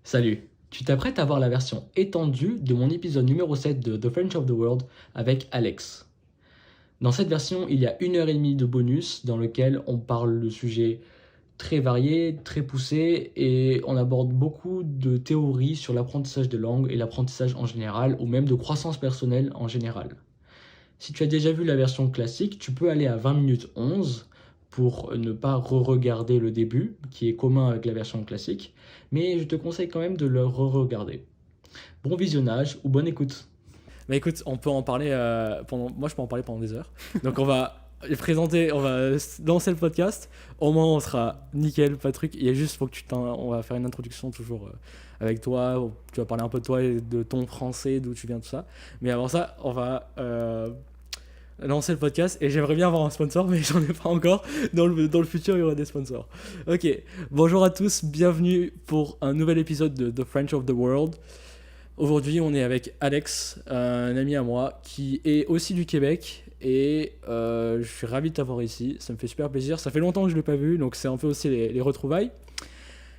Salut, tu t'apprêtes à voir la version étendue de mon épisode numéro 7 de The French of the World avec Alex. Dans cette version, il y a 1 heure et demie de bonus dans lequel on parle de sujets très variés, très poussés et on aborde beaucoup de théories sur l'apprentissage de langue et l'apprentissage en général ou même de croissance personnelle en général. Si tu as déjà vu la version classique, tu peux aller à 20 minutes 11 pour ne pas re-regarder le début, qui est commun avec la version classique, mais je te conseille quand même de le re-regarder. Bon visionnage ou bonne écoute. Bah écoute, on peut en parler moi je peux en parler pendant des heures. Donc on va lancer le podcast. Au moins on sera nickel, pas de truc. Il y a juste faut que on va faire une introduction toujours avec toi. Tu vas parler un peu de toi et de ton français, d'où tu viens, tout ça. Mais avant ça, on va lancer le podcast et j'aimerais bien avoir un sponsor, mais j'en ai pas encore. Dans le futur, il y aura des sponsors. Ok, bonjour à tous, bienvenue pour un nouvel épisode de The French of the World. Aujourd'hui, on est avec Alex, un ami à moi qui est aussi du Québec et je suis ravi de t'avoir ici. Ça me fait super plaisir. Ça fait longtemps que je ne l'ai pas vu, donc c'est un peu aussi les retrouvailles.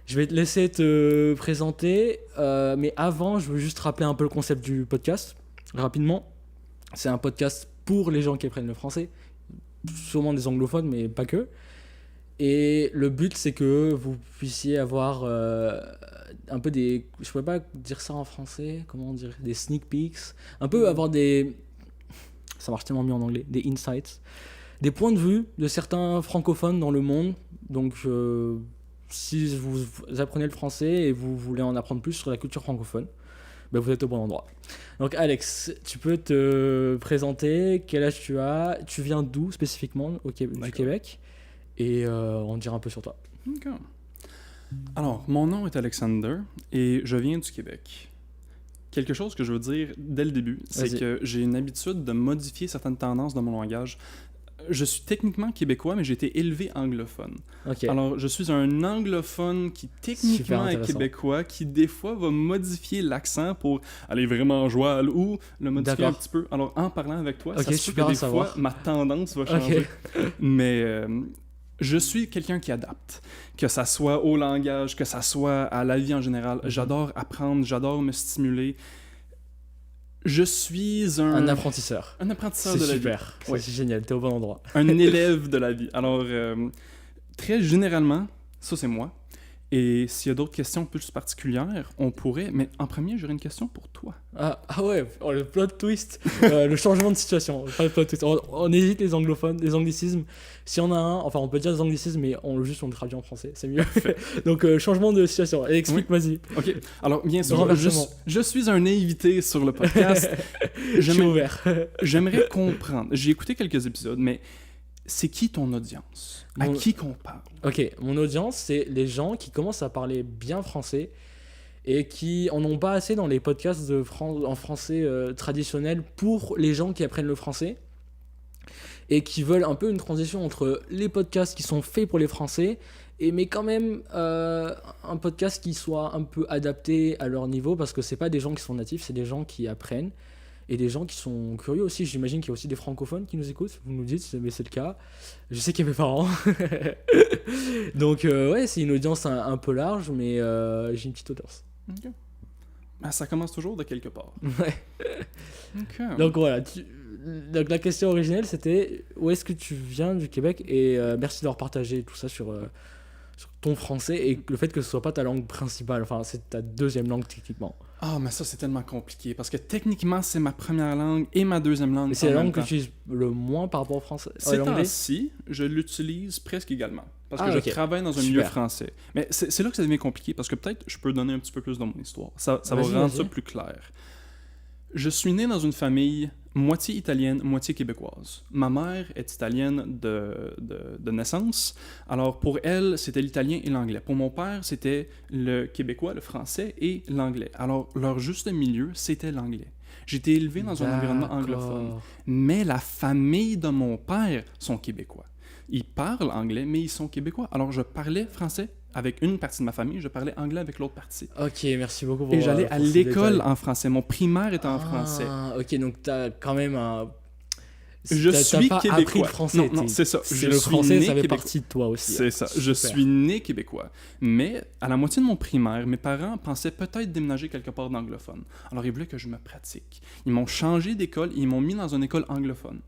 Je vais te laisser te présenter, mais avant, je veux juste rappeler un peu le concept du podcast, rapidement. C'est un podcast pour les gens qui apprennent le français, sûrement des anglophones, mais pas que. Et le but, c'est que vous puissiez avoir un peu des... Je pourrais pas dire ça en français, comment dire, des sneak peeks. Un peu avoir des... Ça marche tellement bien en anglais, des insights. Des points de vue de certains francophones dans le monde. Donc, si vous apprenez le français et vous voulez en apprendre plus sur la culture francophone, ben vous êtes au bon endroit. Donc Alex, tu peux te présenter, quel âge tu as, tu viens d'où spécifiquement du Québec, et on dira un peu sur toi. D'accord. Alors, mon nom est Alexander et je viens du Québec. Quelque chose que je veux dire dès le début, c'est Vas-y. que j'ai une habitude de modifier certaines tendances de mon langage. Je suis techniquement québécois, mais j'ai été élevé anglophone. Ok. Alors, je suis un anglophone qui techniquement est québécois, qui des fois va modifier l'accent pour aller vraiment joual ou le modifier un petit peu. Alors, en parlant avec toi, ça se peut que des fois, ma tendance va changer. Mais je suis quelqu'un qui adapte, que ça soit au langage, que ça soit à la vie en général. J'adore apprendre, j'adore me stimuler. Je suis un apprentisseur. Un apprentisseur de la vie. C'est super, c'est génial, t'es au bon endroit. Un élève de la vie. Alors, très généralement, ça c'est moi. Et s'il y a d'autres questions plus particulières, on pourrait... Mais en premier, j'aurais une question pour toi. Ah ouais, le plot twist, le changement de situation. Pas le plot twist. On hésite les anglophones, les anglicismes. Si on a un, enfin on peut dire des anglicismes, mais on le traduit en français, c'est mieux. Donc changement de situation. Allez, explique, vas-y. Ok. Alors bien sûr, je suis un invité sur le podcast. Je suis ouvert. J'aimerais comprendre. J'ai écouté quelques épisodes, mais c'est qui ton audience? À qui qu'on parle? Ok, mon audience, c'est les gens qui commencent à parler bien français et qui en ont pas assez dans les podcasts en français traditionnels pour les gens qui apprennent le français et qui veulent un peu une transition entre les podcasts qui sont faits pour les Français mais quand même un podcast qui soit un peu adapté à leur niveau, parce que c'est pas des gens qui sont natifs, c'est des gens qui apprennent et des gens qui sont curieux aussi. J'imagine qu'il y a aussi des francophones qui nous écoutent, vous nous dites, mais c'est le cas. Je sais qu'il y a mes parents. Donc ouais, c'est une audience un peu large, mais j'ai une petite audience. Okay. Ben, ça commence toujours de quelque part. Ouais. Okay. Donc voilà, donc, la question originelle c'était où est-ce que tu viens du Québec, et merci de leur partager tout ça sur ton français et le fait que ce soit pas ta langue principale, enfin c'est ta deuxième langue techniquement. Ah, mais ça c'est tellement compliqué parce que techniquement c'est ma première langue et ma deuxième langue. Mais c'est la langue que j'utilise le moins par rapport au français. Ces temps-ci, je l'utilise presque également parce que je travaille dans un milieu français. Mais c'est là que ça devient compliqué, parce que peut-être je peux donner un petit peu plus de mon histoire. Ça va rendre ça plus clair. Je suis né dans une famille moitié italienne, moitié québécoise. Ma mère est italienne de naissance. Alors pour elle, c'était l'italien et l'anglais. Pour mon père, c'était le québécois, le français et l'anglais. Alors leur juste milieu, c'était l'anglais. J'ai été élevé dans un environnement anglophone. Mais la famille de mon père sont québécois. Ils parlent anglais, mais ils sont québécois. Alors je parlais français avec une partie de ma famille, je parlais anglais avec l'autre partie. Ok, merci beaucoup. Et j'allais à l'école en français. Mon primaire était en français. Ok, donc t'as quand même Je suis pas québécois. appris le français. Non, c'est ça. Le français, ça fait partie de toi aussi. C'est ça. Je suis né québécois. Mais à la moitié de mon primaire, mes parents pensaient peut-être déménager quelque part d'anglophone. Alors, ils voulaient que je me pratique. Ils m'ont changé d'école et ils m'ont mis dans une école anglophone.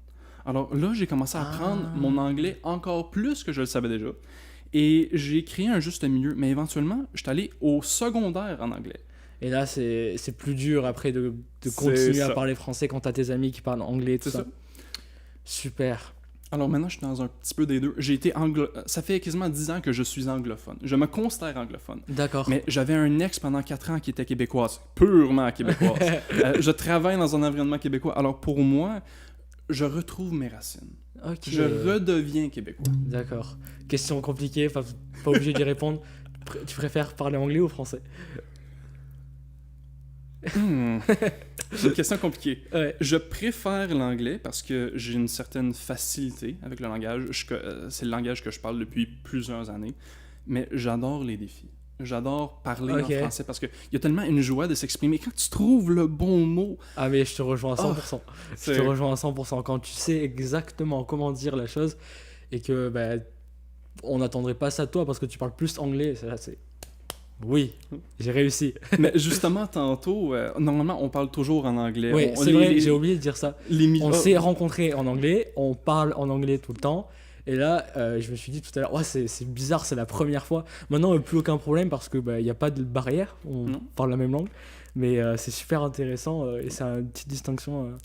Alors là, j'ai commencé à apprendre mon anglais encore plus que je le savais déjà. Et j'ai créé un juste milieu. Mais éventuellement, je suis allé au secondaire en anglais. Et là, c'est plus dur après de continuer à parler français quand t'as tes amis qui parlent anglais, tout ça. Super. Alors maintenant, je suis dans un petit peu des deux. Ça fait quasiment 10 ans que je suis anglophone. Je me considère anglophone. D'accord. Mais j'avais un ex pendant 4 ans qui était québécoise. Purement québécoise. Je travaille dans un environnement québécois. Alors pour moi, je retrouve mes racines. Okay. Je redeviens québécois. D'accord. Question compliquée, pas obligé d'y répondre. Tu préfères parler anglais ou français? C'est une question compliquée. Ouais. Je préfère l'anglais parce que j'ai une certaine facilité avec le langage. C'est le langage que je parle depuis plusieurs années. Mais j'adore les défis. J'adore parler en français parce qu'il y a tellement une joie de s'exprimer. Quand tu trouves le bon mot... Ah mais je te rejoins à 100%. Je te rejoins à 100%. Quand tu sais exactement comment dire la chose et que on n'attendrait pas ça de toi parce que tu parles plus anglais, c'est... Oui, j'ai réussi. Mais justement, tantôt, normalement, on parle toujours en anglais. Oui, c'est vrai, j'ai oublié de dire ça. On s'est rencontrés en anglais, on parle en anglais tout le temps. Et là, je me suis dit tout à l'heure, c'est bizarre, c'est la première fois. Maintenant, il n'y a plus aucun problème parce qu'il n'y a pas de barrière, on parle la même langue. Mais c'est super intéressant et c'est une petite distinction.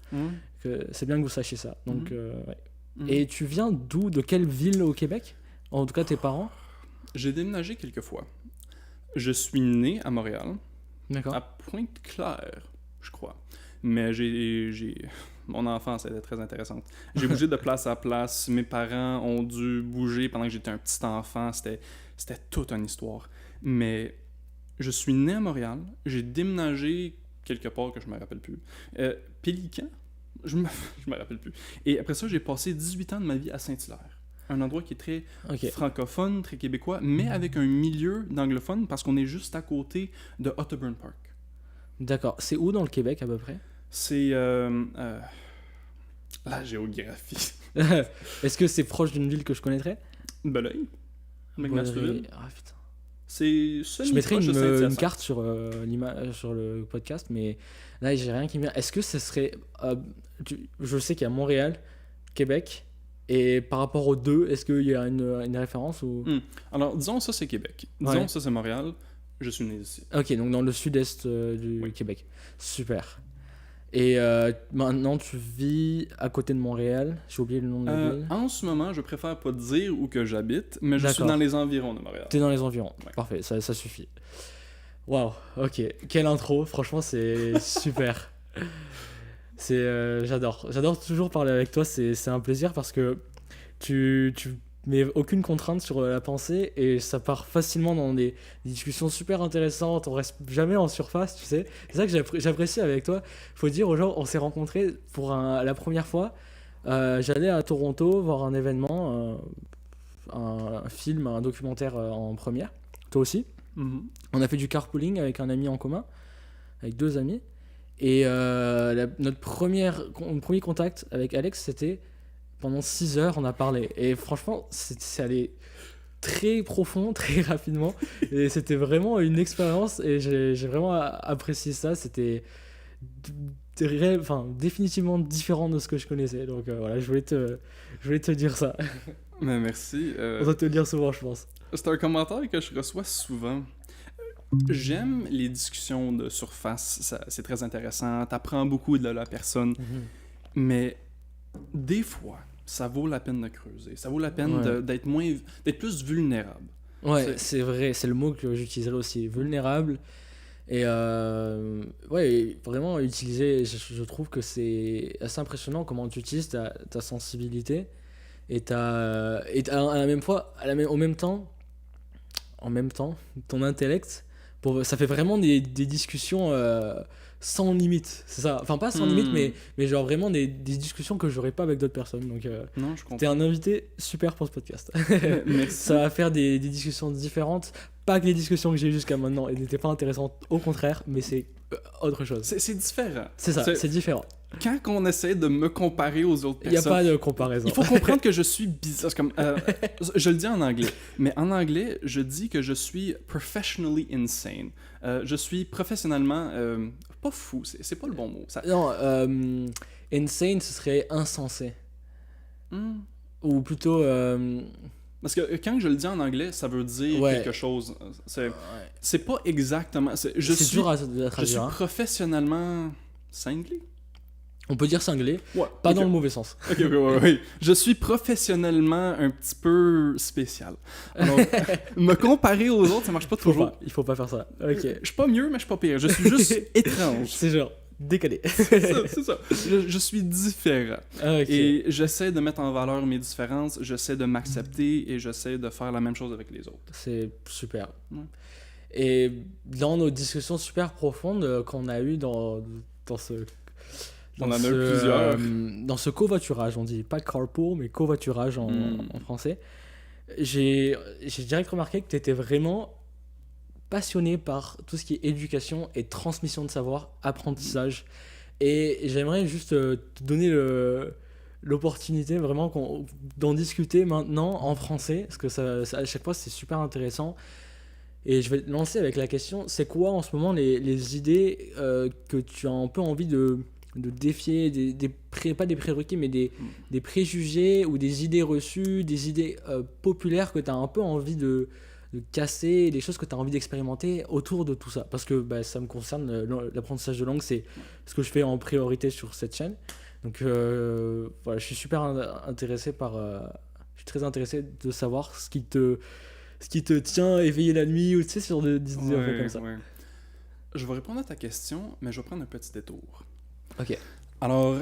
C'est bien que vous sachiez ça. Donc, ouais. Et tu viens d'où? De quelle ville au Québec? En tout cas, tes parents? J'ai déménagé quelques fois. Je suis né à Montréal, à Pointe-Claire, je crois. Mais mon enfance était très intéressante. J'ai bougé de place à place. Mes parents ont dû bouger pendant que j'étais un petit enfant. C'était toute une histoire. Mais je suis né à Montréal. J'ai déménagé quelque part que je ne me rappelle plus. Pélican? Je me rappelle plus. Et après ça, j'ai passé 18 ans de ma vie à Saint-Hilaire. Un endroit qui est très francophone, très québécois, mais avec un milieu d'anglophone parce qu'on est juste à côté de Otterburn Park. D'accord. C'est où dans le Québec à peu près? C'est la géographie. Est-ce que c'est proche d'une ville que je connaîtrais? Belleuil. McMasterville. Ah putain. Je mettrai une carte sur le podcast, mais là j'ai rien qui me vient. Est-ce que ce serait... je sais qu'il y a Montréal, Québec... Et par rapport aux deux, est-ce qu'il y a une référence ou... Alors, disons ça, c'est Québec. Disons ça, c'est Montréal. Je suis né ici. Ok, donc dans le sud-est du Québec. Super. Et maintenant, tu vis à côté de Montréal. J'ai oublié le nom de la ville. En ce moment, je préfère pas dire où que j'habite, mais je suis dans les environs de Montréal. T'es dans les environs. Ouais. Parfait, ça suffit. Waouh, ok. Quelle intro. Franchement, c'est super. J'adore toujours parler avec toi, c'est un plaisir parce que tu mets aucune contrainte sur la pensée et ça part facilement dans des discussions super intéressantes, on reste jamais en surface, tu sais. C'est ça que j'apprécie avec toi. Faut dire aux gens, on s'est rencontrés pour la première fois. J'allais à Toronto voir un événement, un film, un documentaire en première. Toi aussi. On a fait du carpooling avec un ami en commun, avec 2 amis. Et notre premier contact avec Alex, c'était pendant 6 heures, on a parlé. Et franchement, c'est allé très profond, très rapidement. Et c'était vraiment une expérience et j'ai vraiment apprécié ça. C'était définitivement différent de ce que je connaissais. Donc voilà, je voulais te dire ça. Mais merci. On doit te le dire souvent, je pense. C'est un commentaire que je reçois souvent. J'aime les discussions de surface, c'est très intéressant, t'apprends beaucoup de la personne, mais des fois, ça vaut la peine de creuser, ça vaut la peine d'être plus vulnérable. Ouais, c'est vrai, c'est le mot que j'utiliserais aussi, vulnérable, et vraiment utiliser, je trouve que c'est assez impressionnant comment tu utilises ta sensibilité, et au même temps, ton intellect. Ça fait vraiment des discussions sans limite, c'est ça. Enfin, pas sans limite, mais genre vraiment des discussions que j'aurais pas avec d'autres personnes. Donc, non, je comprends. T'es un invité super pour ce podcast. Merci. Ça va faire des discussions différentes, pas que les discussions que j'ai eues jusqu'à maintenant n'étaient pas intéressantes, au contraire, mais c'est autre chose. C'est différent. C'est ça, c'est différent. Quand on essaie de me comparer aux autres personnes... Il n'y a pas de comparaison. Il faut comprendre que je suis bizarre. Comme, je le dis en anglais, mais en anglais, je dis que je suis professionally insane. Je suis professionnellement... pas fou, c'est pas le bon mot. Ça... Non, insane, ce serait insensé. Ou plutôt... Parce que quand je le dis en anglais, ça veut dire quelque chose. C'est pas exactement... C'est dur à traduire. Je suis professionnellement cinglé. On peut dire cinglé, pas dans le mauvais sens. Oui. Je suis professionnellement un petit peu spécial. Alors, me comparer aux autres, ça marche pas toujours. Il faut pas faire ça. Okay. Je suis pas mieux, mais je suis pas pire. Je suis juste étrange. C'est genre décalé. C'est ça. Je suis différent. Et j'essaie de mettre en valeur mes différences, j'essaie de m'accepter et j'essaie de faire la même chose avec les autres. C'est super. Et dans nos discussions super profondes qu'on a eues dans ce... On en a eu plusieurs. Dans ce covoiturage, on dit pas carpool, mais covoiturage en français, j'ai direct remarqué que tu étais vraiment passionné par tout ce qui est éducation et transmission de savoir, apprentissage. Et j'aimerais juste te donner l'opportunité vraiment d'en discuter maintenant en français, parce que ça, à chaque fois c'est super intéressant. Et je vais te lancer avec la question, c'est quoi en ce moment les idées que tu as un peu envie de défier, pas des prérequis, mais des préjugés ou des idées reçues, des idées populaires que tu as un peu envie de casser, des choses que tu as envie d'expérimenter autour de tout ça. Parce que ça me concerne, l'apprentissage de langue, c'est ce que je fais en priorité sur cette chaîne. Donc voilà, je suis super intéressé je suis très intéressé de savoir ce qui te tient éveillé la nuit, ou tu sais, sur des idées un peu comme ça. Ouais. Je vais répondre à ta question, mais je vais prendre un petit détour. Ok. Alors,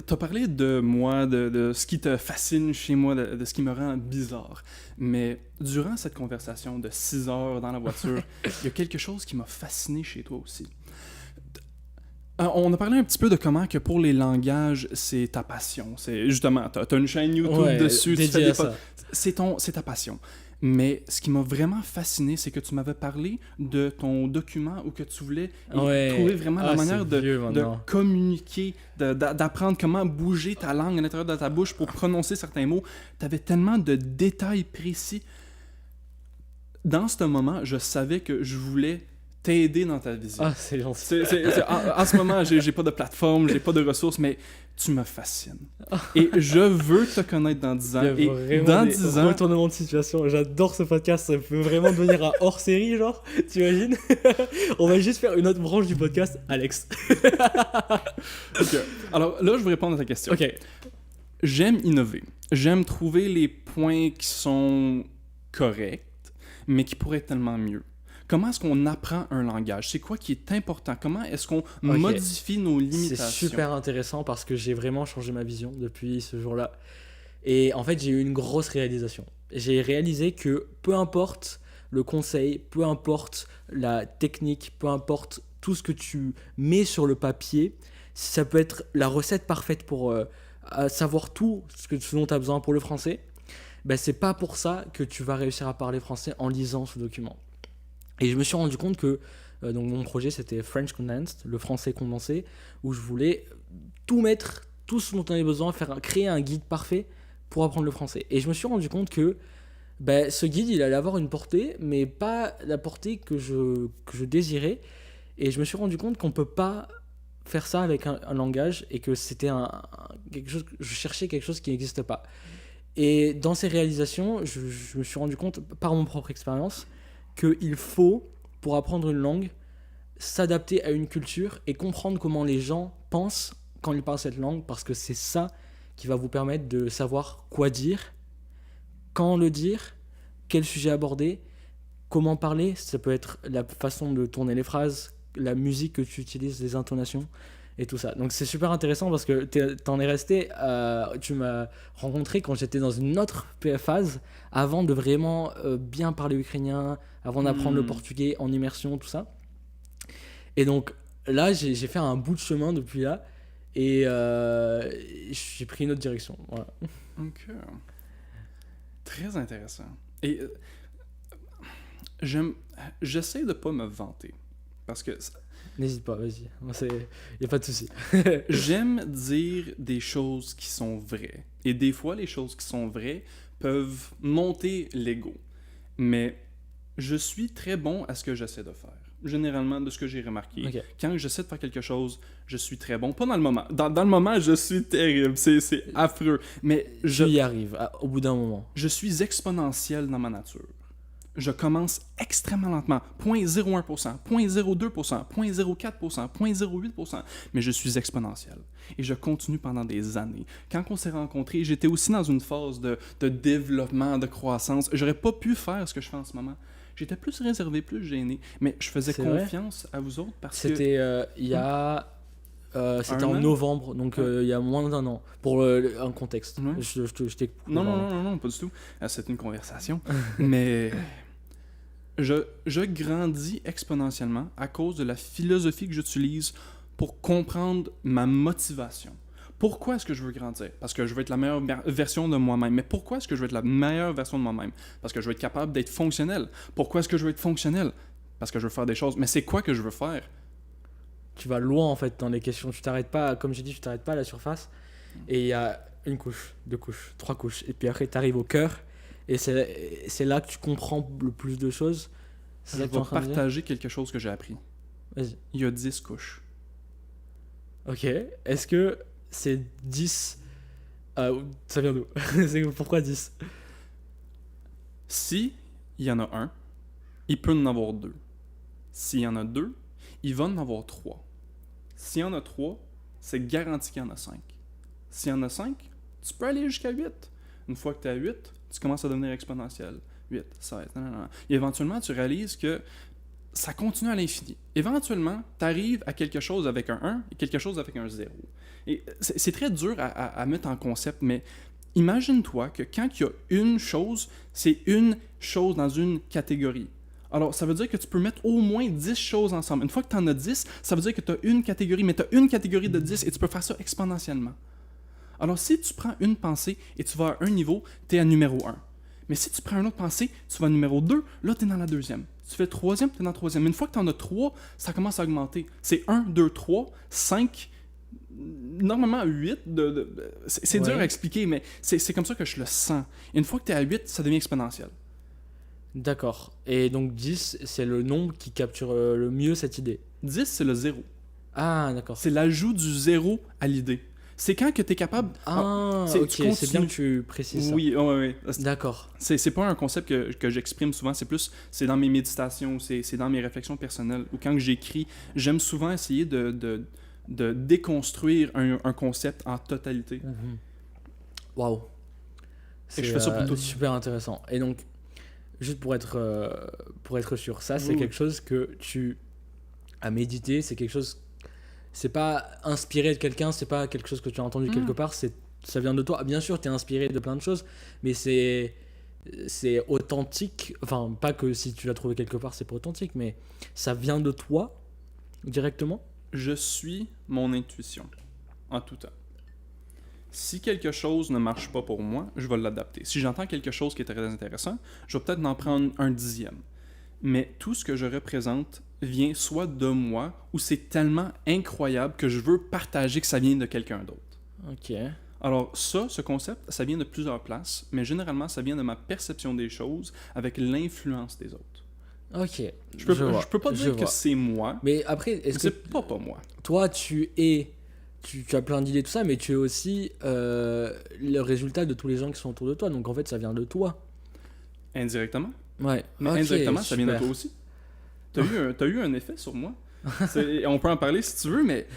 tu as parlé de moi, de ce qui te fascine chez moi, de ce qui me rend bizarre. Mais durant cette conversation de 6 heures dans la voiture, il y a quelque chose qui m'a fasciné chez toi aussi. On a parlé un petit peu de comment que pour les langages, c'est ta passion. C'est justement, tu as une chaîne YouTube dessus, tu fais c'est ta passion. Mais ce qui m'a vraiment fasciné, c'est que tu m'avais parlé de ton document où que tu voulais trouver vraiment la manière de communiquer, d'apprendre comment bouger ta langue à l'intérieur de ta bouche pour prononcer certains mots. Tu avais tellement de détails précis. Dans ce moment, je savais que je voulais t'aider dans ta vision. Ah, c'est gentil. En ce moment, j'ai pas de plateforme, j'ai pas de ressources, mais tu me fascines. Et je veux te connaître dans 10 ans. Et dans 10 ans... retournement de situation. J'adore ce podcast. Ça peut vraiment devenir un hors-série, genre. Tu imagines? On va juste faire une autre branche du podcast, Alex. Ok. Alors là, je vais répondre à ta question. Ok. J'aime innover. J'aime trouver les points qui sont corrects, mais qui pourraient être tellement mieux. Comment est-ce qu'on apprend un langage? C'est quoi qui est important? Comment est-ce qu'on modifie nos limitations? C'est super intéressant parce que j'ai vraiment changé ma vision depuis ce jour-là. Et en fait, j'ai eu une grosse réalisation. J'ai réalisé que peu importe le conseil, peu importe la technique, peu importe tout ce que tu mets sur le papier, ça peut être la recette parfaite pour savoir tout ce dont tu as besoin pour le français. C'est pas pour ça que tu vas réussir à parler français en lisant ce document. Et je me suis rendu compte que donc mon projet c'était French Condensed, le français condensé, où je voulais tout mettre, tout ce dont on avait besoin, créer un guide parfait pour apprendre le français. Et je me suis rendu compte que ce guide il allait avoir une portée, mais pas la portée que je désirais. Et je me suis rendu compte qu'on ne peut pas faire ça avec un langage et que c'était quelque chose, je cherchais quelque chose qui n'existe pas. Et dans ces réalisations, je me suis rendu compte par mon propre expérience qu'il faut, pour apprendre une langue, s'adapter à une culture et comprendre comment les gens pensent quand ils parlent cette langue, parce que c'est ça qui va vous permettre de savoir quoi dire, quand le dire, quel sujet aborder, comment parler. Ça peut être la façon de tourner les phrases, la musique que tu utilises, les intonations et tout ça. Donc c'est super intéressant parce que t'en es resté, tu m'as rencontré quand j'étais dans une autre phase, avant de vraiment bien parler ukrainien, avant d'apprendre le portugais en immersion, tout ça. Et donc là, j'ai fait un bout de chemin depuis là, et j'ai pris une autre direction. Voilà. Ok. Très intéressant. Et J'essaie de pas me vanter. Parce que N'hésite pas, vas-y. Y a pas de souci. j'aime dire des choses qui sont vraies. Et des fois, les choses qui sont vraies peuvent monter l'ego. Mais je suis très bon à ce que j'essaie de faire. Généralement, de ce que j'ai remarqué. Ok. Quand j'essaie de faire quelque chose, je suis très bon. Pas dans le moment. Dans le moment, je suis terrible. C'est affreux. Mais Tu y arrives au bout d'un moment. je suis exponentiel dans ma nature. Je commence extrêmement lentement, 0.01%, 0.02%, 0.04%, 0.08%, mais je suis exponentiel. Et je continue pendant des années. Quand on s'est rencontrés, j'étais aussi dans une phase de développement, de croissance. J'aurais pas pu faire ce que je fais en ce moment. J'étais plus réservé, plus gêné, mais je faisais confiance à vous autres parce que... C'était il y a... c'était en novembre, donc il y a moins d'1 an, pour un contexte. Ouais. Je t'ai coupé. Non, pas du tout. C'est une conversation. Mais je grandis exponentiellement à cause de la philosophie que j'utilise pour comprendre ma motivation. Pourquoi est-ce que je veux grandir? Parce que je veux être la meilleure version de moi-même. Mais pourquoi est-ce que je veux être la meilleure version de moi-même? Parce que je veux être capable d'être fonctionnel. Pourquoi est-ce que je veux être fonctionnel? Parce que je veux faire des choses. Mais c'est quoi que je veux faire? Tu vas loin en fait dans les questions. Tu t'arrêtes pas, comme j'ai dit, tu t'arrêtes pas à la surface. Et il y a 1 couche, 2 couches, 3 couches. Et puis après, tu arrives au cœur. Et c'est là que tu comprends le plus de choses. C'est Je ça que tu es vais en train de dire? partager quelque chose que j'ai appris. Vas-y. Il y a 10 couches. Ok. Est-ce que c'est 10 ça vient d'où? Pourquoi 10? Si il y en a un, il peut en avoir 2. S'il y en a 2, il va en avoir 3. S'il y en a 3, c'est garanti qu'il y en a 5. S'il y en a 5, tu peux aller jusqu'à 8. Une fois que tu es à 8, tu commences à devenir exponentiel. 8, 16, nanana. Et éventuellement, tu réalises que ça continue à l'infini. Éventuellement, tu arrives à quelque chose avec un 1 et quelque chose avec un 0. Et c'est très dur à mettre en concept, mais imagine-toi que quand il y a une chose, c'est une chose dans une catégorie. Alors, ça veut dire que tu peux mettre au moins 10 choses ensemble. Une fois que tu en as 10, ça veut dire que tu as une catégorie, mais tu as une catégorie de 10 et tu peux faire ça exponentiellement. Alors, si tu prends une pensée et tu vas à un niveau, tu es à numéro 1. Mais si tu prends une autre pensée, tu vas à numéro 2, là, tu es dans la deuxième. Tu fais le troisième, tu es dans la troisième. Mais une fois que tu en as 3, ça commence à augmenter. C'est 1, 2, 3, 5, normalement 8. C'est dur à expliquer, mais c'est comme ça que je le sens. Et une fois que tu es à 8, ça devient exponentiel. D'accord. Et donc 10, c'est le nombre qui capture le mieux cette idée. 10, c'est le 0. Ah, d'accord. C'est l'ajout du 0 à l'idée. C'est quand que tu es capable... ok, c'est bien que tu précises ça. Oui, oui. D'accord. C'est pas un concept que j'exprime souvent, c'est dans mes méditations, c'est dans mes réflexions personnelles, ou quand j'écris, j'aime souvent essayer de déconstruire un concept en totalité. Waouh. Et je fais ça pour tout. Super intéressant. Et donc, juste pour être sûr, ça c'est quelque chose que tu as médité, c'est quelque chose... C'est pas inspiré de quelqu'un, c'est pas quelque chose que tu as entendu quelque part, ça vient de toi. Bien sûr, tu es inspiré de plein de choses, mais c'est authentique. Enfin, pas que si tu l'as trouvé quelque part, c'est pas authentique, mais ça vient de toi directement. Je suis mon intuition en tout temps. Si quelque chose ne marche pas pour moi, je vais l'adapter. Si j'entends quelque chose qui est très intéressant, je vais peut-être en prendre un 10e. Mais tout ce que je représente vient soit de moi ou c'est tellement incroyable que je veux partager que ça vient de quelqu'un d'autre. Ok. Alors ce concept, ça vient de plusieurs places, mais généralement, ça vient de ma perception des choses avec l'influence des autres. Ok. Je peux pas dire que c'est moi, mais après, est-ce que c'est pas moi. Toi, tu as plein d'idées, tout ça, mais tu es aussi le résultat de tous les gens qui sont autour de toi. Donc en fait, ça vient de toi. Indirectement. Ouais. Mais indirectement, ça vient de toi aussi. T'as eu un effet sur moi. On peut en parler si tu veux, mais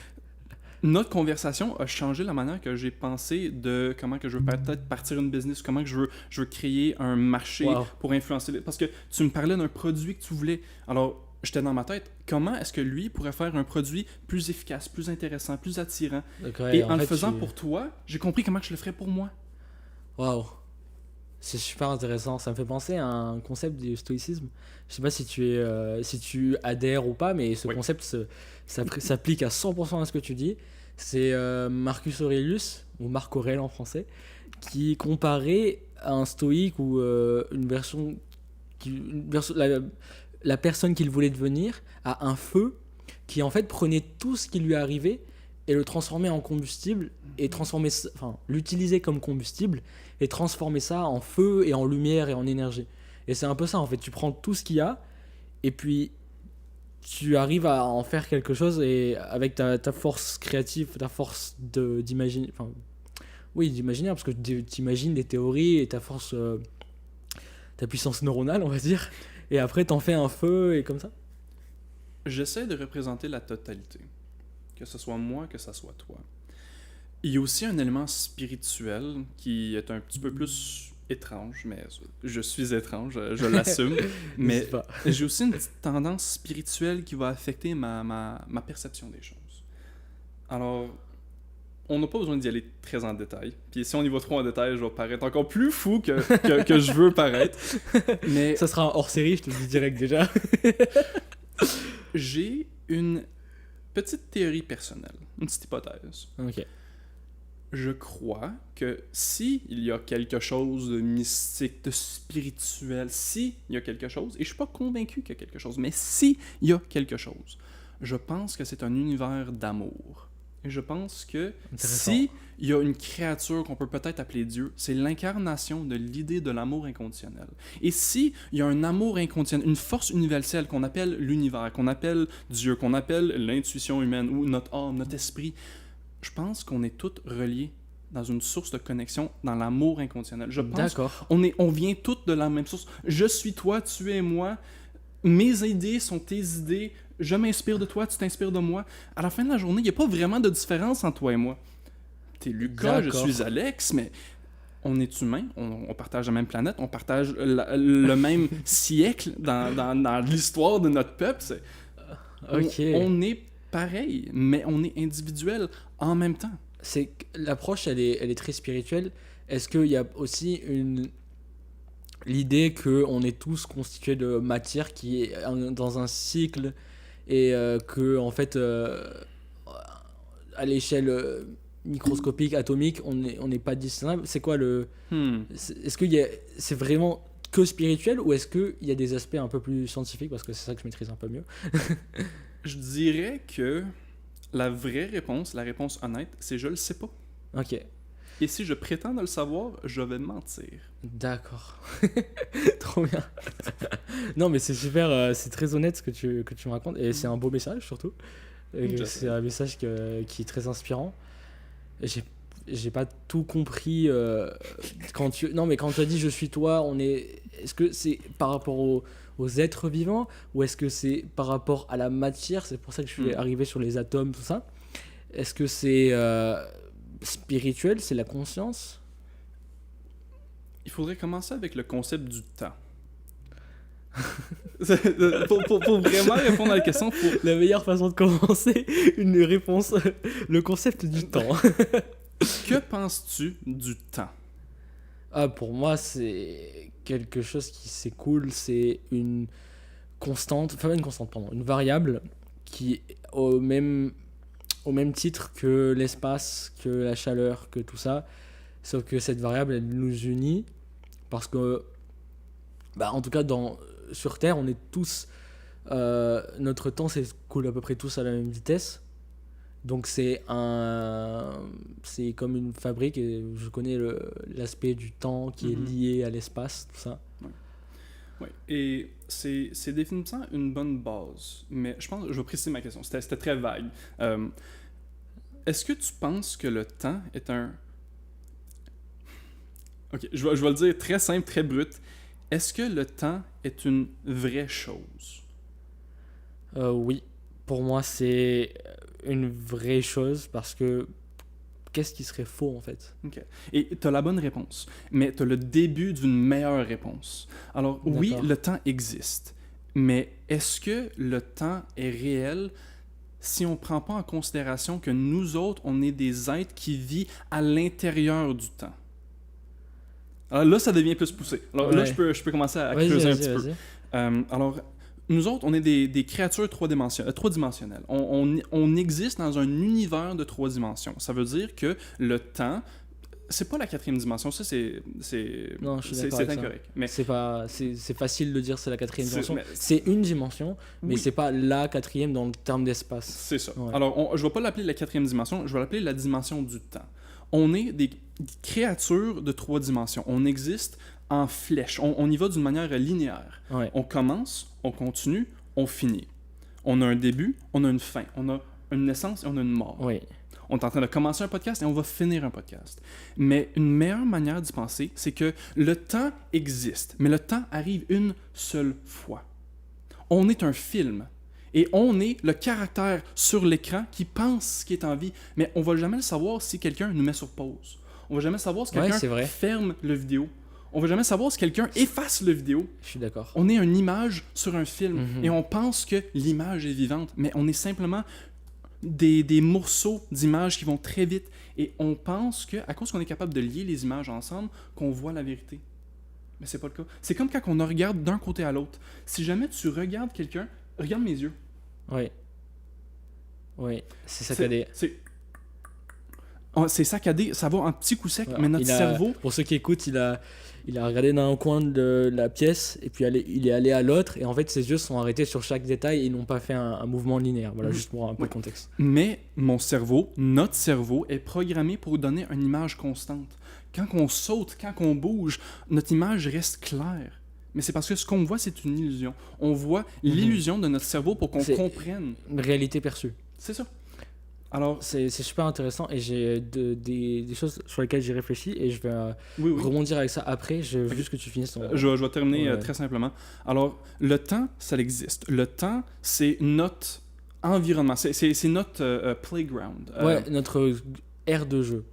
notre conversation a changé la manière que j'ai pensé de comment que je veux peut-être partir une business, comment que je veux créer un marché pour influencer. Parce que tu me parlais d'un produit que tu voulais. Alors, j'étais dans ma tête, comment est-ce que lui pourrait faire un produit plus efficace, plus intéressant, plus attirant? Et en le faisant pour toi, j'ai compris comment je le ferais pour moi. Waouh! C'est super intéressant. Ça me fait penser à un concept du stoïcisme. Je sais pas si tu adhères ou pas, mais ce concept s'applique à 100% à ce que tu dis. C'est Marcus Aurelius, ou Marc Aurèle en français, qui comparait à un stoïque ou une version la personne qu'il voulait devenir a un feu qui en fait prenait tout ce qui lui arrivait et le transformait en combustible et l'utiliser comme combustible et transformer ça en feu et en lumière et en énergie. Et c'est un peu ça en fait, tu prends tout ce qu'il y a et puis tu arrives à en faire quelque chose et avec ta force créative, ta force d'imaginer, d'imaginaire, parce que tu imagines des théories et ta force, ta puissance neuronale on va dire, et après t'en fais un feu et comme ça. J'essaie de représenter la totalité, que ce soit moi, que ce soit toi. Il y a aussi un élément spirituel qui est un petit peu plus étrange, mais je suis étrange, je l'assume, mais j'ai aussi une petite tendance spirituelle qui va affecter ma perception des choses. Alors, on n'a pas besoin d'y aller très en détail, puis si on y va trop en détail, je vais paraître encore plus fou que je veux paraître, mais... Ça sera un hors-série, je te le dis direct déjà. J'ai une petite théorie personnelle, une petite hypothèse. Ok. Je crois que si il y a quelque chose de mystique, de spirituel, si il y a quelque chose, et je suis pas convaincu qu'il y a quelque chose, mais si il y a quelque chose, je pense que c'est un univers d'amour. Et je pense que si il y a une créature qu'on peut peut-être appeler Dieu, c'est l'incarnation de l'idée de l'amour inconditionnel. Et si il y a un amour inconditionnel, une force universelle qu'on appelle l'univers, qu'on appelle Dieu, qu'on appelle l'intuition humaine ou notre âme, notre esprit, je pense qu'on est tous reliés dans une source de connexion, dans l'amour inconditionnel. Je pense qu'on vient tous de la même source. Je suis toi, tu es moi. Mes idées sont tes idées. Je m'inspire de toi, tu t'inspires de moi. À la fin de la journée, il n'y a pas vraiment de différence entre toi et moi. T'es Lucas, je suis Alex, mais on est humain, on partage la même planète, on partage le même siècle dans l'histoire de notre peuple. On est pareil, mais on est individuel en même temps. L'approche, elle est très spirituelle. Est-ce qu'il y a aussi l'idée qu'on est tous constitués de matière qui est dans un cycle et que en fait à l'échelle microscopique, atomique, on n'est pas discernible? C'est quoi est-ce que c'est vraiment que spirituel ou est-ce qu'il y a des aspects un peu plus scientifiques, parce que c'est ça que je maîtrise un peu mieux? Je dirais que la vraie réponse, la réponse honnête, c'est je le sais pas. Ok. Et si je prétends de le savoir, je vais mentir. D'accord. Trop bien. Non, mais c'est super, c'est très honnête ce que tu me racontes, et c'est un beau message surtout. C'est un message qui est très inspirant. J'ai pas tout compris quand tu as dit je suis toi, est-ce que c'est par rapport aux êtres vivants ou est-ce que c'est par rapport à la matière? C'est pour ça que je suis arrivé sur les atomes, tout ça. Est-ce que c'est spirituel, c'est la conscience? Il faudrait commencer avec le concept du temps. pour vraiment répondre à la question, la meilleure façon de commencer une réponse, le concept du temps. Que penses-tu du temps? Pour moi, c'est quelque chose qui s'écoule, c'est une variable qui au même titre que l'espace, que la chaleur, que tout ça, sauf que cette variable, elle nous unit parce que, en tout cas, sur Terre, on est tous, notre temps s'écoule à peu près tous à la même vitesse. Donc c'est comme une fabrique, et je connais l'aspect du temps qui est lié à l'espace, tout ça. Ouais. Et c'est définitivement une bonne base. Mais je vais préciser ma question. C'était très vague. Est-ce que tu penses que le temps est un... Ok, je vais le dire très simple, très brut. Est-ce que le temps est une vraie chose? Oui. Pour moi, c'est une vraie chose parce que qu'est-ce qui serait faux en fait? Ok. Et tu as la bonne réponse, mais tu as le début d'une meilleure réponse. Alors oui, le temps existe, mais est-ce que le temps est réel si on ne prend pas en considération que nous autres, on est des êtres qui vivent à l'intérieur du temps? Alors là, ça devient plus poussé. Alors là, je peux commencer à creuser un petit peu. Alors, nous autres, on est des créatures trois-dimensionnelles. On existe dans un univers de 3 dimensions. Ça veut dire que le temps, C'est pas la quatrième dimension, ça Non, je suis d'accord c'est avec ça. incorrect. Mais C'est facile de dire c'est la quatrième dimension. mais- C'est une dimension, mais Oui. c'est pas la quatrième dans le terme d'espace. C'est ça. Ouais. Alors, je vais pas l'appeler la quatrième dimension, je vais l'appeler la dimension du temps. On est des créatures de 3 dimensions. On existe en flèche. On y va d'une manière linéaire. Ouais. On commence, on continue, on finit. On a un début, on a une fin. On a une naissance et on a une mort. Oui. On est en train de commencer un podcast et on va finir un podcast. Mais une meilleure manière d'y penser, c'est que le temps existe, mais le temps arrive une seule fois. On est un film et on est le caractère sur l'écran qui pense qu'il est en vie, mais on va jamais le savoir si quelqu'un nous met sur pause. On va jamais savoir si Ouais, quelqu'un c'est vrai. ferme le vidéo. On va jamais savoir si quelqu'un efface le vidéo. Je suis d'accord. On est une image sur un film Mhm. et on pense que l'image est vivante, mais on est simplement des morceaux d'images qui vont très vite et on pense que à cause qu'on est capable de lier les images ensemble, qu'on voit la vérité. Mais c'est pas le cas. C'est comme quand on regarde d'un côté à l'autre. Si jamais tu regardes quelqu'un, regarde mes yeux. Oui. Oui, c'est saccadé. C'est saccadé, ça va en petits coups secs, Ouais, mais notre cerveau, Pour ceux qui écoutent, il a regardé dans un coin de la pièce et puis il est allé à l'autre et en fait ses yeux sont arrêtés sur chaque détail et ils n'ont pas fait un mouvement linéaire. Voilà, Mhm. juste pour un peu Ouais. de contexte. mais mon cerveau, notre cerveau est programmé pour donner une image constante. Quand on saute, quand on bouge, notre image reste claire. Mais c'est parce que ce qu'on voit, c'est une illusion. On voit l'illusion de notre cerveau pour qu'on C'est- comprenne. Une réalité perçue. C'est ça. Alors, C'est super intéressant et j'ai des choses sur lesquelles j'ai réfléchi et je vais oui. rebondir avec ça après. Je veux juste que tu finisses ton... Je vais terminer Ouais. très simplement. Alors, le temps, ça existe. Le temps, c'est notre environnement. C'est notre playground. Ouais, notre aire de jeu.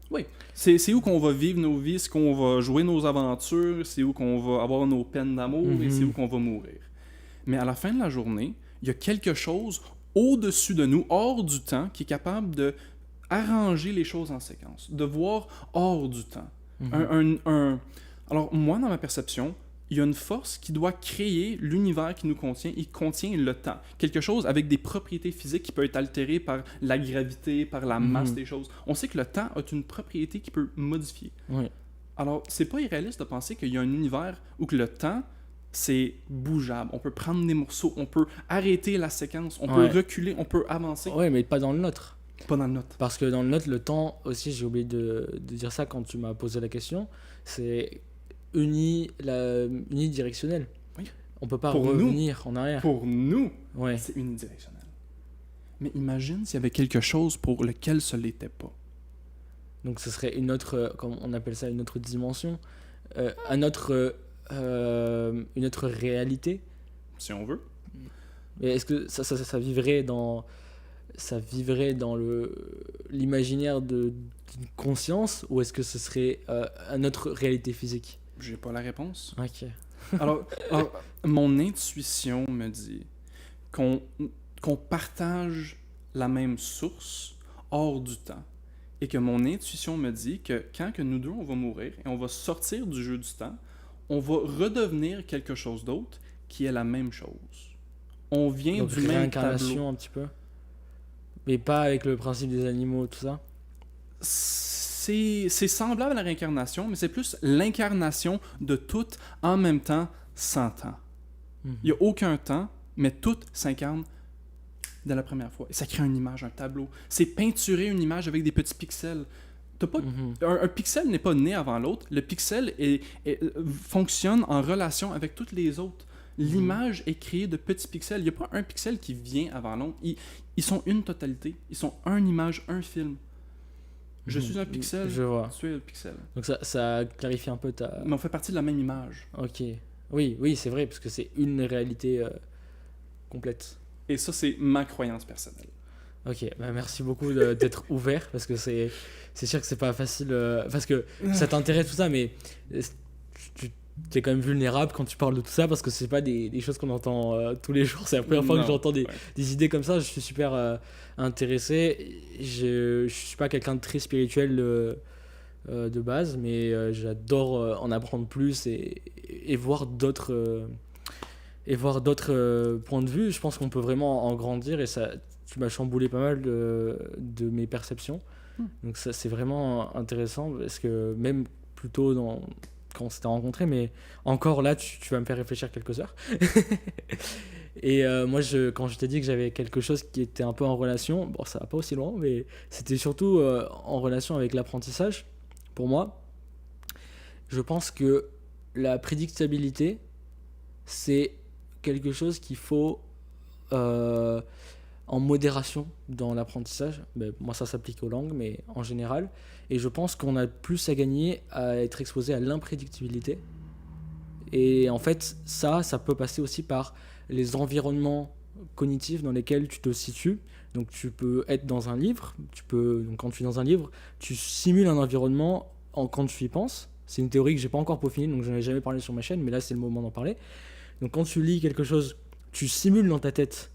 C'est où qu'on va vivre nos vies, c'est qu'on va jouer nos aventures, c'est où qu'on va avoir nos peines d'amour et Mhm. c'est où qu'on va mourir. Mais à la fin de la journée, il y a quelque chose au-dessus de nous, hors du temps, qui est capable de arranger les choses en séquence, de voir hors du temps. Mhm. Alors, moi, dans ma perception, il y a une force qui doit créer l'univers qui nous contient. Il contient le temps. Quelque chose avec des propriétés physiques qui peut être altéré par la gravité, par la masse Mhm. des choses. On sait que le temps a une propriété qui peut modifier. Ouais. Alors, c'est pas irréaliste de penser qu'il y a un univers où que le temps, c'est bougeable. On peut prendre des morceaux, on peut arrêter la séquence, on peut Ouais. reculer, on peut avancer. Ouais, mais pas dans le nôtre. Pas dans le note. Parce que dans le nôtre, le temps aussi, j'ai oublié de dire ça quand tu m'as posé la question, c'est unidirectionnel. Oui. On peut pas Pour nous. revenir en arrière. Pour nous, Ouais. c'est unidirectionnel. Mais imagine s'il y avait quelque chose pour lequel ce l'était pas. Donc ce serait une autre, comme on appelle ça, une autre dimension, une autre réalité. Si on veut. Mais est-ce que ça vivrait dans l'imaginaire d'une conscience ou est-ce que ce serait une autre réalité physique? J'ai pas la réponse. Ok. Alors, mon intuition me dit qu'on partage la même source hors du temps. Et que mon intuition me dit que quand que nous deux, on va mourir et on va sortir du jeu du temps, on va redevenir quelque chose d'autre qui est la même chose. On vient Donc du même réincarnation tableau. un petit peu. Mais pas avec le principe des animaux, tout ça. C'est semblable à la réincarnation, mais c'est plus l'incarnation de tout en même temps, sans temps. Il n'y a aucun temps, mais tout s'incarne dès la première fois. Et ça crée une image, un tableau. C'est peinturer une image avec des petits pixels. T'as pas, Mhm. un pixel n'est pas né avant l'autre. Le pixel fonctionne en relation avec toutes les autres. L'image est créée de petits pixels. Il n'y a pas un pixel qui vient avant l'autre. Ils sont une totalité. Ils sont une image, un film. Je suis un pixel, Je vois. tu es le pixel. Donc ça clarifie un peu ta... Mais on fait partie de la même image. Ok. Oui, c'est vrai, parce que c'est une réalité complète. Et ça, c'est ma croyance personnelle. Ok, bah merci beaucoup d'être ouvert, parce que c'est sûr que c'est pas facile, parce que ça t'intéresse tout ça, mais tu es quand même vulnérable quand tu parles de tout ça, parce que c'est pas des choses qu'on entend tous les jours. C'est la première fois que Non, j'entends ouais. des idées comme ça. Je suis super intéressé. Je suis pas quelqu'un de très spirituel de base, mais j'adore en apprendre plus et voir d'autres points de vue. Je pense qu'on peut vraiment en grandir et ça, tu m'as chamboulé pas mal de mes perceptions. Donc ça, c'est vraiment intéressant parce que même plus tôt quand on s'était rencontrés, mais encore là, tu vas me faire réfléchir quelques heures. Et moi, quand je t'ai dit que j'avais quelque chose qui était un peu en relation, bon, ça va pas aussi loin, mais c'était surtout en relation avec l'apprentissage. Pour moi, je pense que la prédictabilité, c'est quelque chose qu'il faut en modération dans l'apprentissage. Ben, moi, ça s'applique aux langues, mais en général. Et je pense qu'on a plus à gagner à être exposé à l'imprédictibilité. Et en fait, ça peut passer aussi par les environnements cognitifs dans lesquels tu te situes. Donc tu peux être dans un livre, donc quand tu es dans un livre, tu simules un environnement quand tu y penses. C'est une théorie que j'ai pas encore peaufinée, donc j'en ai jamais parlé sur ma chaîne, mais là c'est le moment d'en parler. Donc quand tu lis quelque chose, tu simules dans ta tête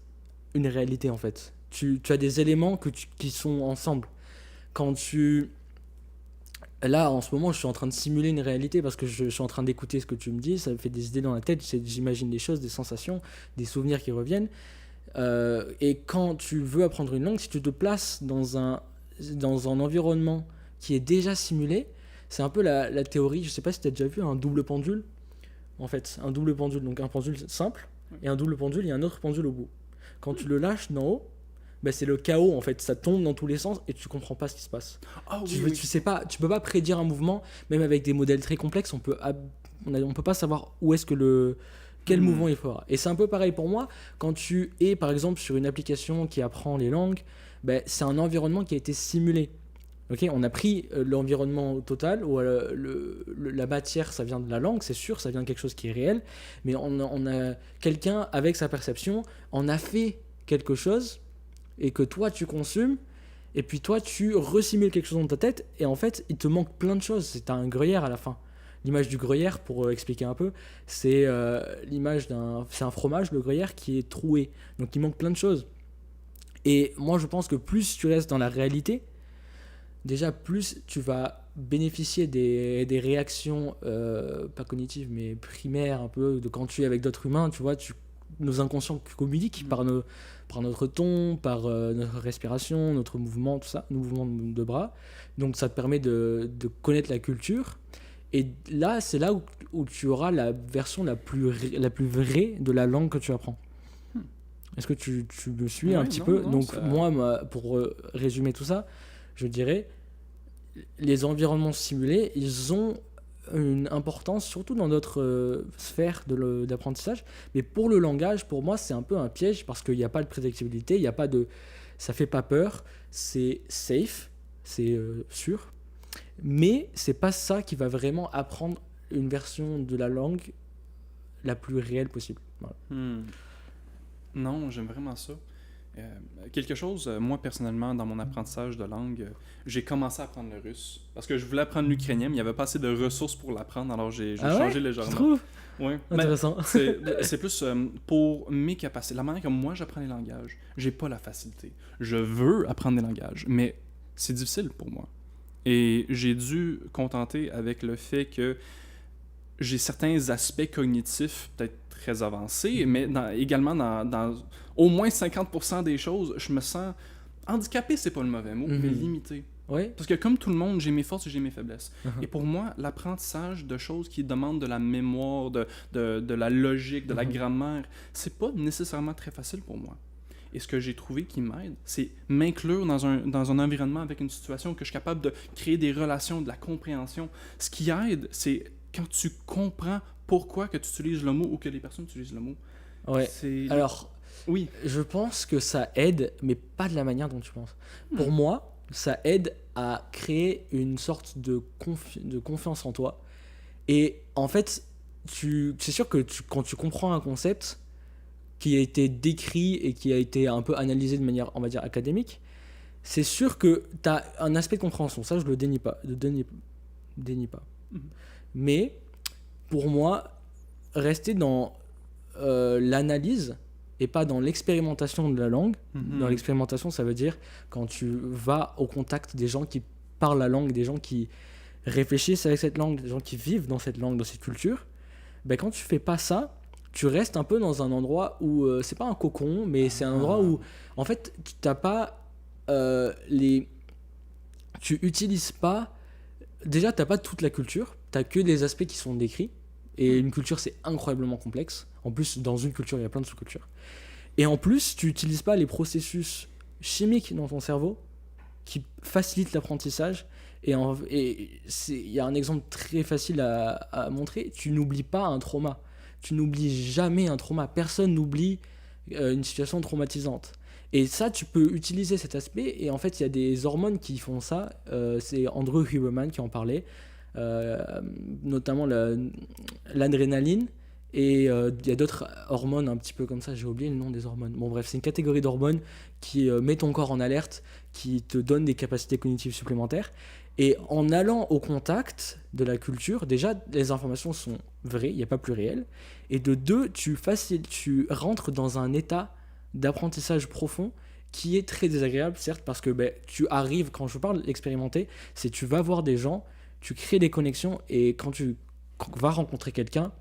une réalité en fait. Tu as des éléments qui sont ensemble. Là, en ce moment, je suis en train de simuler une réalité parce que je suis en train d'écouter ce que tu me dis, ça me fait des idées dans la tête, j'imagine des choses, des sensations, des souvenirs qui reviennent. Et quand tu veux apprendre une langue, si tu te places dans un environnement qui est déjà simulé, c'est un peu la théorie, je sais pas si tu as déjà vu un double pendule. En fait, un double pendule, donc un pendule simple, et un double pendule, il y a un autre pendule au bout. Quand tu le lâches d'en haut, bah c'est le chaos en fait, ça tombe dans tous les sens et tu comprends pas ce qui se passe. Tu sais pas, tu peux pas prédire un mouvement, même avec des modèles très complexes, on peut pas savoir où est-ce que quel mouvement il fera. Et c'est un peu pareil pour moi, quand tu es par exemple sur une application qui apprend les langues, bah, c'est un environnement qui a été simulé. Okay, on a pris l'environnement total, où la matière, ça vient de la langue, c'est sûr, ça vient de quelque chose qui est réel, mais on a quelqu'un, avec sa perception, en a fait quelque chose, et que toi, tu consommes, et puis toi, tu resimules quelque chose dans ta tête, et en fait, il te manque plein de choses. C'est un gruyère à la fin. L'image du gruyère, pour expliquer un peu, c'est l'image c'est un fromage, le gruyère, qui est troué. Donc, il manque plein de choses. Et moi, je pense que plus tu restes dans la réalité, déjà, plus tu vas bénéficier des réactions, pas cognitives, mais primaires, un peu, de quand tu es avec d'autres humains, tu vois, nos inconscients communiquent par notre ton, par notre respiration, notre mouvement, tout ça, nos mouvements de bras. Donc ça te permet de connaître la culture. Et là, c'est là où tu auras la version la plus vraie de la langue que tu apprends. Est-ce que tu me suis un petit peu ? Donc ça... moi, pour résumer tout ça, je dirais, les environnements simulés, ils ont une importance, surtout dans notre sphère d'apprentissage. Mais pour le langage, pour moi, c'est un peu un piège parce qu'il n'y a pas de prédictibilité, ça fait pas peur, c'est safe, c'est sûr. Mais c'est pas ça qui va vraiment apprendre une version de la langue la plus réelle possible. Voilà. Non, j'aime vraiment ça. Quelque chose, moi personnellement, dans mon apprentissage de langue, j'ai commencé à apprendre le russe parce que je voulais apprendre l'ukrainien, mais il n'y avait pas assez de ressources pour l'apprendre, alors j'ai changé légèrement. Tu trouves? Ouais. Intéressant. C'est plus pour mes capacités. La manière que moi j'apprends les langages, j'ai pas la facilité. Je veux apprendre des langages, mais c'est difficile pour moi. Et j'ai dû contenter avec le fait que j'ai certains aspects cognitifs peut-être très avancés, mais également dans au moins 50% des choses, je me sens handicapé, c'est pas le mauvais mot, mais limité. Ouais. Parce que comme tout le monde, j'ai mes forces et j'ai mes faiblesses. Et pour moi, l'apprentissage de choses qui demandent de la mémoire, de la logique, de la grammaire, c'est pas nécessairement très facile pour moi. Et ce que j'ai trouvé qui m'aide, c'est m'inclure dans un environnement avec une situation que je suis capable de créer des relations, de la compréhension. Ce qui aide, c'est quand tu comprends pourquoi que tu utilises le mot ou que les personnes utilisent le mot. Ouais. Alors, oui, je pense que ça aide, mais pas de la manière dont tu penses. Pour moi, ça aide à créer une sorte de confiance en toi. Et en fait, c'est sûr que quand tu comprends un concept qui a été décrit et qui a été un peu analysé de manière, on va dire, académique, c'est sûr que tu as un aspect de compréhension. Ça, je le dénie pas. Mais, pour moi, rester dans l'analyse et pas dans l'expérimentation de la langue. Dans l'expérimentation, ça veut dire quand tu vas au contact des gens qui parlent la langue, des gens qui réfléchissent avec cette langue, des gens qui vivent dans cette langue, dans cette culture. Ben, quand tu fais pas ça, tu restes un peu dans un endroit où c'est pas un cocon, mais c'est un endroit où en fait tu n'as pas tu utilises pas. Déjà, t'as pas toute la culture, t'as que des aspects qui sont décrits. Et une culture, c'est incroyablement complexe. En plus, dans une culture, il y a plein de sous-cultures. Et en plus, tu n'utilises pas les processus chimiques dans ton cerveau qui facilitent l'apprentissage. Et il y a un exemple très facile à montrer. Tu n'oublies pas un trauma. Tu n'oublies jamais un trauma. Personne n'oublie une situation traumatisante. Et ça, tu peux utiliser cet aspect. Et en fait, il y a des hormones qui font ça. C'est Andrew Huberman qui en parlait. Notamment l'adrénaline. Et il y a d'autres hormones un petit peu comme ça, j'ai oublié le nom des hormones. Bon bref, c'est une catégorie d'hormones qui met ton corps en alerte, qui te donne des capacités cognitives supplémentaires. Et en allant au contact de la culture, déjà les informations sont vraies, il n'y a pas plus réel. Et de deux, tu rentres dans un état d'apprentissage profond qui est très désagréable, certes, parce que tu arrives, quand je parle d'expérimenter, c'est tu vas voir des gens, tu crées des connexions, et quand tu vas rencontrer quelqu'un,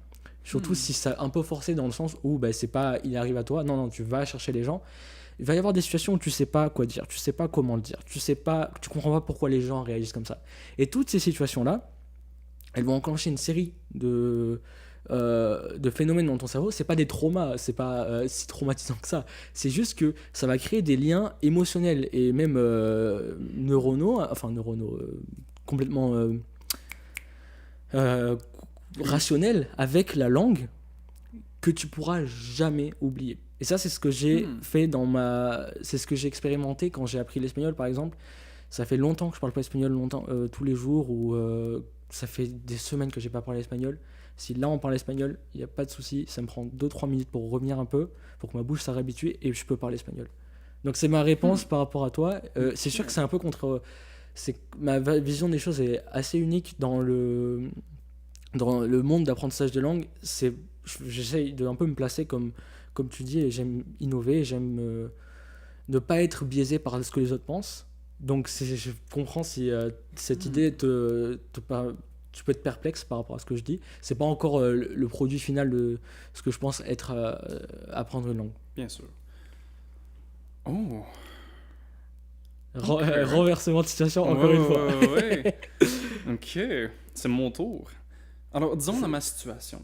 surtout si c'est un peu forcé dans le sens où c'est pas il arrive à toi, non, tu vas chercher les gens. Il va y avoir des situations où tu sais pas quoi dire, tu sais pas comment le dire, tu comprends pas pourquoi les gens réagissent comme ça. Et toutes ces situations-là, elles vont enclencher une série de phénomènes dans ton cerveau. C'est pas des traumas, c'est pas si traumatisant que ça. C'est juste que ça va créer des liens émotionnels et même neuronaux, complètement rationnel avec la langue que tu pourras jamais oublier. Et ça, c'est ce que j'ai fait c'est ce que j'ai expérimenté quand j'ai appris l'espagnol, par exemple. Ça fait longtemps que je parle pas espagnol, tous les jours, ou ça fait des semaines que j'ai pas parlé espagnol. Si là on parle espagnol, il n'y a pas de souci, ça me prend 2-3 minutes pour revenir un peu, pour que ma bouche s'est habituée et je peux parler espagnol. Donc c'est ma réponse par rapport à toi. C'est sûr que c'est un peu ma vision des choses est assez unique dans le monde d'apprentissage de langue. J'essaye de un peu me placer comme tu dis, et j'aime innover, j'aime ne pas être biaisé par ce que les autres pensent. Donc je comprends si cette idée tu peux être perplexe par rapport à ce que je dis. C'est pas encore le produit final de ce que je pense être apprendre une langue. Bien sûr. Oh. Renversement de situation encore une fois. Ouais. Ok, c'est mon tour. Alors, disons dans ma situation,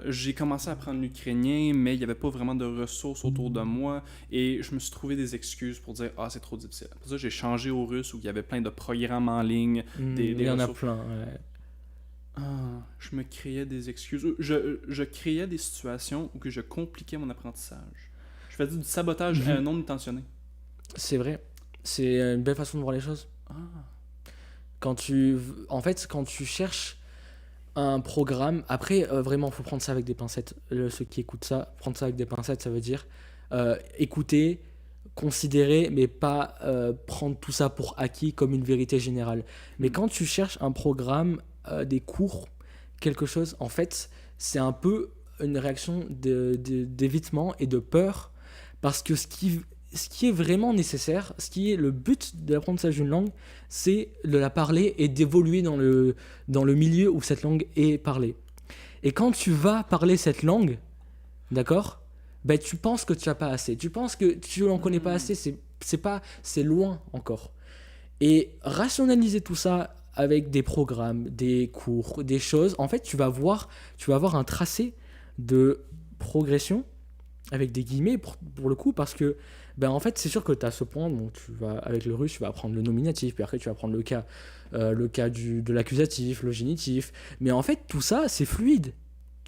j'ai commencé à apprendre l'ukrainien, mais il n'y avait pas vraiment de ressources autour de moi et je me suis trouvé des excuses pour dire « Ah, c'est trop difficile ». Pour ça, j'ai changé au russe où il y avait plein de programmes en ligne. Il y en a plein, ouais. Je me créais des excuses. Je créais des situations où que je compliquais mon apprentissage. Je faisais du sabotage non intentionné. C'est vrai. C'est une belle façon de voir les choses. Quand tu cherches un programme, après vraiment faut prendre ça avec des pincettes. Ceux qui écoutent ça, prendre ça avec des pincettes, ça veut dire écouter, considérer, mais pas prendre tout ça pour acquis comme une vérité générale. Mais quand tu cherches un programme, des cours, quelque chose, en fait c'est un peu une réaction d'évitement et de peur, parce que ce qui est vraiment nécessaire, ce qui est le but de l'apprentissage d'une langue, c'est de la parler et d'évoluer dans le milieu où cette langue est parlée. Et quand tu vas parler cette langue, d'accord, tu penses que tu n'as pas assez, tu penses que tu n'en connais pas assez, c'est loin encore. Et rationaliser tout ça avec des programmes, des cours, des choses, en fait tu vas avoir un tracé de progression avec des guillemets pour le coup, parce que en fait c'est sûr que tu as ce point, donc avec le russe tu vas apprendre le nominatif, puis après tu vas apprendre le cas de l'accusatif, le génitif, mais en fait tout ça c'est fluide.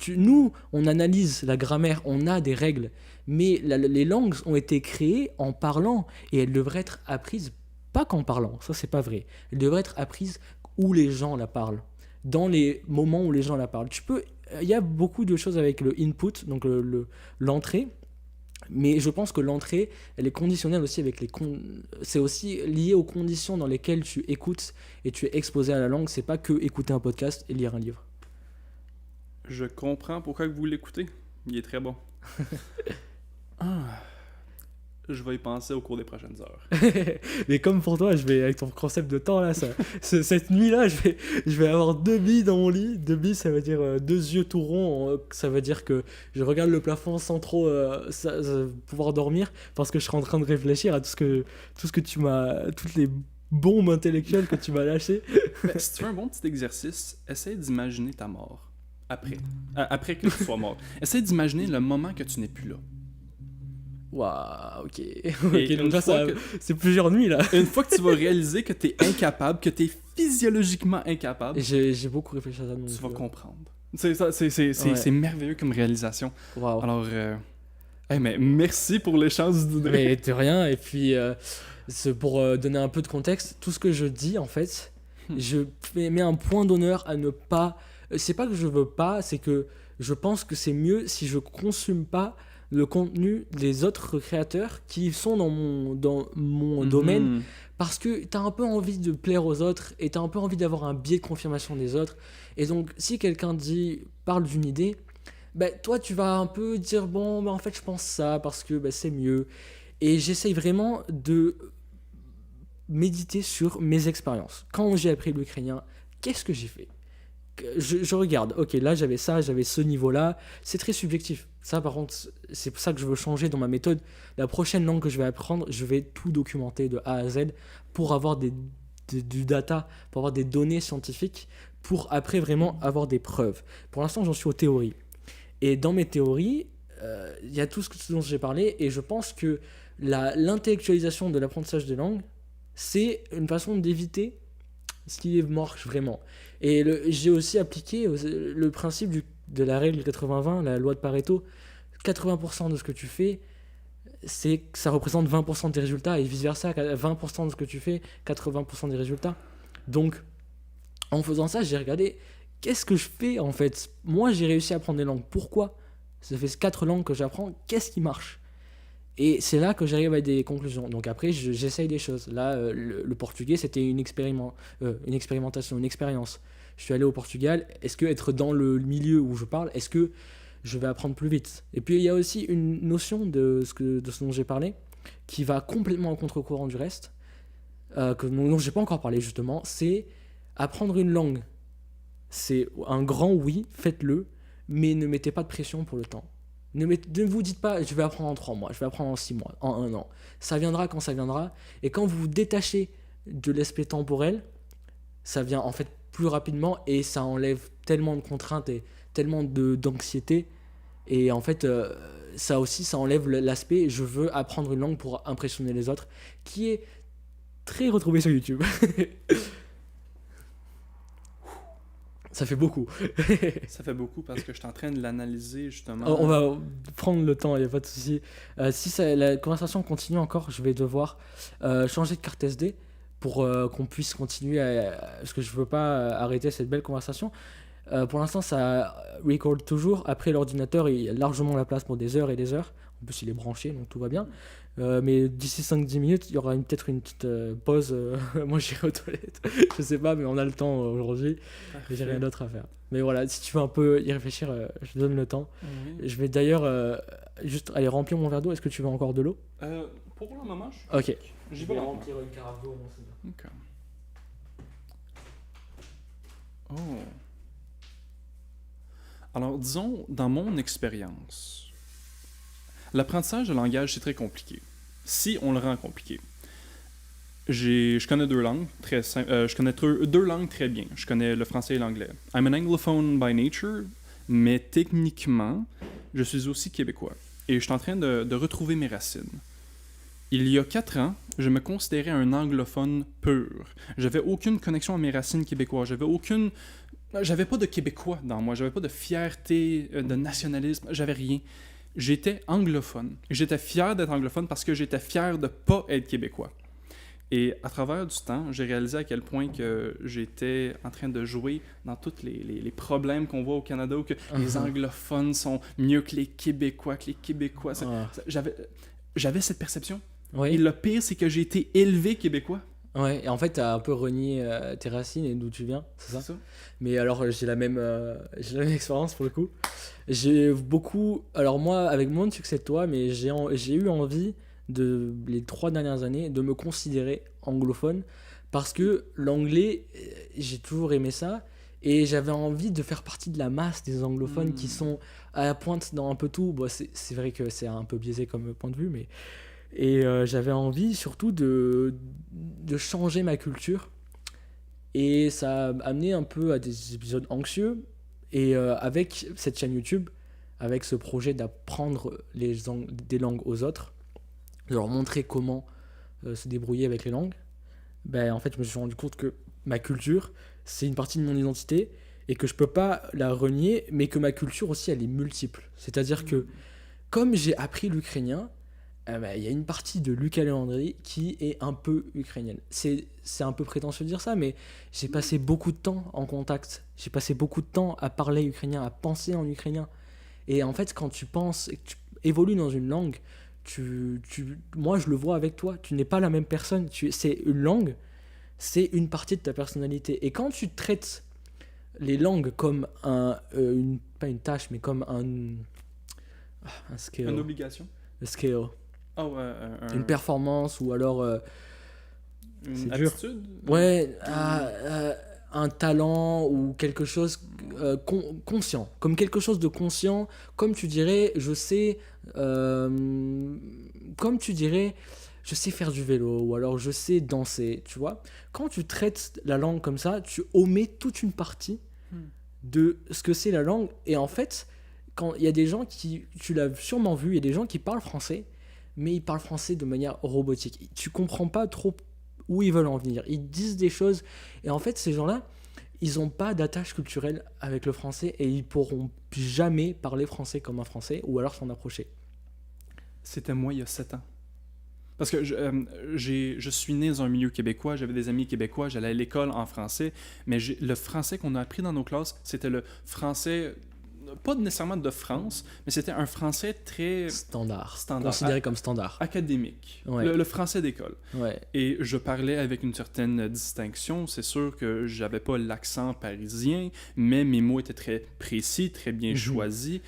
Nous on analyse la grammaire, on a des règles, mais les langues ont été créées en parlant, et elles devraient être apprises pas qu'en parlant, ça c'est pas vrai, elles devraient être apprises où les gens la parlent, dans les moments où les gens la parlent. Il y a beaucoup de choses avec le input, donc l'entrée, mais je pense que l'entrée, elle est conditionnelle aussi avec c'est aussi lié aux conditions dans lesquelles tu écoutes et tu es exposé à la langue. C'est pas que écouter un podcast et lire un livre. Je comprends pourquoi vous l'écoutez. Il est très bon. Je vais y penser au cours des prochaines heures. Mais comme pour toi, avec ton concept de temps là, cette nuit-là, je vais avoir 2 billes dans mon lit. 2 billes, ça veut dire 2 yeux tout ronds. Ça veut dire que je regarde le plafond sans trop pouvoir dormir, parce que je serai en train de réfléchir à tout ce que tu m'as, toutes les bombe intellectuelle que tu vas lâcher. Si tu veux un bon petit exercice, essaye d'imaginer ta mort. Après que tu sois mort. Essaye d'imaginer le moment que tu n'es plus là. Waouh, ok. Et Donc là, c'est plusieurs nuits, là. Une fois que tu vas réaliser que tu es incapable, que tu es physiologiquement incapable, j'ai beaucoup réfléchi à ça. Tu vas comprendre. C'est merveilleux comme réalisation. Wow. Alors, mais merci pour l'échange d'idées. Mais de rien. Et puis, c'est pour donner un peu de contexte, tout ce que je dis, en fait, je mets un point d'honneur à ne pas... C'est pas que je veux pas, c'est que je pense que c'est mieux si je consomme pas le contenu des autres créateurs qui sont dans mon domaine, parce que tu as un peu envie de plaire aux autres et tu as un peu envie d'avoir un biais de confirmation des autres. Et donc, si quelqu'un parle d'une idée, toi, tu vas un peu dire, bon, en fait, je pense ça parce que c'est mieux. Et j'essaye vraiment de méditer sur mes expériences. Quand j'ai appris l'ukrainien, qu'est-ce que j'ai fait ? Je regarde, ok, là j'avais ça, j'avais ce niveau-là, c'est très subjectif. Ça, par contre, c'est pour ça que je veux changer dans ma méthode. La prochaine langue que je vais apprendre, je vais tout documenter de A à Z pour avoir du data, pour avoir des données scientifiques, pour après vraiment avoir des preuves. Pour l'instant, j'en suis aux théories. Et dans mes théories, il y a tout ce dont j'ai parlé, et je pense que l'intellectualisation de l'apprentissage des langues, c'est une façon d'éviter ce qui marche vraiment. Et j'ai aussi appliqué le principe de la règle 80-20, la loi de Pareto. 80% de ce que tu fais, ça représente 20% de tes résultats, et vice-versa, 20% de ce que tu fais, 80% des résultats. Donc, en faisant ça, j'ai regardé, qu'est-ce que je fais en fait ? Moi, j'ai réussi à apprendre des langues. Pourquoi ? Ça fait 4 langues que j'apprends, qu'est-ce qui marche ? Et c'est là que j'arrive à des conclusions. Donc après, j'essaye des choses. Là, le portugais, c'était une expérimentation, une expérience. Je suis allé au Portugal. Est-ce que être dans le milieu où je parle, est-ce que je vais apprendre plus vite ? Et puis, il y a aussi une notion de ce dont j'ai parlé, qui va complètement en contre-courant du reste, dont je n'ai pas encore parlé justement, c'est apprendre une langue. C'est un grand oui, faites-le, mais ne mettez pas de pression pour le temps. Ne vous dites pas, je vais apprendre en 3 mois, je vais apprendre en 6 mois, en 1 an. Ça viendra quand ça viendra. Et quand vous vous détachez de l'aspect temporel, ça vient en fait plus rapidement, et ça enlève tellement de contraintes et tellement d'anxiété. Et en fait, ça aussi, ça enlève l'aspect je veux apprendre une langue pour impressionner les autres, qui est très retrouvé sur YouTube. Ça fait beaucoup. Ça fait beaucoup parce que je suis en train de l'analyser justement. On va prendre le temps, il n'y a pas de souci. Si la conversation continue encore, je vais devoir changer de carte SD pour qu'on puisse continuer, parce que je ne veux pas arrêter cette belle conversation. Pour l'instant, ça record toujours. Après, l'ordinateur, il y a largement la place pour des heures et des heures. En plus, il est branché, donc tout va bien. Mais d'ici 5-10 minutes, il y aura peut-être une petite pause. Moi, j'irai aux toilettes. Je sais pas, mais on a le temps aujourd'hui. Et j'ai rien d'autre à faire. Mais voilà, si tu veux un peu y réfléchir, je te donne le temps. Oui. Je vais d'ailleurs juste aller remplir mon verre d'eau. Est-ce que tu veux encore de l'eau ? Pour le moment, ok. J'y vais remplir une carafe d'eau. Ok. Oh. Alors, disons, dans mon expérience, l'apprentissage de langage, c'est très compliqué. Si on le rend compliqué. Je connais 2 langues très simples. Je connais 2 langues très bien. Je connais le français et l'anglais. I'm an anglophone by nature, mais techniquement, je suis aussi québécois. Et je suis en train de retrouver mes racines. Il y a 4 ans, je me considérais un anglophone pur. J'avais aucune connexion à mes racines québécoises. J'avais pas de québécois dans moi. J'avais pas de fierté, de nationalisme. J'avais rien. J'étais anglophone. J'étais fier d'être anglophone parce que j'étais fier de pas être québécois. Et à travers du temps, j'ai réalisé à quel point que j'étais en train de jouer dans tous les problèmes qu'on voit au Canada, où que les anglophones sont mieux que les Québécois, J'avais cette perception. Oui. Et le pire, c'est que j'ai été élevé québécois. Ouais, et en fait, t'as un peu renié tes racines et d'où tu viens, c'est ça ? Mais alors, j'ai la même expérience pour le coup. Alors moi, avec moins de succès que toi, mais j'ai eu envie, les 3 dernières années, de me considérer anglophone, parce que l'anglais, j'ai toujours aimé ça, et j'avais envie de faire partie de la masse des anglophones qui sont à la pointe dans un peu tout. Bon, c'est vrai que c'est un peu biaisé comme point de vue, mais... Et j'avais envie surtout de changer ma culture. Et ça a amené un peu à des épisodes anxieux. Et avec cette chaîne YouTube, avec ce projet d'apprendre des langues aux autres, de leur montrer comment se débrouiller avec les langues, ben, en fait, je me suis rendu compte que ma culture, c'est une partie de mon identité et que je peux pas la renier, mais que ma culture aussi, elle est multiple. C'est-à-dire que, comme j'ai appris l'ukrainien, ben, y a une partie de Lucas Léandri qui est un peu ukrainienne. C'est un peu prétentieux de dire ça, mais j'ai passé beaucoup de temps en contact. J'ai passé beaucoup de temps à parler ukrainien, à penser en ukrainien. Et en fait, quand tu penses et que tu évolues dans une langue, moi, je le vois avec toi. Tu n'es pas la même personne. C'est une langue, c'est une partie de ta personnalité. Et quand tu traites les langues comme pas une tâche, mais comme un skill. Une obligation. Un skill. Oh, une performance ou alors une attitude. Ouais, un talent ou quelque chose conscient, comme quelque chose de conscient, comme tu dirais, je sais faire du vélo ou alors je sais danser, tu vois. Quand tu traites la langue comme ça, tu omets toute une partie de ce que c'est la langue. Et en fait, quand il y a des gens tu l'as sûrement vu, il y a des gens qui parlent français, mais ils parlent français de manière robotique. Tu comprends pas trop où ils veulent en venir. Ils disent des choses, et en fait, ces gens-là, ils n'ont pas d'attache culturelle avec le français, et ils pourront jamais parler français comme un français, ou alors s'en approcher. C'était moi il y a 7 ans. Parce que je suis né dans un milieu québécois, j'avais des amis québécois, j'allais à l'école en français, mais le français qu'on a appris dans nos classes, c'était le français... pas nécessairement de France, mais c'était un français très... Standard. Considéré comme standard. Académique. Ouais. Le français d'école. Ouais. Et je parlais avec une certaine distinction. C'est sûr que j'avais pas l'accent parisien, mais mes mots étaient très précis, très bien choisis.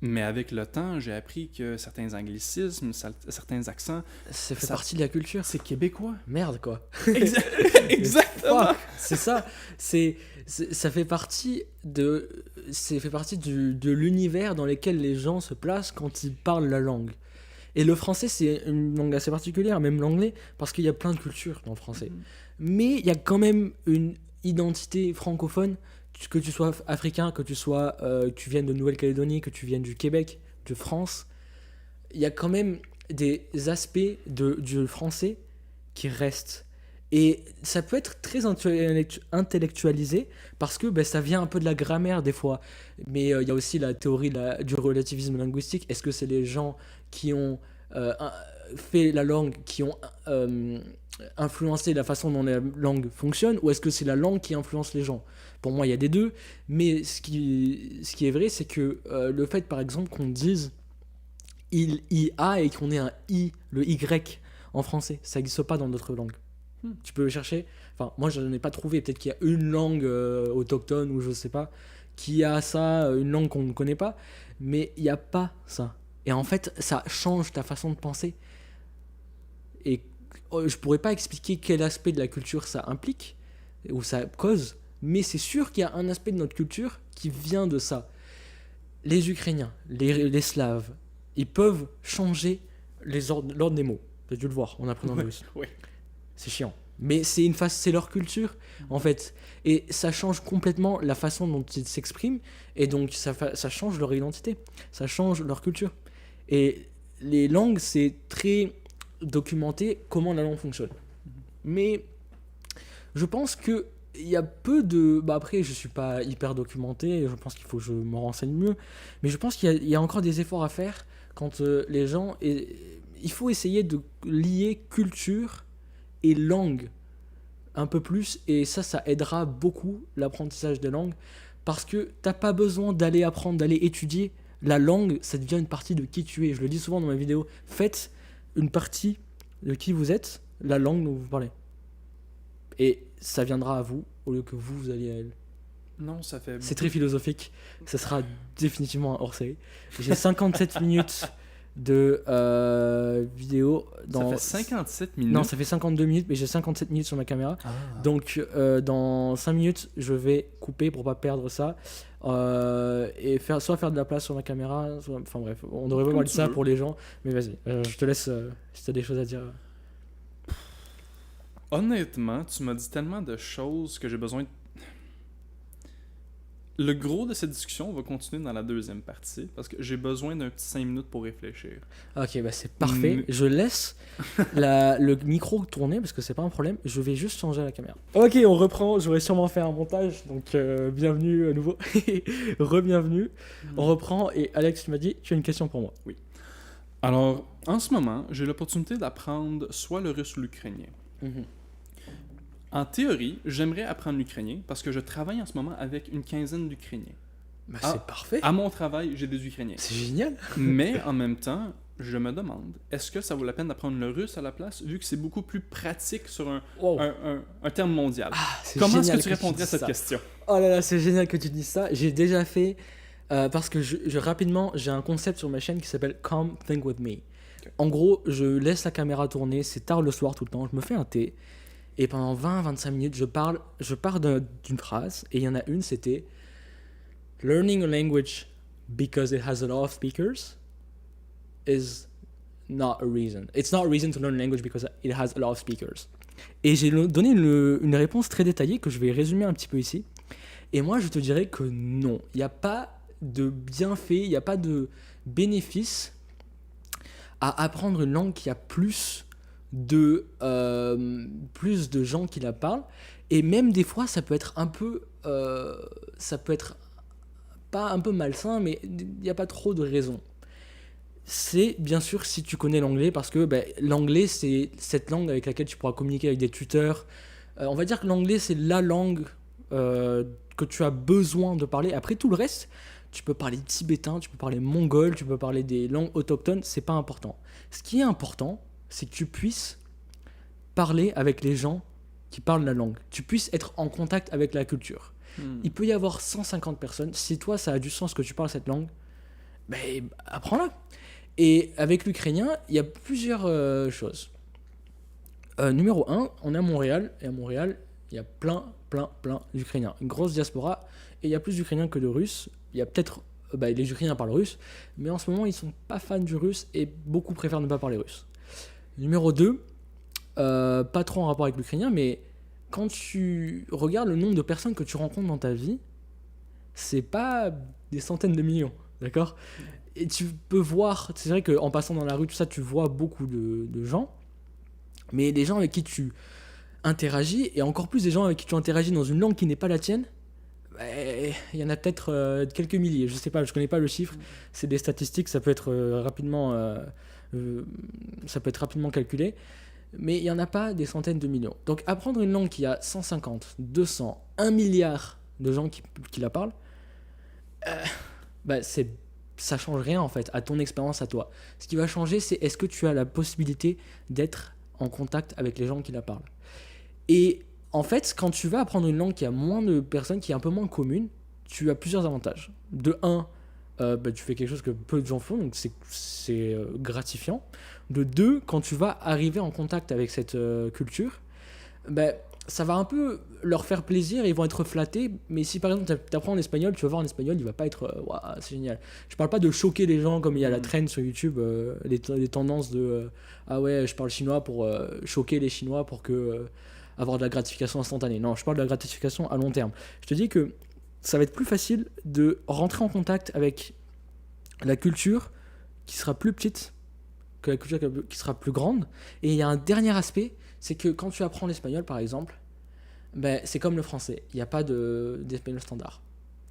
Mais avec le temps, j'ai appris que certains anglicismes, certains accents... Ça fait partie de la culture. C'est québécois. Merde, quoi. Exactement. C'est ça. Ça fait partie de l'univers dans lequel les gens se placent quand ils parlent la langue. Et le français, c'est une langue assez particulière, même l'anglais, parce qu'il y a plein de cultures dans le français. Mais il y a quand même une identité francophone, que tu sois africain, que tu viennes de Nouvelle-Calédonie, que tu viennes du Québec, de France, il y a quand même des aspects du français qui restent. Et ça peut être très intellectualisé parce que ça vient un peu de la grammaire des fois. Mais il y a aussi la théorie du relativisme linguistique. Est-ce que c'est les gens qui ont fait la langue, qui ont influencé la façon dont la langue fonctionne, ou est-ce que c'est la langue qui influence les gens ? Pour moi, il y a des deux. Mais ce qui est vrai, c'est que le fait, par exemple, qu'on dise il a et qu'on ait un i, le y en français, ça n'existe pas dans d'autres langues. Tu peux chercher, enfin moi je n'en ai pas trouvé, peut-être qu'il y a une langue autochtone ou je sais pas qui a ça, une langue qu'on ne connaît pas, mais il n'y a pas ça. Et en fait ça change ta façon de penser. Et je pourrais pas expliquer quel aspect de la culture ça implique ou ça cause, mais c'est sûr qu'il y a un aspect de notre culture qui vient de ça. Les Ukrainiens, les Slaves, ils peuvent changer l'ordre des mots. Tu as dû le voir en apprenant le russe. Oui. C'est chiant. Mais c'est leur culture, en fait. Et ça change complètement la façon dont ils s'expriment. Et donc, ça change leur identité. Ça change leur culture. Et les langues, c'est très documenté comment la langue fonctionne. Mais je pense qu'il y a peu de... après, je ne suis pas hyper documenté. Je pense qu'il faut que je me renseigne mieux. Mais je pense qu'il y a encore des efforts à faire quand les gens... il faut essayer de lier culture et langue un peu plus, et ça aidera beaucoup l'apprentissage des langues, parce que t'as pas besoin d'aller apprendre, d'aller étudier la langue, ça devient une partie de qui tu es. Je le dis souvent dans ma vidéo, faites une partie de qui vous êtes, la langue dont vous parlez, et ça viendra à vous au lieu que vous alliez à elle. Non, ça fait... C'est très philosophique, ça sera définitivement un hors-série. J'ai 57 minutes de vidéo. Ça fait 57 minutes. Non, ça fait 52 minutes, mais j'ai 57 minutes sur ma caméra. Donc, dans 5 minutes, je vais couper pour pas perdre ça. Et soit faire de la place sur ma caméra, enfin bref, on devrait pas parler de ça pour les gens. Mais vas-y, je te laisse si tu as des choses à dire. Honnêtement, tu m'as dit tellement de choses que j'ai besoin de... Le gros de cette discussion va continuer dans la deuxième partie, parce que j'ai besoin d'un petit 5 minutes pour réfléchir. Ok, bah c'est parfait. Je laisse le micro tourner, parce que c'est pas un problème. Je vais juste changer la caméra. Ok, on reprend. J'aurais sûrement fait un montage, donc bienvenue à nouveau. Re-bienvenue. On reprend, et Alex, tu m'as dit, tu as une question pour moi. Oui. Alors, en ce moment, j'ai l'opportunité d'apprendre soit le russe ou l'ukrainien. En théorie, j'aimerais apprendre l'ukrainien parce que je travaille en ce moment avec une quinzaine d'Ukrainiens. Bah, c'est parfait. À mon travail, j'ai des Ukrainiens. C'est génial. Mais en même temps, je me demande, est-ce que ça vaut la peine d'apprendre le russe à la place, vu que c'est beaucoup plus pratique sur un terme mondial? Comment est-ce que tu répondrais à cette question? Oh là là, c'est génial que tu dises ça. J'ai déjà fait, parce que rapidement, j'ai un concept sur ma chaîne qui s'appelle Come Think With Me. Okay. En gros, je laisse la caméra tourner, c'est tard le soir tout le temps, je me fais un thé. Et pendant 20-25 minutes, je pars d'une phrase, et il y en a une, c'était « Learning a language because it has a lot of speakers is not a reason. It's not a reason to learn a language because it has a lot of speakers. » Et j'ai donné une réponse très détaillée que je vais résumer un petit peu ici. Et moi, je te dirais que non. Il n'y a pas de bienfait, il n'y a pas de bénéfice à apprendre une langue qui a plus de gens qui la parlent, et même des fois ça peut être un peu pas un peu malsain, mais il n'y a pas trop de raison. C'est bien sûr si tu connais l'anglais, parce que l'anglais c'est cette langue avec laquelle tu pourras communiquer avec des tuteurs. On va dire que l'anglais c'est la langue que tu as besoin de parler. Après tout le reste, tu peux parler tibétain, tu peux parler mongol, tu peux parler des langues autochtones, c'est pas important. Ce qui est important, c'est que tu puisses parler avec les gens qui parlent la langue. Tu puisses être en contact avec la culture. Il peut y avoir 150 personnes. Si toi, ça a du sens que tu parles cette langue, apprends-la. Et avec l'ukrainien, il y a plusieurs choses. Numéro 1, on est à Montréal. Et à Montréal, il y a plein d'Ukrainiens. Une grosse diaspora. Et il y a plus d'Ukrainiens que de Russes. Il y a peut-être... les Ukrainiens parlent russe. Mais en ce moment, ils sont pas fans du russe. Et beaucoup préfèrent ne pas parler russe. Numéro 2, pas trop en rapport avec l'ukrainien, mais quand tu regardes le nombre de personnes que tu rencontres dans ta vie, c'est pas des centaines de millions, d'accord ? Et tu peux voir, c'est vrai qu'en passant dans la rue, tout ça, tu vois beaucoup de gens, mais les gens avec qui tu interagis, et encore plus des gens avec qui tu interagis dans une langue qui n'est pas la tienne, il y en a peut-être quelques milliers, je sais pas, je connais pas le chiffre, c'est des statistiques, ça peut être rapidement calculé, mais il n'y en a pas des centaines de millions. Donc apprendre une langue qui a 150, 200, 1 milliard de gens qui la parlent, ça change rien en fait à ton expérience à toi. Ce qui va changer, c'est est-ce que tu as la possibilité d'être en contact avec les gens qui la parlent. Et en fait, quand tu vas apprendre une langue qui a moins de personnes, qui est un peu moins commune, tu as plusieurs avantages. De 1, tu fais quelque chose que peu de gens font, donc c'est gratifiant. De 2, quand tu vas arriver en contact avec cette culture, ça va un peu leur faire plaisir et ils vont être flattés. Mais si par exemple tu apprends en espagnol, tu vas voir en espagnol, il va pas être c'est génial. Je parle pas de choquer les gens comme il y a la trend sur YouTube, les tendances de je parle chinois pour choquer les Chinois pour avoir de la gratification instantanée. Non, je parle de la gratification à long terme. Je te dis que ça va être plus facile de rentrer en contact avec la culture qui sera plus petite que la culture qui sera plus grande. Et il y a un dernier aspect, c'est que quand tu apprends l'espagnol par exemple, c'est comme le français, il n'y a pas d'espagnol standard.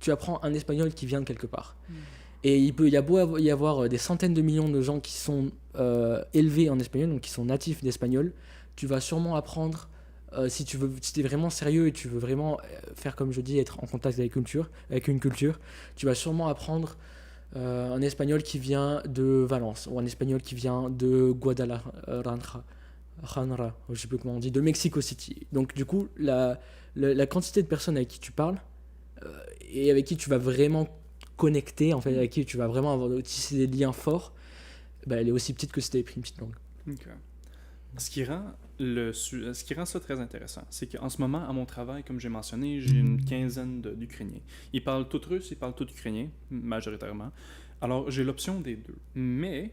Tu apprends un espagnol qui vient de quelque part. Et il y avoir des centaines de millions de gens qui sont élevés en espagnol, donc qui sont natifs d'espagnol. Tu vas sûrement apprendre, si tu es vraiment sérieux et tu veux vraiment faire comme je dis, être en contact avec une culture, tu vas sûrement apprendre un espagnol qui vient de Valence, ou un espagnol qui vient de Guadalajara, je sais plus comment on dit, de Mexico City. Donc du coup, la quantité de personnes avec qui tu parles et avec qui tu vas vraiment connecter, en fait, avec qui tu vas vraiment tisser des liens forts, elle est aussi petite que si tu avais pris une petite langue. Okay. Ce qui rend ça très intéressant, c'est qu'en ce moment, à mon travail, comme j'ai mentionné, j'ai une quinzaine d'Ukrainiens. Ils parlent tout russe, ils parlent tout ukrainien, majoritairement. Alors, j'ai l'option des deux. Mais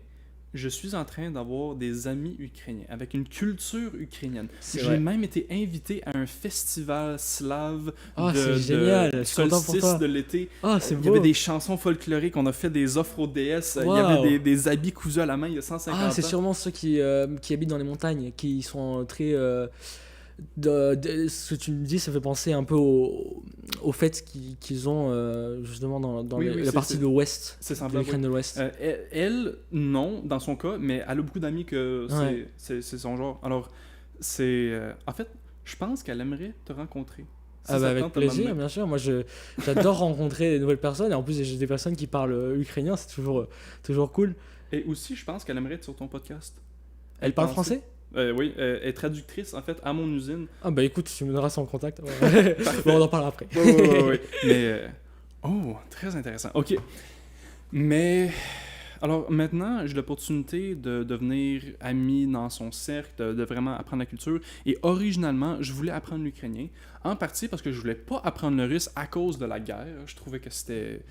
je suis en train d'avoir des amis ukrainiens, avec une culture ukrainienne. C'est J'ai vrai. même été invité à un festival slave c'est génial, je suis content pour solstice toi. de l'été. C'est Il y beau. avait des chansons folkloriques, on a fait des offres aux déesses, il y Wow. avait des habits cousus à la main il y a 150 ans. C'est sûrement ceux qui habitent dans les montagnes, qui sont très... ce que tu me dis, ça fait penser un peu au fait qu'ils ont justement dans Oui, la partie de l'ouest, C'est de semblable. l'Ukraine de l'ouest. Elle, non, dans son cas, mais elle a beaucoup d'amis que Ouais. c'est son genre. Alors, c'est... en fait, je pense qu'elle aimerait te rencontrer. Si ça Avec tente à un moment plaisir, donné. bien sûr. Moi, j'adore rencontrer des nouvelles personnes. Et en plus, j'ai des personnes qui parlent ukrainien, c'est toujours cool. Et aussi, je pense qu'elle aimerait être sur ton podcast. Elle parle pensait- français? Oui, elle est traductrice, en fait, à mon usine. Ah bah écoute, tu me donneras son contact. Ouais. Bon, on en parlera après. Oui. Mais... très intéressant. OK. Mais... Alors, maintenant, j'ai l'opportunité de devenir ami dans son cercle, de vraiment apprendre la culture. Et originalement, je voulais apprendre l'ukrainien. En partie parce que je voulais pas apprendre le russe à cause de la guerre. Je trouvais que c'était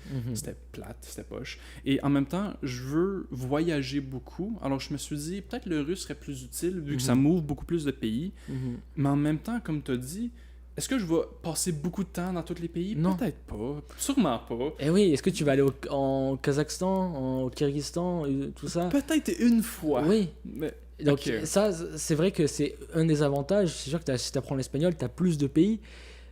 plate, c'était poche. Et en même temps, je veux voyager beaucoup. Alors, je me suis dit, peut-être le russe serait plus utile, vu que ça m'ouvre beaucoup plus de pays. Mhm. Mais en même temps, comme tu as dit, est-ce que je vais passer beaucoup de temps dans tous les pays? Non. Peut-être pas. Sûrement pas. Eh oui, est-ce que tu vas aller en Kazakhstan, au Kyrgyzstan, tout ça? Peut-être une fois. Oui. Mais... Donc Ok. ça, c'est vrai que c'est un des avantages. C'est sûr que si tu apprends l'espagnol, tu as plus de pays,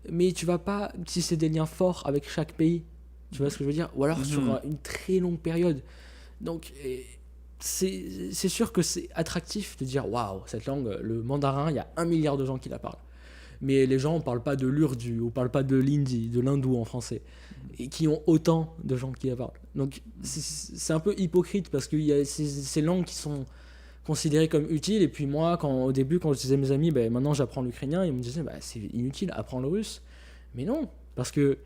mais tu vas pas tisser des liens forts avec chaque pays. Tu vois ce que je veux dire? Ou alors sur une très longue période. Donc c'est sûr que c'est attractif de dire waouh, cette langue, le mandarin, il y a 1 milliard de gens qui la parlent. Mais les gens ne parlent pas de l'urdu, ou parlent pas de l'hindi, de l'hindou en français, et qui ont autant de gens qui la parlent. Donc c'est un peu hypocrite parce qu'il y a ces langues qui sont considérées comme utiles, et puis moi, au début, quand je disais à mes amis, maintenant j'apprends l'ukrainien, ils me disaient, c'est inutile, apprends le russe. Mais non, parce que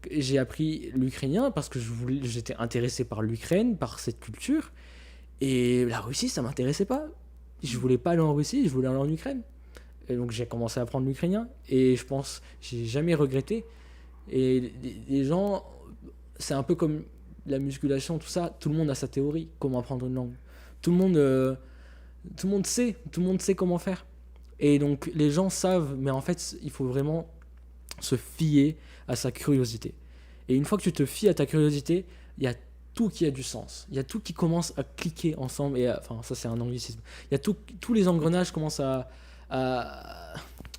j'ai appris l'ukrainien parce que j'étais intéressé par l'Ukraine, par cette culture, et la Russie, ça m'intéressait pas. Je voulais pas aller en Russie, je voulais aller en Ukraine. Et donc j'ai commencé à apprendre l'ukrainien, et je pense, j'ai jamais regretté. Et les gens, c'est un peu comme la musculation, tout ça, tout le monde a sa théorie, comment apprendre une langue. Tout le monde sait comment faire. Et donc les gens savent, mais en fait, il faut vraiment se fier à sa curiosité. Et une fois que tu te fies à ta curiosité, il y a tout qui a du sens. Il y a tout qui commence à cliquer ensemble. Et enfin, ça c'est un anglicisme. Il y a tous les engrenages commencent à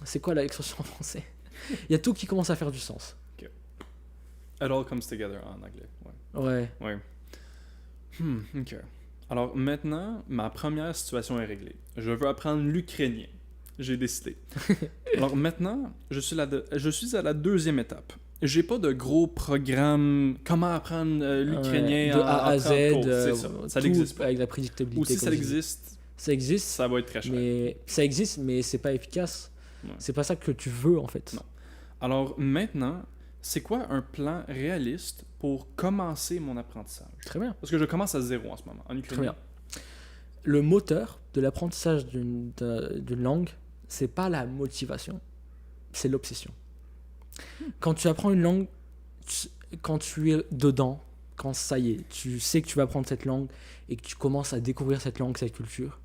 c'est quoi l'expression en français? Il y a tout qui commence à faire du sens. It all comes together en anglais. Ouais. Ok. Alors maintenant, ma première situation est réglée. Je veux apprendre l'ukrainien. J'ai décidé. Alors maintenant, je suis à la deuxième étape. J'ai pas de gros programme comment apprendre l'ukrainien de A à Z. c'est ça. Ça n'existe pas. Avec la prédictabilité. Ou si ça comme je dis. existe, Ça existe. ça va être très cher. Mais ça existe, mais c'est pas efficace. Ouais. C'est pas ça que tu veux en fait. Non. Alors maintenant, c'est quoi un plan réaliste pour commencer mon apprentissage? Très bien. Parce que je commence à zéro en ce moment, en ukrainien. Très bien. Le moteur de l'apprentissage d'une langue, c'est pas la motivation, c'est l'obsession. Quand tu apprends une langue, quand tu es dedans, quand ça y est, tu sais que tu vas apprendre cette langue et que tu commences à découvrir cette langue, cette culture,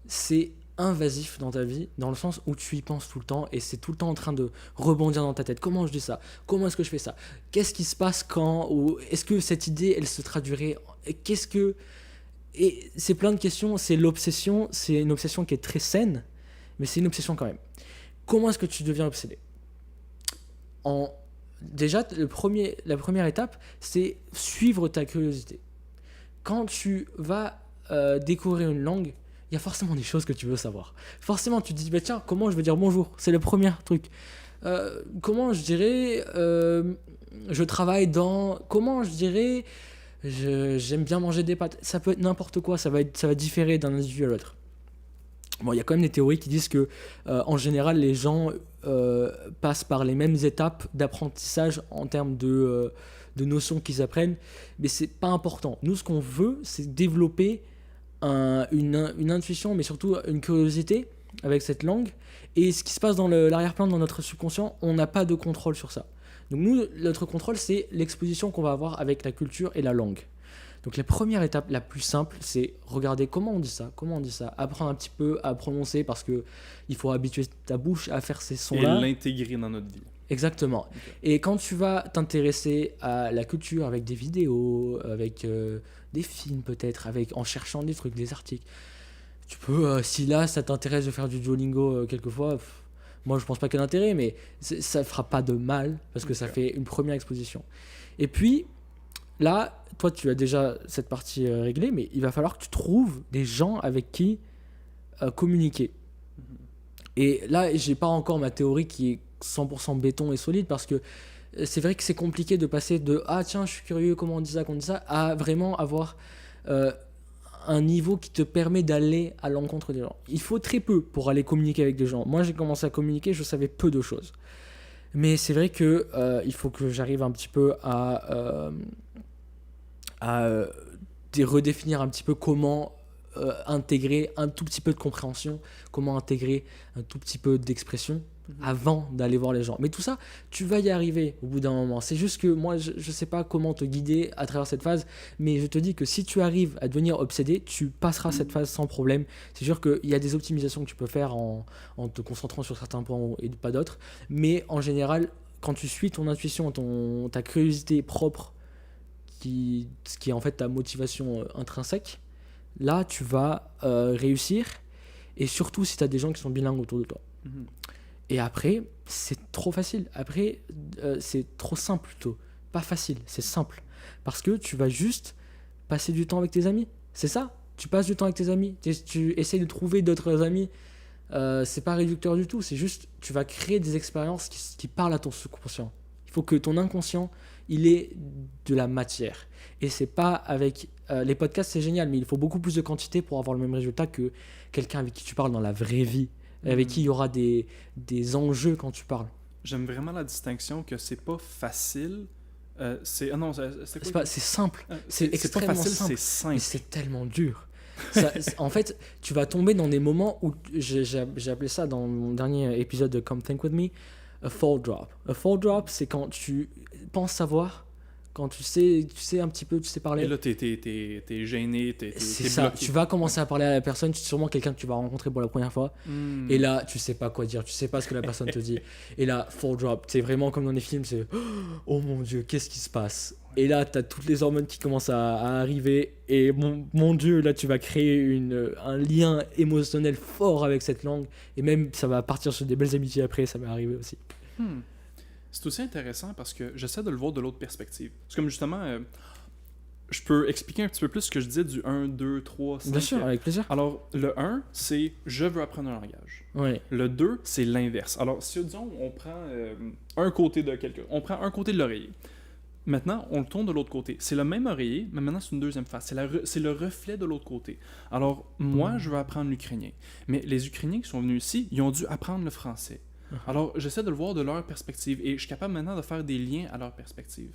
c'est invasif dans ta vie, dans le sens où tu y penses tout le temps et c'est tout le temps en train de rebondir dans ta tête. Comment je dis ça? Comment est-ce que je fais ça? Qu'est-ce qui se passe quand? Ou est-ce que cette idée, elle se traduirait? Qu'est-ce que... Et c'est plein de questions, c'est l'obsession, c'est une obsession qui est très saine, mais c'est une obsession quand même. Comment est-ce que tu deviens obsédé? Déjà, la première étape, c'est suivre ta curiosité. Quand tu vas découvrir une langue, il y a forcément des choses que tu veux savoir. Forcément, tu te dis, tiens, comment je veux dire bonjour? C'est le premier truc. Comment je dirais, je travaille dans... Comment je dirais, j'aime bien manger des pâtes? Ça peut être n'importe quoi, ça va différer d'un individu à l'autre. Bon, il y a quand même des théories qui disent que, en général, les gens passent par les mêmes étapes d'apprentissage en termes de notions qu'ils apprennent, mais c'est pas important. Nous, ce qu'on veut, c'est développer une intuition, mais surtout une curiosité avec cette langue. Et ce qui se passe dans l'arrière-plan, dans notre subconscient, on n'a pas de contrôle sur ça. Donc nous, notre contrôle, c'est l'exposition qu'on va avoir avec la culture et la langue. Donc la première étape la plus simple, c'est regarder comment on dit ça, apprendre un petit peu à prononcer parce que il faut habituer ta bouche à faire ces sons-là. Et l'intégrer dans notre vie. Exactement. Okay. Et quand tu vas t'intéresser à la culture avec des vidéos, avec des films peut-être, en cherchant des trucs, des articles, tu peux, si là ça t'intéresse de faire du Duolingo quelquefois, moi je pense pas qu'il y ait d'intérêt, mais ça fera pas de mal parce que ça fait une première exposition. Et puis là, toi tu as déjà cette partie réglée, mais il va falloir que tu trouves des gens avec qui communiquer. Et là, j'ai pas encore ma théorie qui est 100% béton et solide parce que c'est vrai que c'est compliqué de passer de ah tiens je suis curieux comment on dit ça à vraiment avoir un niveau qui te permet d'aller à l'encontre des gens. Il faut très peu pour aller communiquer avec des gens. Moi j'ai commencé à communiquer, je savais peu de choses, mais c'est vrai que il faut que j'arrive un petit peu à redéfinir un petit peu comment intégrer un tout petit peu de compréhension, comment intégrer un tout petit peu d'expression avant d'aller voir les gens. Mais tout ça, tu vas y arriver au bout d'un moment. C'est juste que moi, je ne sais pas comment te guider à travers cette phase, mais je te dis que si tu arrives à devenir obsédé, tu passeras cette phase sans problème. C'est sûr qu'il y a des optimisations que tu peux faire en te concentrant sur certains points et pas d'autres, mais en général, quand tu suis ton intuition, ta curiosité propre, ce qui est en fait ta motivation intrinsèque, là, tu vas réussir, et surtout si tu as des gens qui sont bilingues autour de toi. Et après, c'est trop facile. Après, c'est trop simple plutôt. Pas facile, c'est simple. Parce que tu vas juste passer du temps avec tes amis. C'est ça. Tu passes du temps avec tes amis. Tu essaies de trouver d'autres amis. C'est pas réducteur du tout. C'est juste, tu vas créer des expériences qui parlent à ton subconscient. Il faut que ton inconscient, il ait de la matière. Et c'est pas avec... les podcasts, c'est génial, mais il faut beaucoup plus de quantité pour avoir le même résultat que quelqu'un avec qui tu parles dans la vraie vie. Avec qui il y aura des enjeux quand tu parles. J'aime vraiment la distinction que c'est pas facile. C'est simple. C'est extrêmement pas facile, simple. C'est simple. Mais c'est tellement dur. En fait, tu vas tomber dans des moments où j'ai appelé ça dans mon dernier épisode de Come Think With Me, a fall drop. A fall drop, c'est quand tu penses savoir, quand tu sais un petit peu, tu sais parler. Et là, t'es gêné, c'est ça. Bloqué. Tu vas commencer à parler à la personne, c'est sûrement quelqu'un que tu vas rencontrer pour la première fois. Et là, tu sais pas quoi dire, tu sais pas ce que la personne te dit. Et là, fall drop, c'est vraiment comme dans les films, c'est oh mon Dieu, qu'est-ce qui se passe? Et là, t'as toutes les hormones qui commencent à arriver. Et mon Dieu, là, tu vas créer un lien émotionnel fort avec cette langue. Et même, ça va partir sur des belles amitiés après, ça va arriver aussi. C'est aussi intéressant parce que j'essaie de le voir de l'autre perspective. C'est comme justement, je peux expliquer un petit peu plus ce que je disais du 1, 2, 3, 5. Bien sûr, avec plaisir. Alors, le 1, c'est je veux apprendre un langage. Oui. Le 2, c'est l'inverse. Alors, si disons, on prend un côté de quelqu'un, on prend un côté de l'oreiller. Maintenant, on le tourne de l'autre côté. C'est le même oreiller, mais maintenant, c'est une deuxième face. C'est le reflet de l'autre côté. Alors, moi, je veux apprendre l'ukrainien. Mais les Ukrainiens qui sont venus ici, ils ont dû apprendre le français. Alors, j'essaie de le voir de leur perspective et je suis capable maintenant de faire des liens à leur perspective.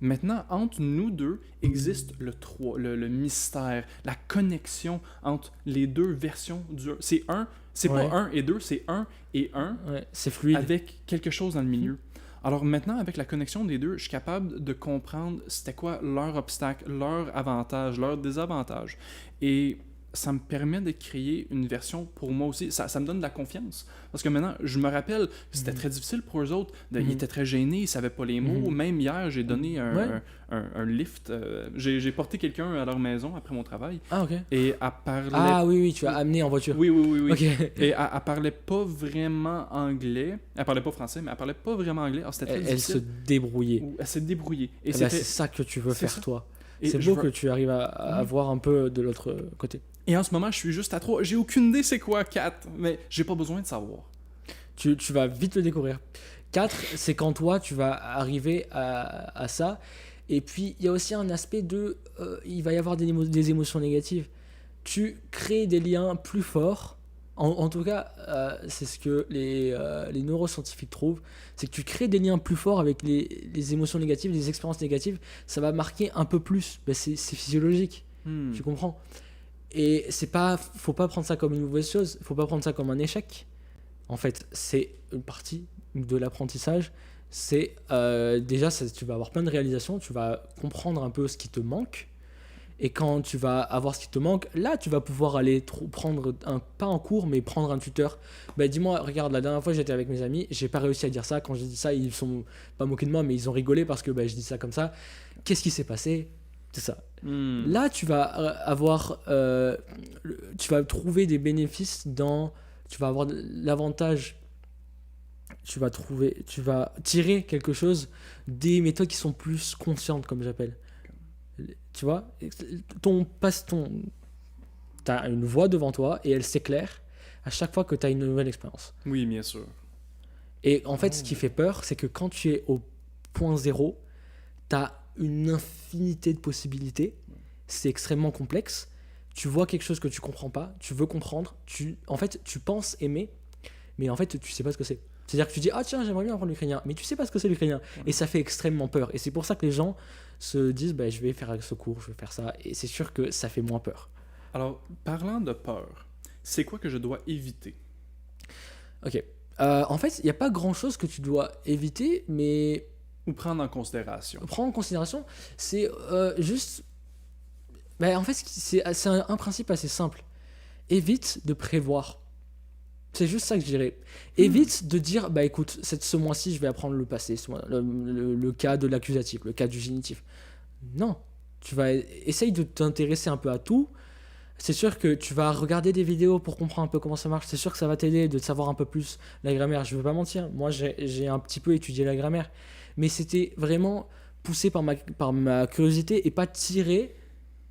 Maintenant, entre nous deux, existe le mystère, la connexion entre les deux versions du... C'est pas 1 et 2, c'est 1 et 1. Ouais, c'est fluide. Avec quelque chose dans le milieu. Alors maintenant, avec la connexion des deux, je suis capable de comprendre c'était quoi leur obstacle, leur avantage, leur désavantage. Et ça me permet de créer une version pour moi aussi. Ça me donne de la confiance. Parce que maintenant, je me rappelle que c'était très difficile pour eux autres. Ils étaient très gênés, ils ne savaient pas les mots. Même hier, j'ai donné un lift. J'ai porté quelqu'un à leur maison après mon travail. Ah, ok. Et elle parlait... Ah oui, tu as amené en voiture. Oui. Okay. Et elle parlait pas vraiment anglais. Elle parlait pas français, mais elle parlait pas vraiment anglais. Alors, c'était très difficile. Elle se débrouillait. Elle s'est débrouillée. Et c'est ça que tu veux faire, ça. Toi. Et c'est beau que tu arrives à voir un peu de l'autre côté. Et en ce moment, je suis juste à 3. J'ai aucune idée c'est quoi 4, mais j'ai pas besoin de savoir. Tu vas vite le découvrir. 4, c'est quand toi, tu vas arriver à ça. Et puis, il y a aussi un aspect de... il va y avoir des émotions négatives. Tu crées des liens plus forts. En tout cas, c'est ce que les neuroscientifiques trouvent. C'est que tu crées des liens plus forts avec les émotions négatives, les expériences négatives. Ça va marquer un peu plus. Ben, c'est physiologique. Tu comprends ? Et faut pas prendre ça comme une mauvaise chose, faut pas prendre ça comme un échec. En fait, c'est une partie de l'apprentissage. C'est déjà, tu vas avoir plein de réalisations, tu vas comprendre un peu ce qui te manque. Et quand tu vas avoir ce qui te manque, là, tu vas pouvoir aller prendre pas un cours, mais prendre un tuteur. Bah, dis-moi, regarde, la dernière fois, j'étais avec mes amis, j'ai pas réussi à dire ça. Quand j'ai dit ça, ils sont pas moqués de moi, mais ils ont rigolé parce que je dis ça comme ça. Qu'est-ce qui s'est passé? C'est ça. Là, tu vas tu vas trouver des bénéfices tu vas avoir l'avantage. Tu vas tirer quelque chose des méthodes qui sont plus conscientes, comme j'appelle. Tu vois, t'as une voix devant toi et elle s'éclaire à chaque fois que t'as une nouvelle expérience. Oui, bien sûr. Et en fait, ce qui fait peur, c'est que quand tu es au point zéro, t'as une infinité de possibilités. C'est extrêmement complexe. Tu vois quelque chose que tu comprends pas, tu veux comprendre. En fait, tu penses aimer, mais en fait, tu sais pas ce que c'est. C'est-à-dire que tu dis, ah tiens, j'aimerais bien apprendre l'ukrainien, mais tu sais pas ce que c'est l'ukrainien. Et ça fait extrêmement peur. Et c'est pour ça que les gens se disent, je vais faire ce cours, je vais faire ça. Et c'est sûr que ça fait moins peur. Alors, parlant de peur, c'est quoi que je dois éviter? Ok. En fait, il n'y a pas grand-chose que tu dois éviter, mais... Ou prendre en considération. Prendre en considération, c'est juste... en fait, c'est un principe assez simple. Évite de prévoir. C'est juste ça que je dirais. Évite de dire, écoute, ce mois-ci, je vais apprendre le passé, le cas de l'accusatif, le cas du génitif. Non. Essaye de t'intéresser un peu à tout. C'est sûr que tu vas regarder des vidéos pour comprendre un peu comment ça marche. C'est sûr que ça va t'aider de savoir un peu plus la grammaire. Je ne veux pas mentir. Moi, j'ai un petit peu étudié la grammaire. Mais c'était vraiment poussé par ma curiosité et pas tiré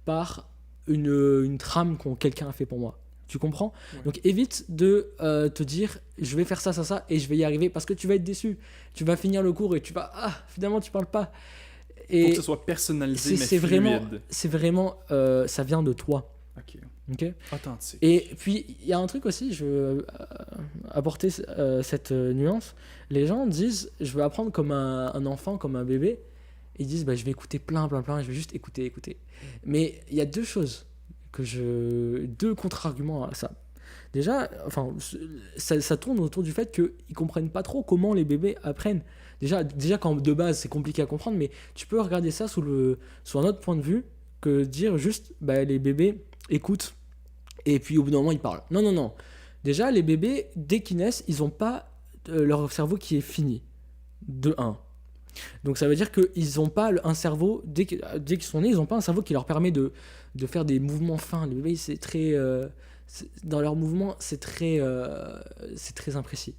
par une trame que quelqu'un a fait pour moi. Tu comprends? Ouais. Donc évite de te dire je vais faire ça et je vais y arriver, parce que tu vas être déçu. Tu vas finir le cours et tu vas finalement tu parles pas. Et faut que ce soit personnalisé, mais fluide. C'est vraiment ça vient de toi. Ok. Authentique. Et puis il y a un truc aussi, je veux apporter cette nuance. Les gens disent je vais apprendre comme un enfant, comme un bébé. Ils disent je vais écouter plein, je vais juste écouter. Mais il y a deux choses. Deux contre-arguments à ça. Déjà, ça tourne autour du fait qu'ils comprennent pas trop comment les bébés apprennent. Déjà quand de base c'est compliqué à comprendre, mais tu peux regarder ça sous un autre point de vue que dire juste les bébés écoutent et puis au bout d'un moment ils parlent. Non. Déjà les bébés, dès qu'ils naissent, ils ont pas leur cerveau qui est fini. De 1. Donc ça veut dire qu'ils n'ont pas un cerveau, dès qu'ils sont nés, ils n'ont pas un cerveau qui leur permet de faire des mouvements fins. Les bébés, c'est très... dans leurs mouvements, c'est très imprécis.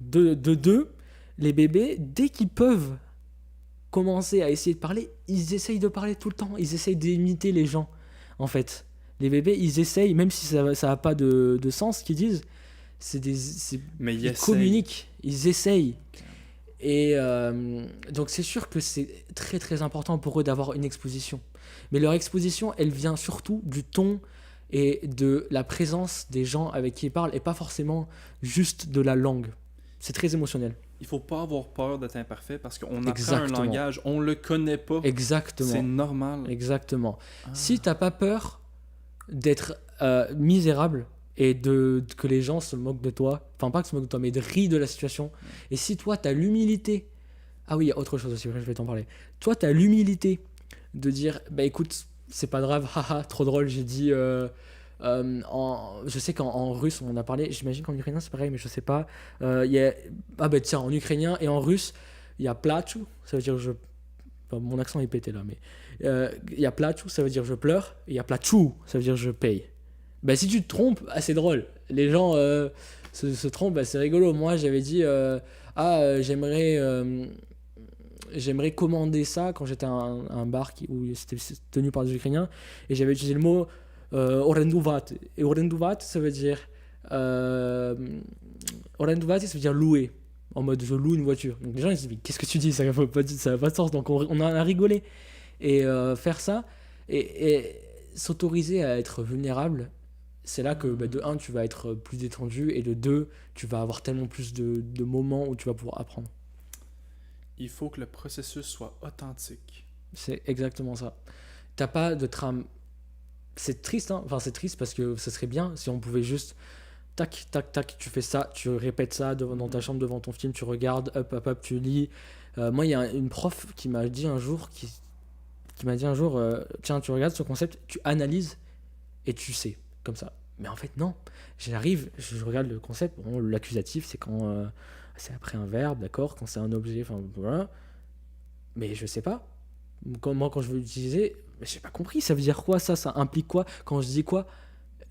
De 2, les bébés, dès qu'ils peuvent commencer à essayer de parler, ils essayent de parler tout le temps. Ils essayent d'imiter les gens, en fait. Les bébés, ils essayent, même si ça n'a pas de sens, ce qu'ils disent, ils communiquent, ils essayent. Et donc c'est sûr que c'est très très important pour eux d'avoir une exposition. Mais leur exposition, elle vient surtout du ton et de la présence des gens avec qui ils parlent, et pas forcément juste de la langue. C'est très émotionnel. Il faut pas avoir peur d'être imparfait, parce qu'on apprend un langage, on le connaît pas. Exactement. C'est normal. Exactement. Si t'as pas peur d'être misérable, et que les gens se moquent de toi, enfin pas que se moquent de toi, mais de rient de la situation. Et si toi, tu as l'humilité, ah oui, il y a autre chose aussi, je vais t'en parler. Toi, tu as l'humilité de dire, écoute, c'est pas grave, haha, trop drôle, j'ai dit, je sais qu'en russe, on en a parlé, j'imagine qu'en ukrainien c'est pareil, mais je sais pas. Tiens, en ukrainien et en russe, il y a plachu, ça veut dire mon accent est pété là, mais il y a plachu, ça veut dire je pleure, et il y a plachu, ça veut dire je paye. Si tu te trompes, c'est drôle. Les gens se trompent, c'est rigolo. Moi, j'avais dit j'aimerais commander ça quand j'étais à un bar où c'était tenu par des Ukrainiens, et j'avais utilisé le mot orenduvat. Et orenduvat, ça veut dire louer, en mode je loue une voiture. Donc les gens ils se disent mais qu'est-ce que tu dis, ça n'a pas de sens. Donc on a rigolé. Et faire ça et s'autoriser à être vulnérable, c'est là que de 1 tu vas être plus détendu, et de 2 tu vas avoir tellement plus de moments où tu vas pouvoir apprendre. Il faut que le processus soit authentique. C'est exactement ça. T'as pas de trame. C'est triste, hein. Enfin c'est triste parce que ça serait bien si on pouvait juste tac tac tac, tu fais ça, tu répètes ça dans ta chambre devant ton film, tu regardes, hop, tu lis. Moi il y a une prof qui m'a dit un jour qui m'a dit un jour, tiens, tu regardes ce concept, tu analyses et tu sais, comme ça. Mais en fait, non. J'arrive, je regarde le concept. Bon, l'accusatif, c'est quand c'est après un verbe, d'accord, quand c'est un objet, enfin voilà. Mais je sais pas. Moi, quand je veux l'utiliser, j'ai pas compris. Ça veut dire quoi ça implique quoi quand je dis quoi?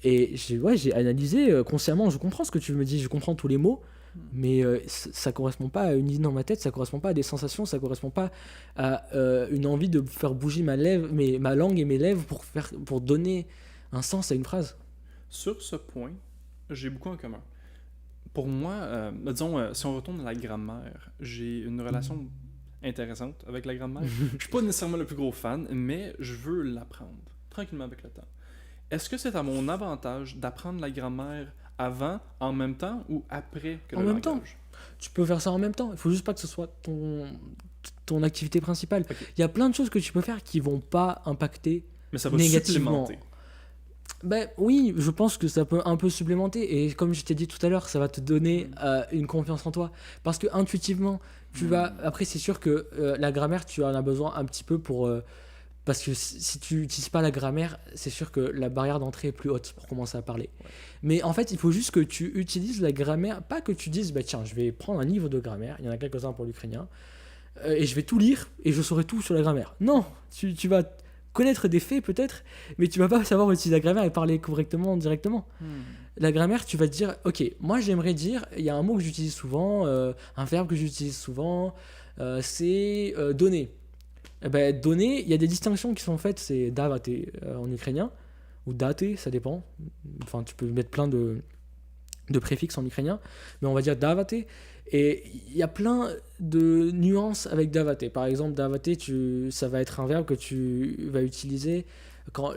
Et j'ai analysé consciemment. Je comprends ce que tu me dis, je comprends tous les mots. Mais ça correspond pas à une idée dans ma tête, ça correspond pas à des sensations, ça correspond pas à une envie de faire bouger ma langue et mes lèvres pour donner un sens à une phrase. Sur ce point, j'ai beaucoup en commun. Pour moi, disons, si on retourne à la grammaire, j'ai une relation intéressante avec la grammaire. Je suis pas nécessairement le plus gros fan, mais je veux l'apprendre tranquillement avec le temps. Est-ce que c'est à mon avantage d'apprendre la grammaire avant, en même temps ou après que le langage? En même temps. Tu peux faire ça en même temps. Il faut juste pas que ce soit ton activité principale. Okay. Il y a plein de choses que tu peux faire qui vont pas impacter mais ça va négativement. Supplémenter. Ben oui, je pense que ça peut un peu supplémenter. Et comme je t'ai dit tout à l'heure, ça va te donner une confiance en toi. Parce que intuitivement, tu vas... Après, c'est sûr que la grammaire, tu en as besoin un petit peu pour... parce que si tu n'utilises pas la grammaire, c'est sûr que la barrière d'entrée est plus haute pour commencer à parler. Ouais. Mais en fait, il faut juste que tu utilises la grammaire. Pas que tu dises, bah, tiens, je vais prendre un livre de grammaire. Il y en a quelques-uns pour l'ukrainien. Et je vais tout lire et je saurai tout sur la grammaire. Non, tu vas... connaître des faits peut-être, mais tu vas pas savoir utiliser la grammaire et parler correctement directement. La grammaire, tu vas te dire, ok, moi j'aimerais dire, il y a un mot que j'utilise souvent, un verbe que j'utilise souvent, c'est donner. Eh ben, donner, il y a des distinctions qui sont faites, c'est davate en ukrainien, ou date, ça dépend. Enfin, tu peux mettre plein de préfixes en ukrainien, mais on va dire davate. Et il y a plein de nuances avec davate. Par exemple, davate, ça va être un verbe que tu vas utiliser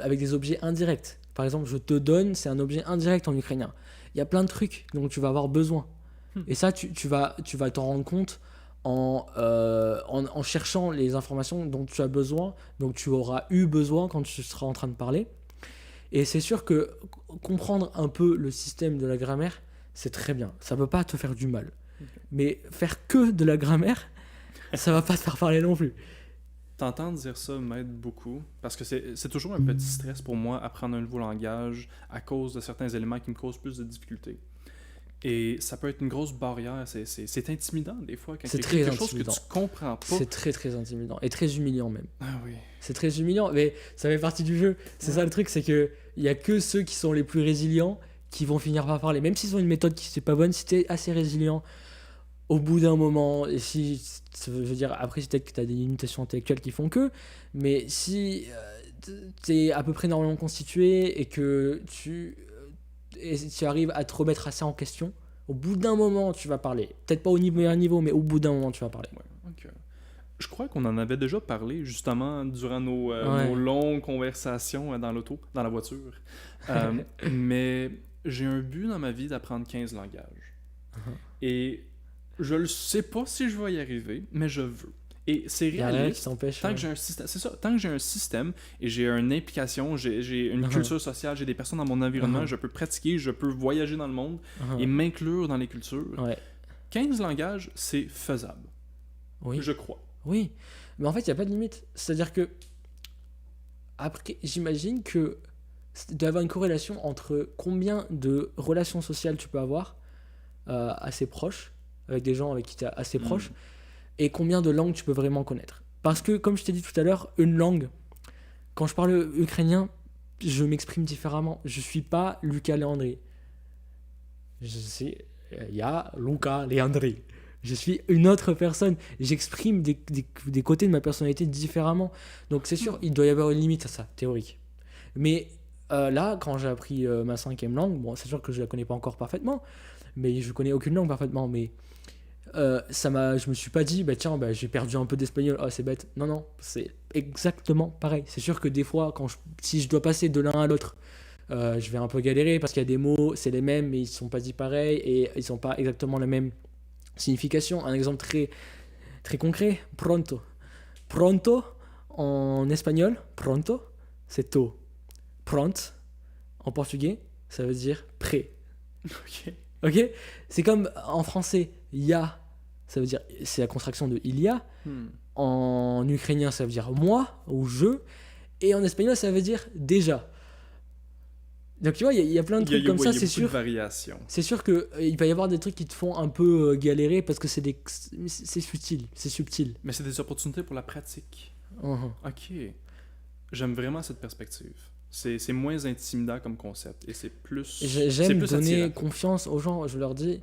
avec des objets indirects. Par exemple, je te donne, c'est un objet indirect en ukrainien. Il y a plein de trucs dont tu vas avoir besoin. Et ça, tu vas t'en rendre compte en cherchant les informations dont tu as besoin, donc tu auras eu besoin quand tu seras en train de parler. Et c'est sûr que comprendre un peu le système de la grammaire, c'est très bien. Ça ne peut pas te faire du mal. Mais faire que de la grammaire, ça va pas te faire parler non plus. T'entendre dire ça m'aide beaucoup, parce que c'est toujours un petit stress pour moi apprendre un nouveau langage à cause de certains éléments qui me causent plus de difficultés. Et ça peut être une grosse barrière, c'est intimidant des fois quand il y a quelque chose que tu comprends pas. C'est très très intimidant, et très humiliant même. Ah oui. C'est très humiliant, mais ça fait partie du jeu. C'est ça le truc, c'est qu'il y a que ceux qui sont les plus résilients qui vont finir par parler. Même s'ils ont une méthode qui n'est pas bonne, si tu es assez résilient, au bout d'un moment, et si, je veux dire, après peut-être que tu as des limitations intellectuelles qui font que, mais si tu es à peu près normalement constitué et que tu arrives à te remettre assez en question, au bout d'un moment, tu vas parler. Peut-être pas au meilleur niveau, mais au bout d'un moment, tu vas parler. Ouais, okay. Je crois qu'on en avait déjà parlé, justement, durant nos longues conversations dans l'auto, dans la voiture. Mais j'ai un but dans ma vie d'apprendre 15 langages. Et je ne sais pas si je vais y arriver, mais je veux. Et c'est réaliste. Tant que j'ai un système, c'est ça. Tant que j'ai un système et j'ai une implication, j'ai une culture sociale, j'ai des personnes dans mon environnement, je peux pratiquer, je peux voyager dans le monde et m'inclure dans les cultures. 15 langages, c'est faisable. Oui. Je crois. Oui. Mais en fait, il n'y a pas de limite. C'est-à-dire que après, j'imagine que il doit y avoir une corrélation entre combien de relations sociales tu peux avoir assez proches, avec des gens avec qui tu es assez proche, et combien de langues tu peux vraiment connaître. Parce que, comme je t'ai dit tout à l'heure, une langue, quand je parle ukrainien, je m'exprime différemment. Je ne suis pas Luca Leandri. Il y a Luca Leandri. Je suis une autre personne. J'exprime des côtés de ma personnalité différemment. Donc c'est sûr, il doit y avoir une limite à ça, théorique. Mais là, quand j'ai appris ma 5e langue, bon, c'est sûr que je ne la connais pas encore parfaitement, mais je connais aucune langue parfaitement, mais je me suis pas dit, j'ai perdu un peu d'espagnol, c'est bête. Non, c'est exactement pareil. C'est sûr que des fois, si je dois passer de l'un à l'autre, je vais un peu galérer parce qu'il y a des mots, c'est les mêmes, mais ils sont pas dits pareil et ils sont pas exactement la même signification. Un exemple très, très concret, pronto. Pronto, en espagnol, pronto, c'est tôt. Pront, en portugais, ça veut dire prêt. Ok. C'est comme en français, ya, ça veut dire, c'est la contraction de il y a. en ukrainien, ça veut dire moi ou je. Et en espagnol, ça veut dire déjà. Donc tu vois, il y a plein de trucs comme ça, c'est sûr. C'est sûr qu'il va y avoir des trucs qui te font un peu galérer parce que c'est futile, c'est subtil. Mais c'est des opportunités pour la pratique. Ok. J'aime vraiment cette perspective. C'est moins intimidant comme concept et c'est plus. J'aime donner confiance aux gens, je leur dis.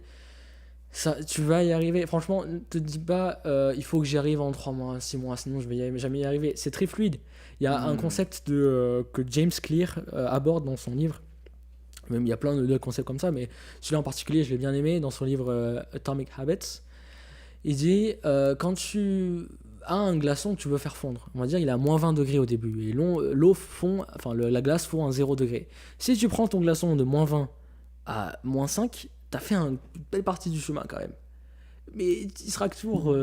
Ça, tu vas y arriver. Franchement, ne te dis pas il faut que j'y arrive en 3 mois, 6 mois, sinon je vais jamais y arriver. C'est très fluide. Il y a un concept que James Clear aborde dans son livre. Même il y a plein de concepts comme ça, mais celui-là en particulier, je l'ai bien aimé dans son livre Atomic Habits. Il dit quand tu as un glaçon que tu veux faire fondre, on va dire il est à moins 20 degrés au début, et la glace fond à 0 degré. Si tu prends ton glaçon de moins 20 à moins 5, t'as fait une belle partie du chemin quand même. Mais il sera toujours.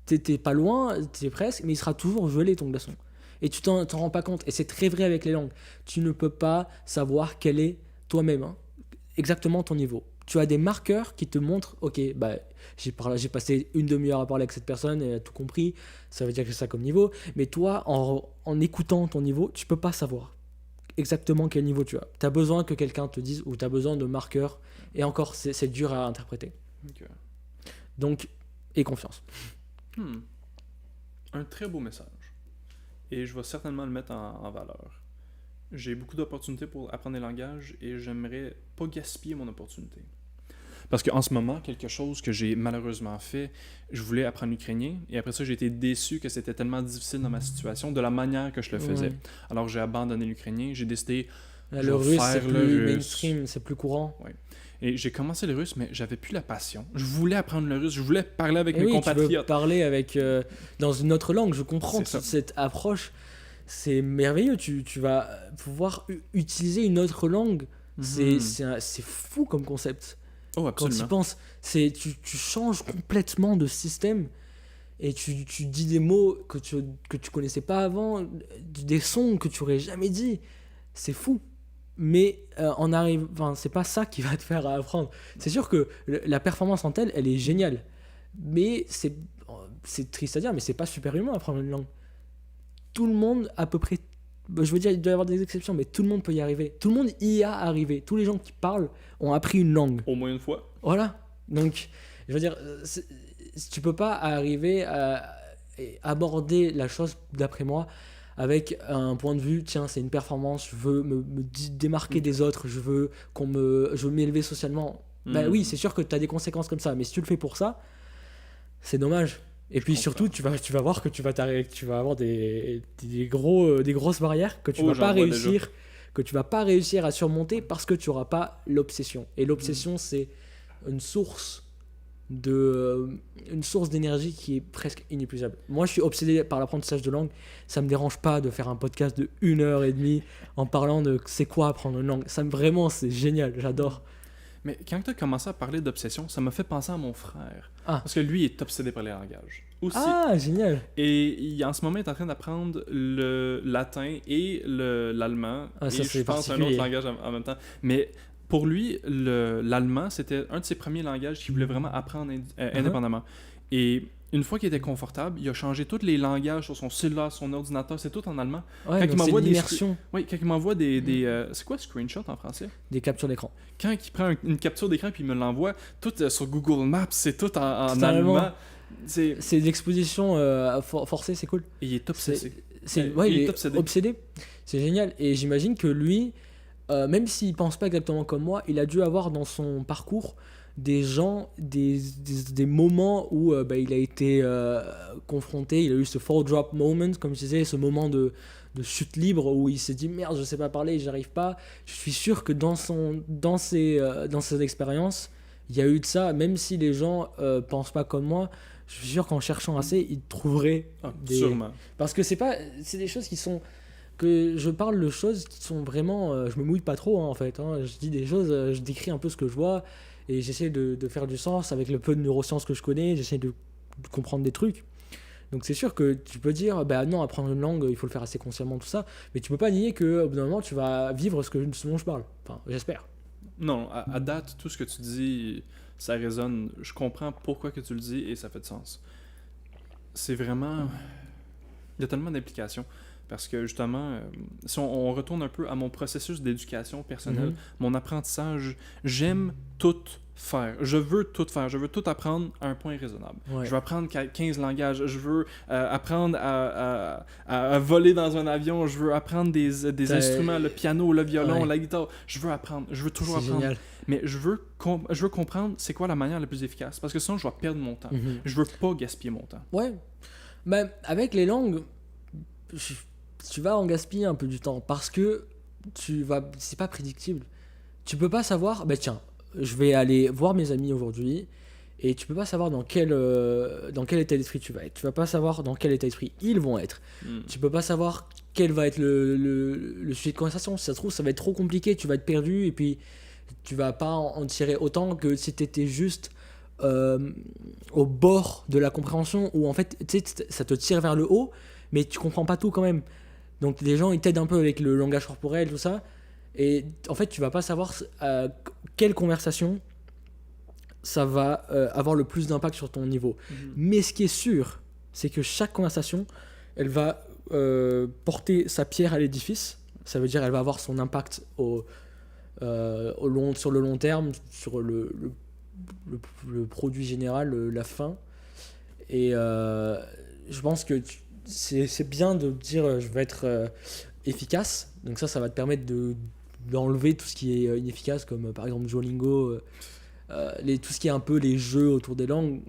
T'es pas loin, t'es presque, mais il sera toujours gelé ton glaçon. Et tu t'en rends pas compte. Et c'est très vrai avec les langues. Tu ne peux pas savoir quel est toi-même, exactement ton niveau. Tu as des marqueurs qui te montrent, ok, j'ai passé une demi-heure à parler avec cette personne et elle a tout compris, ça veut dire que c'est ça comme niveau. Mais toi, en écoutant ton niveau, tu peux pas savoir exactement quel niveau tu as. Tu as besoin que quelqu'un te dise, ou tu as besoin de marqueurs. Et encore, c'est dur à interpréter. Okay. Donc, aie confiance. Un très beau message. Et je vais certainement le mettre en valeur. J'ai beaucoup d'opportunités pour apprendre des langages et j'aimerais pas gaspiller mon opportunité. Parce qu'en ce moment, quelque chose que j'ai malheureusement fait, je voulais apprendre l'ukrainien et après ça, j'ai été déçu que c'était tellement difficile dans ma situation de la manière que je le faisais. Alors j'ai abandonné l'ukrainien, j'ai décidé le russe, c'est plus mainstream, c'est plus courant. Oui. Et j'ai commencé le russe, mais j'avais plus la passion. Je voulais apprendre le russe, je voulais parler avec mes compatriotes. Tu veux parler avec, dans une autre langue, je comprends cette approche. C'est merveilleux, tu vas pouvoir utiliser une autre langue. C'est fou comme concept. Oh, absolument. Quand tu y penses, tu changes complètement de système et tu dis des mots que tu connaissais pas avant, des sons que tu aurais jamais dit. C'est fou. Mais c'est pas ça qui va te faire apprendre. C'est sûr que la performance en telle, elle est géniale. Mais c'est triste à dire, mais c'est pas super humain apprendre une langue. Tout le monde, à peu près, je veux dire, il doit y avoir des exceptions, mais tout le monde peut y arriver. Tout le monde y a arrivé. Tous les gens qui parlent ont appris une langue. Au moins une fois. Voilà. Donc, je veux dire, tu peux pas arriver à aborder la chose, d'après moi, avec un point de vue, tiens, c'est une performance, je veux me démarquer des autres, je veux m'élever socialement. Oui, c'est sûr que tu as des conséquences comme ça, mais si tu le fais pour ça, c'est dommage. Et puis surtout, tu vas voir que tu vas avoir des grosses barrières que tu vas pas réussir à surmonter parce que tu n'auras pas l'obsession. Et l'obsession, c'est une source d'énergie qui est presque inépuisable. Moi, je suis obsédé par l'apprentissage de langue. Ça me dérange pas de faire un podcast de 1h30 en parlant de c'est quoi apprendre une langue. Vraiment, c'est génial, j'adore. Mais quand tu as commencé à parler d'obsession, ça m'a fait penser à mon frère. Parce que lui est obsédé par les langages. Aussi. Ah, génial. Et en ce moment, il est en train d'apprendre le latin et l'allemand. Et je pense un autre langage en même temps. Mais pour lui, l'allemand, c'était un de ses premiers langages qu'il voulait vraiment apprendre indépendamment. Et une fois qu'il était confortable, il a changé tous les langages sur son cellulaire, son ordinateur, c'est tout en allemand. Ouais, quand il m'envoie quand il m'envoie des c'est quoi screenshot en français? Des captures d'écran. Quand il prend une capture d'écran puis il me l'envoie, tout sur Google Maps, c'est tout en allemand. C'est l'exposition forcée, c'est cool. Et il est obsédé. Il est obsédé. C'est génial. Et j'imagine que lui, même s'il pense pas exactement comme moi, il a dû avoir dans son parcours des gens, des moments où il a été confronté, il a eu ce fall drop moment, comme je disais, ce moment de chute libre où il s'est dit merde, je sais pas parler, j'arrive pas. Je suis sûr que dans ses expériences, il y a eu de ça, même si les gens pensent pas comme moi. Je suis sûr qu'en cherchant assez, ils trouveraient sûrement. Parce que c'est des choses qui sont que je parle de choses qui sont vraiment je me mouille pas trop en fait, je dis des choses, je décris un peu ce que je vois et j'essaie de faire du sens avec le peu de neurosciences que je connais, j'essaie de comprendre des trucs. Donc c'est sûr que tu peux dire non, apprendre une langue, il faut le faire assez consciemment, tout ça, mais tu peux pas nier qu'au bout d'un moment tu vas vivre ce dont je parle, enfin j'espère. Non, à date, tout ce que tu dis, ça résonne, je comprends pourquoi que tu le dis et ça fait de sens. c'est vraiment... Il y a tellement d'implications. Parce que justement, si on retourne un peu à mon processus d'éducation personnelle, mon apprentissage, j'aime tout faire. Je veux tout faire. Je veux tout apprendre à un point raisonnable. Ouais. Je veux apprendre 15 langages. Je veux apprendre à voler dans un avion. Je veux apprendre des instruments, le piano, le violon, la guitare. Je veux apprendre. Je veux toujours apprendre. Génial. Mais je veux comprendre c'est quoi la manière la plus efficace. Parce que sinon, je vais perdre mon temps. Je veux pas gaspiller mon temps. Ouais. Ben, avec les langues... tu vas en gaspiller un peu du temps parce que c'est pas prédictible. Tu peux pas savoir, tiens, je vais aller voir mes amis aujourd'hui et tu peux pas savoir dans quel état d'esprit tu vas être. Tu vas pas savoir dans quel état d'esprit ils vont être. Tu peux pas savoir quel va être le sujet de conversation. Si ça se trouve, ça va être trop compliqué, tu vas être perdu et puis tu vas pas en tirer autant que si t'étais juste au bord de la compréhension où en fait, tu sais, ça te tire vers le haut, mais tu comprends pas tout quand même. Donc les gens ils t'aident un peu avec le langage corporel, tout ça, et en fait tu vas pas savoir quelle conversation ça va avoir le plus d'impact sur ton niveau. Mais ce qui est sûr, c'est que chaque conversation elle va porter sa pierre à l'édifice. Ça veut dire elle va avoir son impact sur le long terme, sur le produit général, la fin. Et je pense que c'est bien de dire je vais être efficace, donc ça va te permettre d'enlever tout ce qui est inefficace, comme par exemple Duolingo, tout ce qui est un peu les jeux autour des langues,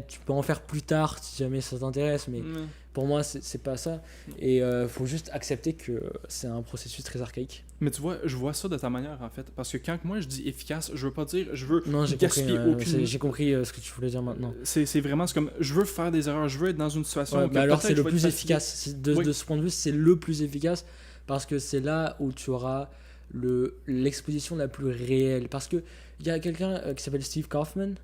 tu peux en faire plus tard si jamais ça t'intéresse, mais pour moi c'est pas ça, et faut juste accepter que c'est un processus très archaïque. Mais tu vois, je vois ça de ta manière en fait, parce que quand moi je dis efficace, je veux pas dire je veux gaspiller aucune... J'ai compris ce que tu voulais dire maintenant. C'est vraiment comme je veux faire des erreurs, je veux être dans une situation mais alors c'est le plus efficace de ce point de vue, c'est le plus efficace parce que c'est là où tu auras l'exposition la plus réelle, parce que il y a quelqu'un qui s'appelle Steve Kaufman.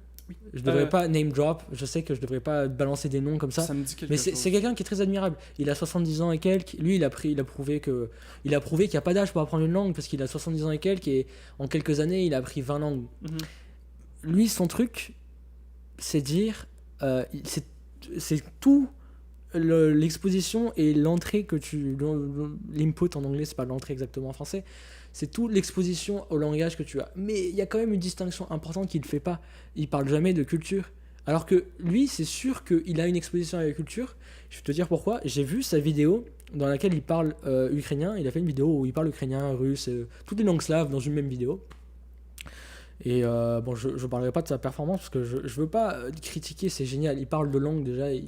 Je devrais pas name drop, je sais que je devrais pas balancer des noms comme ça, mais c'est quelqu'un qui est très admirable. Il a 70 ans et quelques, lui il a prouvé qu'il n'y a pas d'âge pour apprendre une langue, parce qu'il a 70 ans et quelques, et en quelques années il a appris 20 langues. Lui son truc c'est dire c'est tout l'exposition et l'entrée que l'input en anglais, c'est pas l'entrée exactement en français, c'est tout l'exposition au langage que tu as. Mais il y a quand même une distinction importante qu'il ne fait pas. Il parle jamais de culture. Alors que lui, c'est sûr qu'il a une exposition à la culture. Je vais te dire pourquoi. J'ai vu sa vidéo dans laquelle il parle ukrainien. Il a fait une vidéo où il parle ukrainien, russe, toutes les langues slaves dans une même vidéo. Et je parlerai pas de sa performance parce que je veux pas critiquer, c'est génial. Il parle de langue déjà. Mais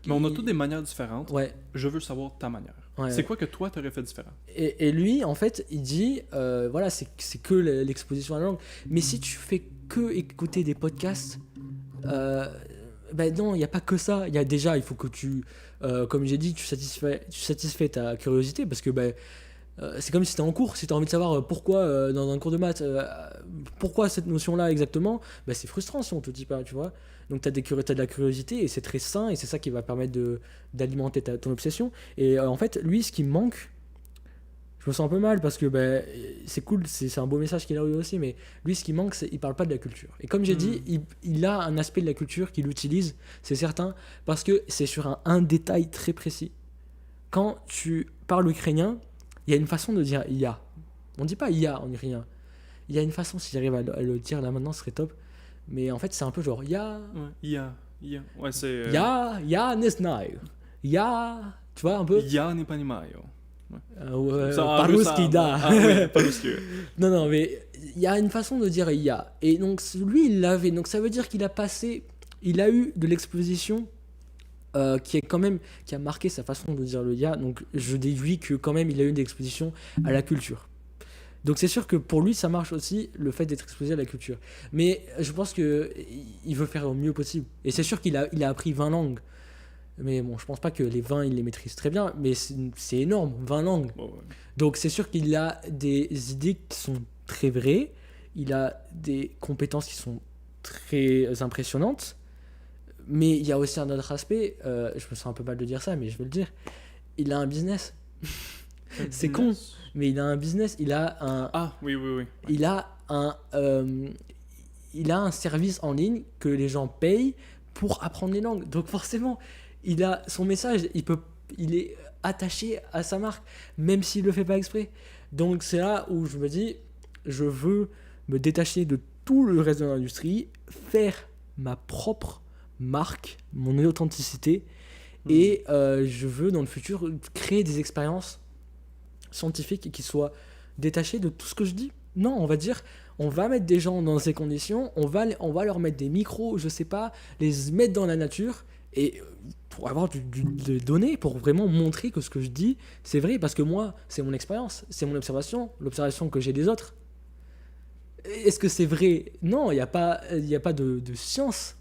on a toutes des manières différentes. Ouais. Je veux savoir ta manière. Ouais, c'est quoi que toi t'aurais fait différent? Et lui, en fait, il dit voilà, c'est que l'exposition à la langue. Mais si tu fais que écouter des podcasts, non, il n'y a pas que ça. Il y a déjà, il faut que comme j'ai dit, tu satisfais ta curiosité, parce que c'est comme si tu étais en cours, si tu as envie de savoir pourquoi dans un cours de maths, pourquoi cette notion-là exactement, c'est frustrant si on te dit pas, tu vois. Donc tu as de la curiosité et c'est très sain, et c'est ça qui va permettre d'alimenter ton obsession. Et en fait, lui, ce qui me manque, je me sens un peu mal parce que c'est cool, c'est un beau message qu'il a eu aussi, mais lui, ce qui manque, c'est qu'il parle pas de la culture. Et comme j'ai dit, il a un aspect de la culture qu'il utilise, c'est certain, parce que c'est sur un détail très précis. Quand tu parles ukrainien, il y a une façon de dire ya. On dit pas ya en ukrainien. Il y a une façon, si j'arrive à le dire là maintenant, ce serait top. Mais en fait, c'est un peu genre ya. Ya. Ouais, c'est. Ya nesnaï. Ya. Tu vois un peu. Ya n'est pas nimayo. Paruski da. Paruski. Non, mais il y a une façon de dire ya. Et donc, lui, il l'avait. Donc, ça veut dire qu'il a eu de l'exposition. Qui a marqué sa façon de dire le ya, donc je déduis que quand même il a eu une exposition à la culture. Donc c'est sûr que pour lui ça marche aussi, le fait d'être exposé à la culture. Mais je pense que il veut faire au mieux possible. Et c'est sûr qu'il a appris 20 langues. Mais bon, je pense pas que les 20 il les maîtrise très bien, mais c'est énorme, 20 langues. Oh ouais. Donc c'est sûr qu'il a des idées qui sont très vraies, il a des compétences qui sont très impressionnantes. Mais il y a aussi un autre aspect, je me sens un peu mal de dire ça, mais je vais le dire. Il a un business. C'est con, mais il a un business. Il a un. Ah oui. Il a un service en ligne que les gens payent pour apprendre les langues. Donc forcément, son message, il est attaché à sa marque, même s'il le fait pas exprès. Donc c'est là où je me dis, je veux me détacher de tout le reste de l'industrie, faire ma propre marque, mon authenticité, et je veux dans le futur créer des expériences scientifiques qui soient détachées de tout ce que je dis. Non, on va dire, on va mettre des gens dans ces conditions, on va leur mettre des micros, je sais pas, les mettre dans la nature, et pour avoir des données, pour vraiment montrer que ce que je dis, c'est vrai, parce que moi, c'est mon expérience, c'est mon l'observation que j'ai des autres. Est-ce que c'est vrai ? Non, il n'y a pas de science.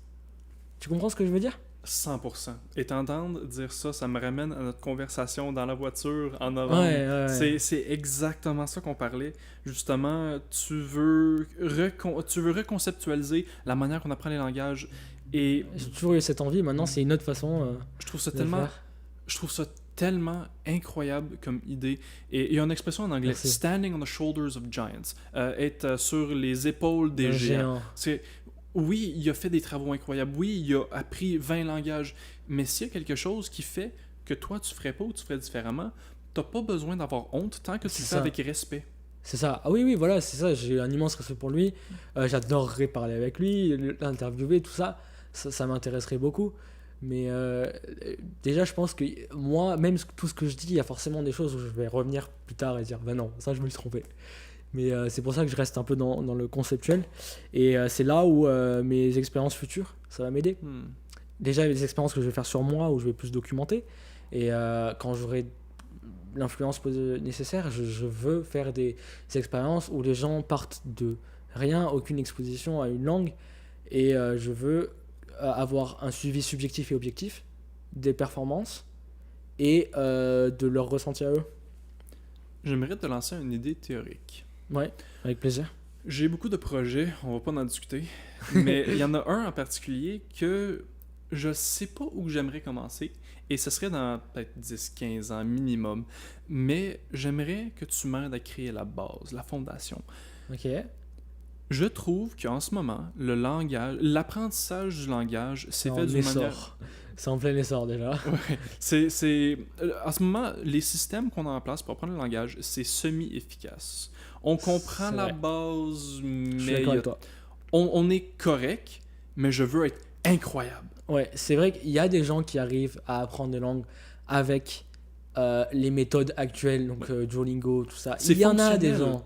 Tu comprends ce que je veux dire ? 100%. Et t'entendre dire ça, ça me ramène à notre conversation dans la voiture en novembre. Ouais. C'est exactement ça qu'on parlait. Justement, tu veux reconceptualiser la manière qu'on apprend les langages. Et j'ai toujours eu cette envie. Maintenant, c'est une autre façon je trouve ça de tellement... faire. Je trouve ça tellement incroyable comme idée. Et il y a une expression en anglais, Merci. standing on the shoulders of giants, être sur les épaules des géants. Oui, il a fait des travaux incroyables. Oui, il a appris 20 langages. Mais s'il y a quelque chose qui fait que toi, tu ferais pas ou tu ferais différemment, t'as pas besoin d'avoir honte tant que tu le fais avec respect. C'est ça. Ah oui, voilà, c'est ça. J'ai un immense respect pour lui. J'adorerais parler avec lui, l'interviewer, tout ça. Ça m'intéresserait beaucoup. Mais déjà, je pense que moi, même tout ce que je dis, il y a forcément des choses où je vais revenir plus tard et dire bah non, ça je me suis trompé. Mais c'est pour ça que je reste un peu dans le conceptuel. Et c'est là où mes expériences futures, ça va m'aider. Déjà, il y a des expériences que je vais faire sur moi, où je vais plus documenter. Et quand j'aurai l'influence nécessaire, je veux faire des expériences où les gens partent de rien, aucune exposition à une langue. Et je veux avoir un suivi subjectif et objectif des performances et de leur ressenti à eux. J'aimerais te lancer une idée théorique. Ouais, avec plaisir. J'ai beaucoup de projets, on va pas en discuter, mais il y en a un en particulier que je sais pas où j'aimerais commencer, et ce serait dans peut-être 10-15 ans minimum, mais j'aimerais que tu m'aides à créer la base, la fondation. Ok. Je trouve qu'en ce moment, l'apprentissage du langage s'est fait d'une manière... C'est en plein essor déjà. Ouais, en ce moment, les systèmes qu'on a en place pour apprendre le langage, c'est semi-efficace. On comprend la base, mais je suis d'accord avec toi. On est correct, mais je veux être incroyable. Ouais, c'est vrai qu'il y a des gens qui arrivent à apprendre des langues avec les méthodes actuelles, donc Duolingo, tout ça. Il y en a des gens.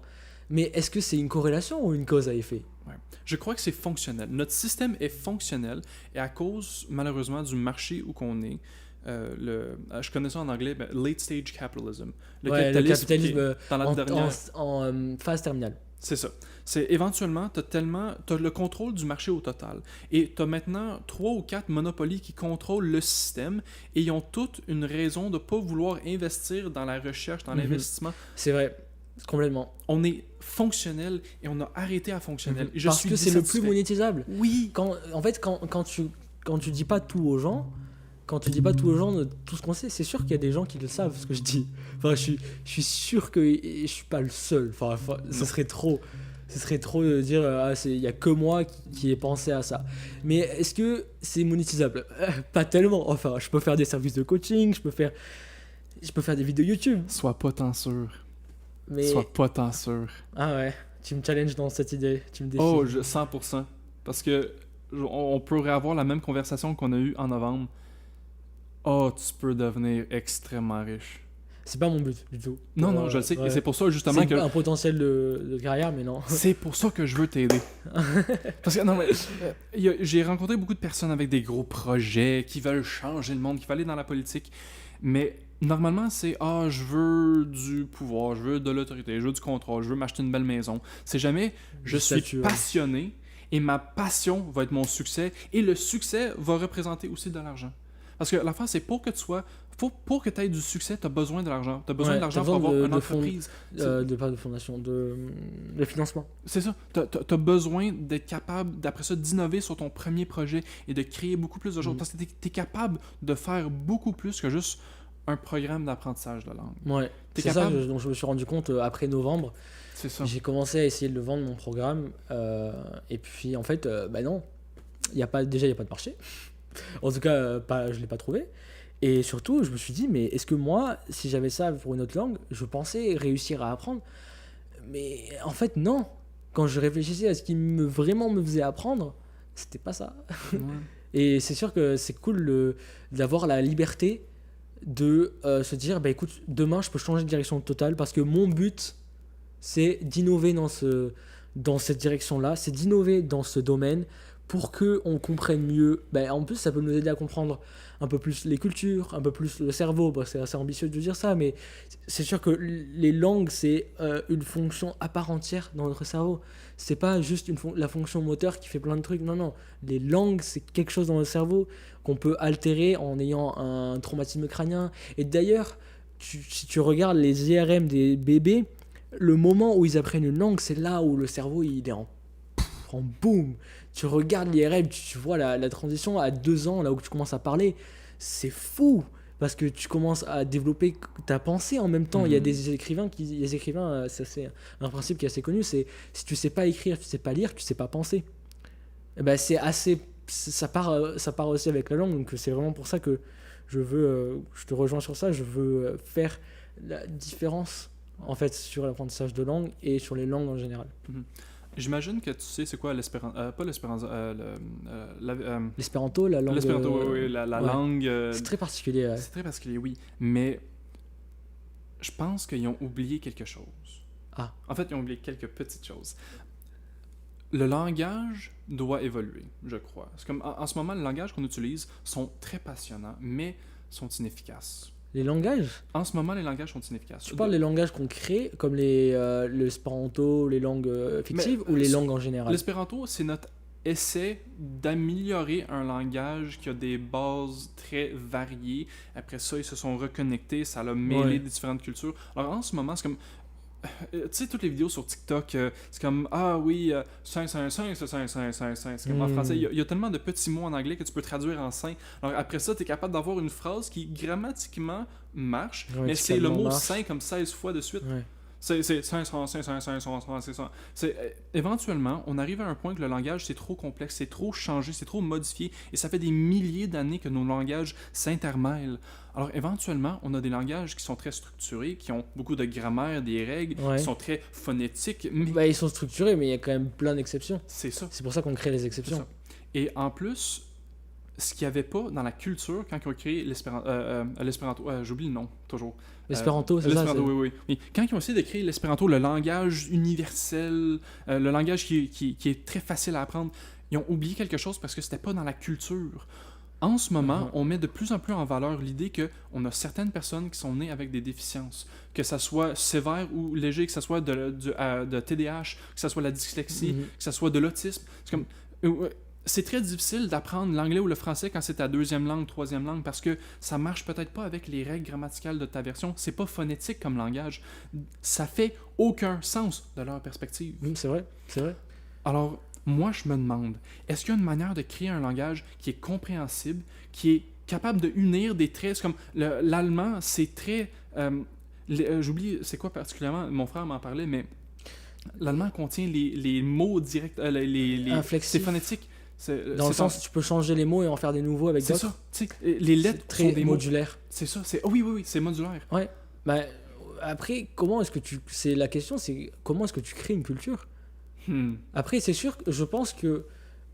Mais est-ce que c'est une corrélation ou une cause à effet ? Ouais. Je crois que c'est fonctionnel. Notre système est fonctionnel et à cause, malheureusement, du marché où qu'on est, je connais ça en anglais, late stage capitalism. Le capitalisme dans la dernière... en phase terminale. C'est ça. C'est éventuellement, t'as le contrôle du marché au total. Et t'as maintenant 3 ou 4 monopolies qui contrôlent le système et ils ont toutes une raison de ne pas vouloir investir dans la recherche, dans l'investissement. C'est vrai. Complètement. On est fonctionnel et on a arrêté à fonctionnel. Parce que c'est le plus monétisable. Oui. En fait, quand tu dis pas tout aux gens, tout ce qu'on sait, c'est sûr qu'il y a des gens qui le savent, ce que je dis. Enfin, je suis sûr que je suis pas le seul. Enfin, ce serait trop de dire il y a que moi qui ai pensé à ça. Mais est-ce que c'est monétisable ? Pas tellement. Enfin, je peux faire des services de coaching, je peux faire des vidéos YouTube. Sois pas tant sûr. Mais... Sois pas tant sûr. Ah ouais, tu me challenges dans cette idée, tu me défies. Oh, 100%. Parce que on pourrait avoir la même conversation qu'on a eue en novembre. Oh, tu peux devenir extrêmement riche. C'est pas mon but du tout. Non, je le sais. Ouais. Et c'est pour ça justement c'est un potentiel de carrière, mais non. C'est pour ça que je veux t'aider. Parce que non, mais j'ai rencontré beaucoup de personnes avec des gros projets qui veulent changer le monde, qui veulent aller dans la politique. Mais normalement, c'est je veux du pouvoir, je veux de l'autorité, je veux du contrôle, je veux m'acheter une belle maison. C'est jamais je suis passionné et ma passion va être mon succès et le succès va représenter aussi de l'argent. Parce que l'affaire, c'est pour que tu aies du succès, tu as besoin de l'argent. Tu as besoin de l'argent pour avoir une entreprise. Pas de fondation, de financement. C'est ça. Tu as besoin d'être capable, d'après ça, d'innover sur ton premier projet et de créer beaucoup plus de choses. Parce que tu es capable de faire beaucoup plus que juste un programme d'apprentissage de langue. Ouais, c'est ça dont je me suis rendu compte après novembre. C'est ça. J'ai commencé à essayer de le vendre, mon programme. Et puis, en fait, non. Il n'y a pas de marché. En tout cas, je l'ai pas trouvé. Et surtout, je me suis dit, mais est-ce que moi, si j'avais ça pour une autre langue, je pensais réussir à apprendre? Mais en fait, non. Quand je réfléchissais à ce qui vraiment me faisait apprendre, c'était pas ça. Ouais. Et c'est sûr que c'est cool d'avoir la liberté de se dire, bah écoute, demain, je peux changer de direction totale parce que mon but, c'est d'innover dans cette direction-là, c'est d'innover dans ce domaine pour qu'on comprenne mieux. Ben, en plus, ça peut nous aider à comprendre un peu plus les cultures, un peu plus le cerveau. Bon, c'est assez ambitieux de dire ça, mais c'est sûr que les langues, c'est une fonction à part entière dans notre cerveau. C'est pas juste la fonction moteur qui fait plein de trucs. Non, non. Les langues, c'est quelque chose dans notre cerveau qu'on peut altérer en ayant un traumatisme crânien. Et d'ailleurs, si tu regardes les IRM des bébés, le moment où ils apprennent une langue, c'est là où le cerveau il est en boum. Tu regardes l'IRM, tu vois la transition à 2 ans, là où tu commences à parler. C'est fou parce que tu commences à développer ta pensée en même temps. Il y a des écrivains c'est un principe qui est assez connu, c'est si tu sais pas écrire, tu sais pas lire, tu sais pas penser. Et ben ça part aussi avec la langue, donc c'est vraiment pour ça que je te rejoins sur ça, je veux faire la différence en fait sur l'apprentissage de langue et sur les langues en général. J'imagine que tu sais c'est quoi l'espéranto, pas l'espéranto, l'espéranto, la langue. L'espéranto, oui, la langue. C'est très particulier. Ouais. C'est très particulier, oui. Mais je pense qu'ils ont oublié quelque chose. Ah. En fait, ils ont oublié quelques petites choses. Le langage doit évoluer, je crois. C'est comme en ce moment, les langages qu'on utilise sont très passionnants, mais sont inefficaces. Les langages? En ce moment, les langages sont inefficaces. Tu parles des langages qu'on crée, comme l'espéranto, les langues fictives, ou les langues en général? L'espéranto, c'est notre essai d'améliorer un langage qui a des bases très variées. Après ça, ils se sont reconnectés, ça a mêlé des différentes cultures. Alors en ce moment, c'est comme... tu sais, toutes les vidéos sur TikTok, c'est comme, ah oui, 5, c'est comme en français, il y a tellement de petits mots en anglais que tu peux traduire en 5. Alors après ça, tu es capable d'avoir une phrase qui grammatiquement marche, mais c'est le mot 5 comme 16 fois de suite. Ouais. C'est 500. Éventuellement, on arrive à un point que le langage, c'est trop complexe, c'est trop changé, c'est trop modifié, et ça fait des milliers d'années que nos langages s'intermêlent. Alors, éventuellement, on a des langages qui sont très structurés, qui ont beaucoup de grammaire, des règles, qui sont très phonétiques. Mais... ils sont structurés, mais il y a quand même plein d'exceptions. C'est ça. C'est pour ça qu'on crée les exceptions. Et en plus, ce qu'il n'y avait pas dans la culture quand ils ont créé l'espéranto, j'oublie le nom, toujours. L'espéranto, c'est ça? Oui. Quand ils ont essayé de créer l'espéranto, le langage universel, le langage qui est très facile à apprendre, ils ont oublié quelque chose parce que c'était pas dans la culture. En ce moment, on met de plus en plus en valeur l'idée qu'on a certaines personnes qui sont nées avec des déficiences, que ça soit sévère ou léger, que ça soit de TDAH, que ça soit la dyslexie, que ça soit de l'autisme. C'est comme... c'est très difficile d'apprendre l'anglais ou le français quand c'est ta deuxième langue, troisième langue, parce que ça marche peut-être pas avec les règles grammaticales de ta version. C'est pas phonétique comme langage. Ça fait aucun sens de leur perspective. C'est vrai. Alors, moi, je me demande, est-ce qu'il y a une manière de créer un langage qui est compréhensible, qui est capable de unir des traits? C'est comme l'allemand, c'est très... j'oublie, c'est quoi particulièrement? Mon frère m'en parlait, mais l'allemand contient les mots directs, c'est phonétique. Dans le sens où tu peux changer les mots et en faire des nouveaux avec d'autres. C'est ça. Les lettres sont des modulaires. C'est ça. Oui, c'est modulaire. Ouais. Bah, après, comment est-ce que la question, c'est comment est-ce que tu crées une culture? Après, c'est sûr, je pense que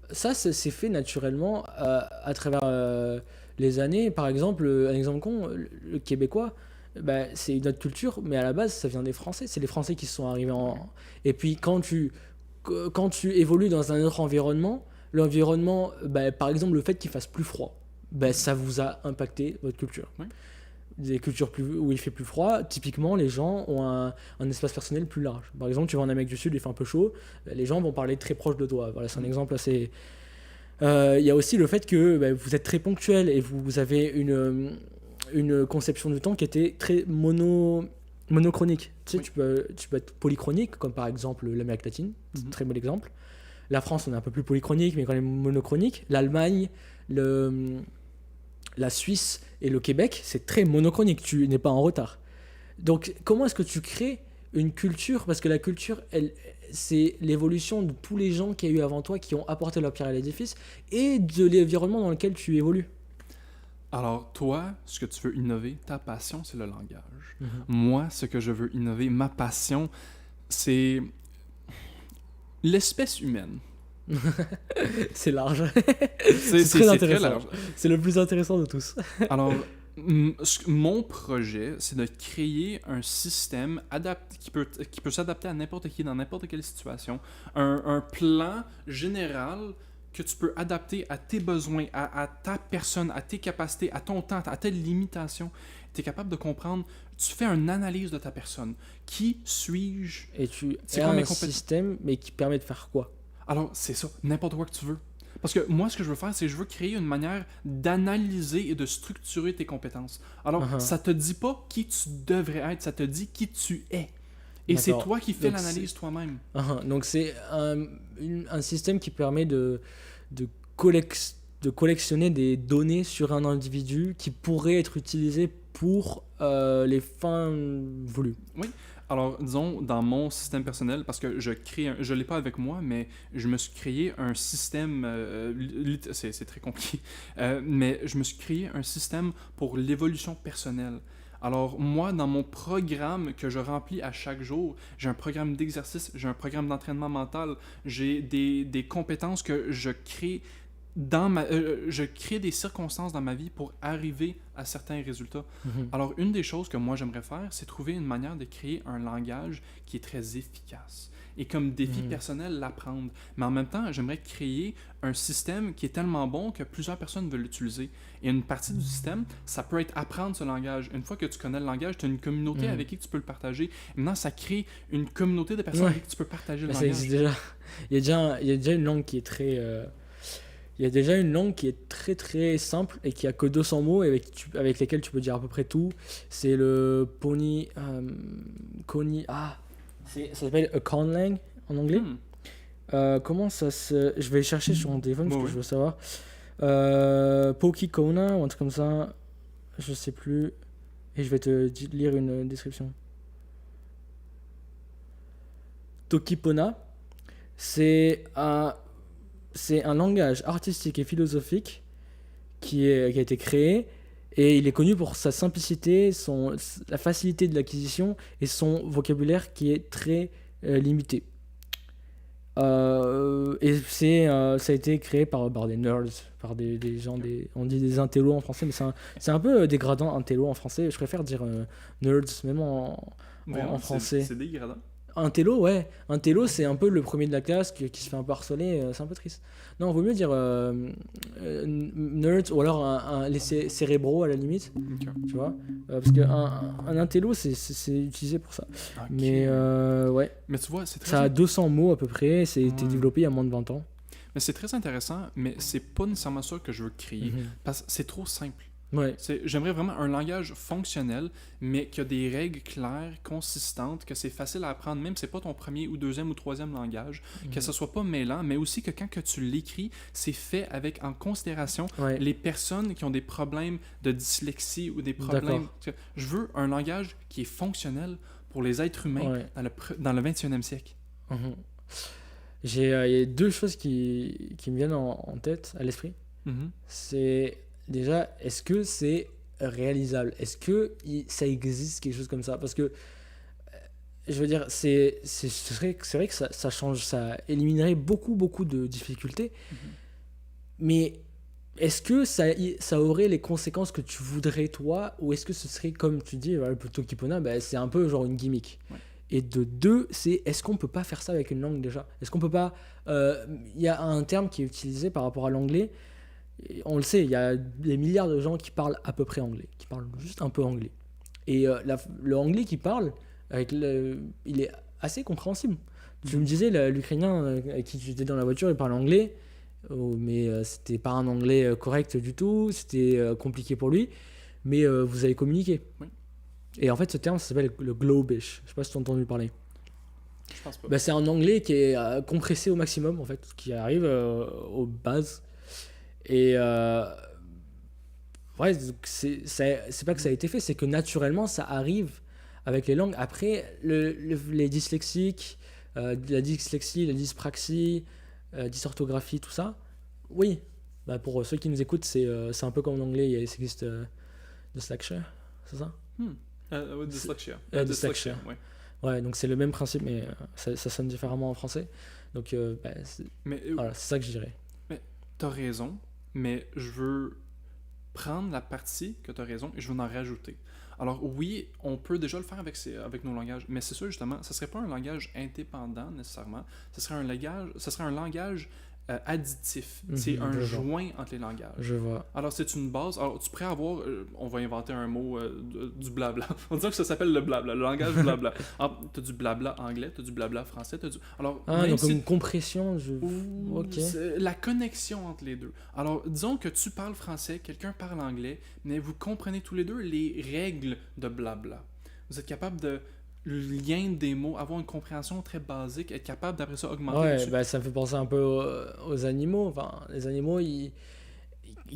ça s'est fait naturellement à travers les années. Par exemple, un exemple con, le québécois, c'est une autre culture, mais à la base, ça vient des Français. C'est les Français qui se sont arrivés Et puis, quand tu évolues dans un autre environnement, l'environnement, par exemple, le fait qu'il fasse plus froid, ça vous a impacté votre culture. Oui. Des cultures où il fait plus froid, typiquement, les gens ont un espace personnel plus large. Par exemple, tu vas en Amérique du Sud, il fait un peu chaud, les gens vont parler très proche de toi. Voilà, c'est un exemple assez... Il y a aussi le fait que vous êtes très ponctuel et vous avez une conception du temps qui était très monochronique. Tu sais, tu peux être polychronique, comme par exemple l'Amérique latine, c'est un très bon exemple. La France, on est un peu plus polychronique, mais quand même monochronique. L'Allemagne, la Suisse et le Québec, c'est très monochronique, tu n'es pas en retard. Donc, comment est-ce que tu crées une culture, parce que la culture, c'est l'évolution de tous les gens qu'il y a eu avant toi qui ont apporté leur pierre à l'édifice et de l'environnement dans lequel tu évolues. Alors, toi, ce que tu veux innover, ta passion, c'est le langage. Moi, ce que je veux innover, ma passion, c'est l'espèce humaine. C'est large. C'est très intéressant. très large. C'est le plus intéressant de tous. Alors, mon projet, c'est de créer un système qui peut s'adapter à n'importe qui, dans n'importe quelle situation. Un plan général que tu peux adapter à tes besoins, à ta personne, à tes capacités, à ton temps, à tes limitations. Tu es capable de comprendre, tu fais une analyse de ta personne. Qui suis-je? Et tu C'est as quoi mes un compétences? système, mais qui permet de faire quoi? Alors, c'est ça, n'importe quoi que tu veux. Parce que moi, ce que je veux faire, c'est que je veux créer une manière d'analyser et de structurer tes compétences. Alors, ça te dit pas qui tu devrais être, ça te dit qui tu es. Et c'est toi qui fais l'analyse toi-même. Donc, c'est un système qui permet de collectionner des données sur un individu qui pourraient être utilisées pour les fins voulues. Oui. Alors, disons, dans mon système personnel, parce que je l'ai pas avec moi, mais je me suis créé un système, c'est très compliqué, mais je me suis créé un système pour l'évolution personnelle. Alors, moi, dans mon programme que je remplis à chaque jour, j'ai un programme d'exercice, j'ai un programme d'entraînement mental, j'ai des compétences que je crée je crée des circonstances dans ma vie pour arriver à certains résultats. Alors, une des choses que moi j'aimerais faire, c'est trouver une manière de créer un langage qui est très efficace. Et comme défi personnel, l'apprendre. Mais en même temps, j'aimerais créer un système qui est tellement bon que plusieurs personnes veulent l'utiliser. Et une partie du système, ça peut être apprendre ce langage. Une fois que tu connais le langage, tu as une communauté avec qui tu peux le partager. Et maintenant, ça crée une communauté de personnes avec qui tu peux partager le langage. Existe déjà. Il y a déjà une langue qui est très... Il y a déjà une langue qui est très très simple et qui a que 200 mots et avec lesquels tu peux dire à peu près tout. C'est le ça s'appelle a conlang en anglais. Comment ça se... Je vais chercher sur mon téléphone parce que je veux savoir. Pokikona ou un truc comme ça. Je sais plus. Et je vais te lire une description. Tokipona, c'est un langage artistique et philosophique qui a été créé et il est connu pour sa simplicité, la facilité de l'acquisition et son vocabulaire qui est très limité. Et ça a été créé par des nerds, par des gens, on dit des intellos en français, mais c'est un peu dégradant intello en français. Je préfère dire nerds, même en français. C'est dégradant. Un télo, ouais. Un télo, c'est un peu le premier de la classe qui se fait un peu harceler. C'est un peu triste. Non, il vaut mieux dire nerds ou alors les cérébraux à la limite. Okay. Tu vois parce qu'un intello, c'est utilisé pour ça. Okay. Mais ouais. Mais tu vois, c'est très... Ça a 200 mots à peu près. C'est été développé il y a moins de 20 ans. Mais c'est très intéressant, mais c'est pas nécessairement ça que je veux créer. Parce que c'est trop simple. Ouais. J'aimerais vraiment un langage fonctionnel, mais qui a des règles claires, consistantes, que c'est facile à apprendre, même si c'est pas ton premier ou deuxième ou troisième langage, que ce soit pas mêlant, mais aussi que quand que tu l'écris, c'est fait avec en considération les personnes qui ont des problèmes de dyslexie ou des problèmes... Je veux un langage qui est fonctionnel pour les êtres humains dans le 21e siècle. Il y a deux choses qui me viennent en tête, à l'esprit. C'est... Déjà, est-ce que c'est réalisable? Est-ce que ça existe quelque chose comme ça? Parce que, je veux dire, c'est vrai que ça change, ça éliminerait beaucoup de difficultés. Mais est-ce que ça aurait les conséquences que tu voudrais toi? Ou est-ce que ce serait, comme tu dis, le Tokipona, c'est un peu genre une gimmick? Et de deux, c'est est-ce qu'on peut pas faire ça avec une langue déjà? Est-ce qu'on peut pas... Il y a un terme qui est utilisé par rapport à l'anglais. On le sait, il y a des milliards de gens qui parlent à peu près anglais, qui parlent juste un peu anglais. Et le anglais qu'ils parlent, il est assez compréhensible. Tu me disais, l'Ukrainien avec qui tu étais dans la voiture, il parle anglais, mais c'était pas un anglais correct du tout, c'était compliqué pour lui, mais vous avez communiqué. Et en fait, ce terme, ça s'appelle le globish. Je sais pas si tu as entendu parler. Je pense pas. C'est un anglais qui est compressé au maximum, en fait, qui arrive aux bases. Et ouais, c'est pas que ça a été fait, c'est que naturellement ça arrive avec les langues. Après, les dyslexiques, la dyslexie, la dyspraxie, dysorthographie, tout ça, oui. Bah, pour ceux qui nous écoutent, c'est un peu comme en anglais, il existe dyslexia, c'est ça? Dyslexia. Dyslexia. Ouais. Ouais, donc c'est le même principe, mais ça sonne différemment en français. Donc, voilà, c'est ça que je dirais. Mais t'as raison, mais je veux prendre la partie que t'as raison et je veux en rajouter. Alors oui, on peut déjà le faire avec nos langages, mais c'est sûr justement, ce serait pas un langage indépendant nécessairement, ce serait un langage additif. C'est un joint entre les langages. Je vois. Alors c'est une base. Alors tu pourrais avoir, on va inventer un mot du blabla. On dirait que ça s'appelle le blabla, le langage blabla. Alors t'as du blabla anglais, t'as du blabla français, t'as du. Alors donc une compression. Ok. La connexion entre les deux. Alors disons que tu parles français, quelqu'un parle anglais, mais vous comprenez tous les deux les règles de blabla. Vous êtes capable de le lien des mots, avoir une compréhension très basique, être capable d'après ça augmenter. Ouais, bah, ça me fait penser un peu aux animaux. Enfin, les animaux, ils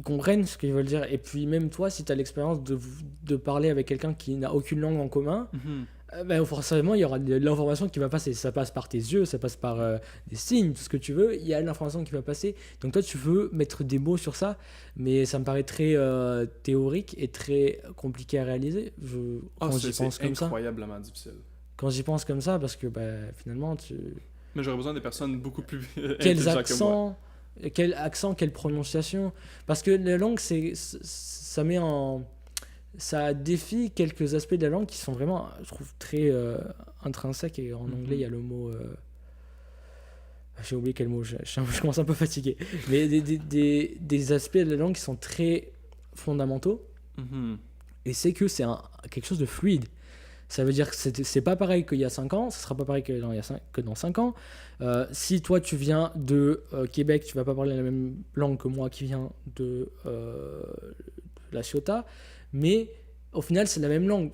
comprennent ce qu'ils veulent dire. Et puis même toi, si tu as l'expérience de parler avec quelqu'un qui n'a aucune langue en commun, bah, forcément, il y aura de l'information qui va passer. Ça passe par tes yeux, ça passe par des signes, tout ce que tu veux. Il y a l'information qui va passer. Donc toi, tu veux mettre des mots sur ça, mais ça me paraît très théorique et très compliqué à réaliser. Quand j'y pense comme ça. C'est incroyablement difficile. Quand j'y pense comme ça, parce que finalement, Mais j'aurais besoin des personnes beaucoup plus quels intelligentes accents, que moi. Quel accent, quelle prononciation. Parce que la langue, ça défie quelques aspects de la langue qui sont vraiment, je trouve, très intrinsèques. Et en anglais, il y a le mot... j'ai oublié quel mot, je commence un peu fatigué. Mais des aspects de la langue qui sont très fondamentaux. Et c'est que c'est quelque chose de fluide. Ça veut dire que c'est pas pareil qu'il y a 5 ans, ça sera pas pareil que dans 5 ans. Si toi tu viens de Québec, tu vas pas parler la même langue que moi qui viens de la Ciotat, mais au final c'est la même langue.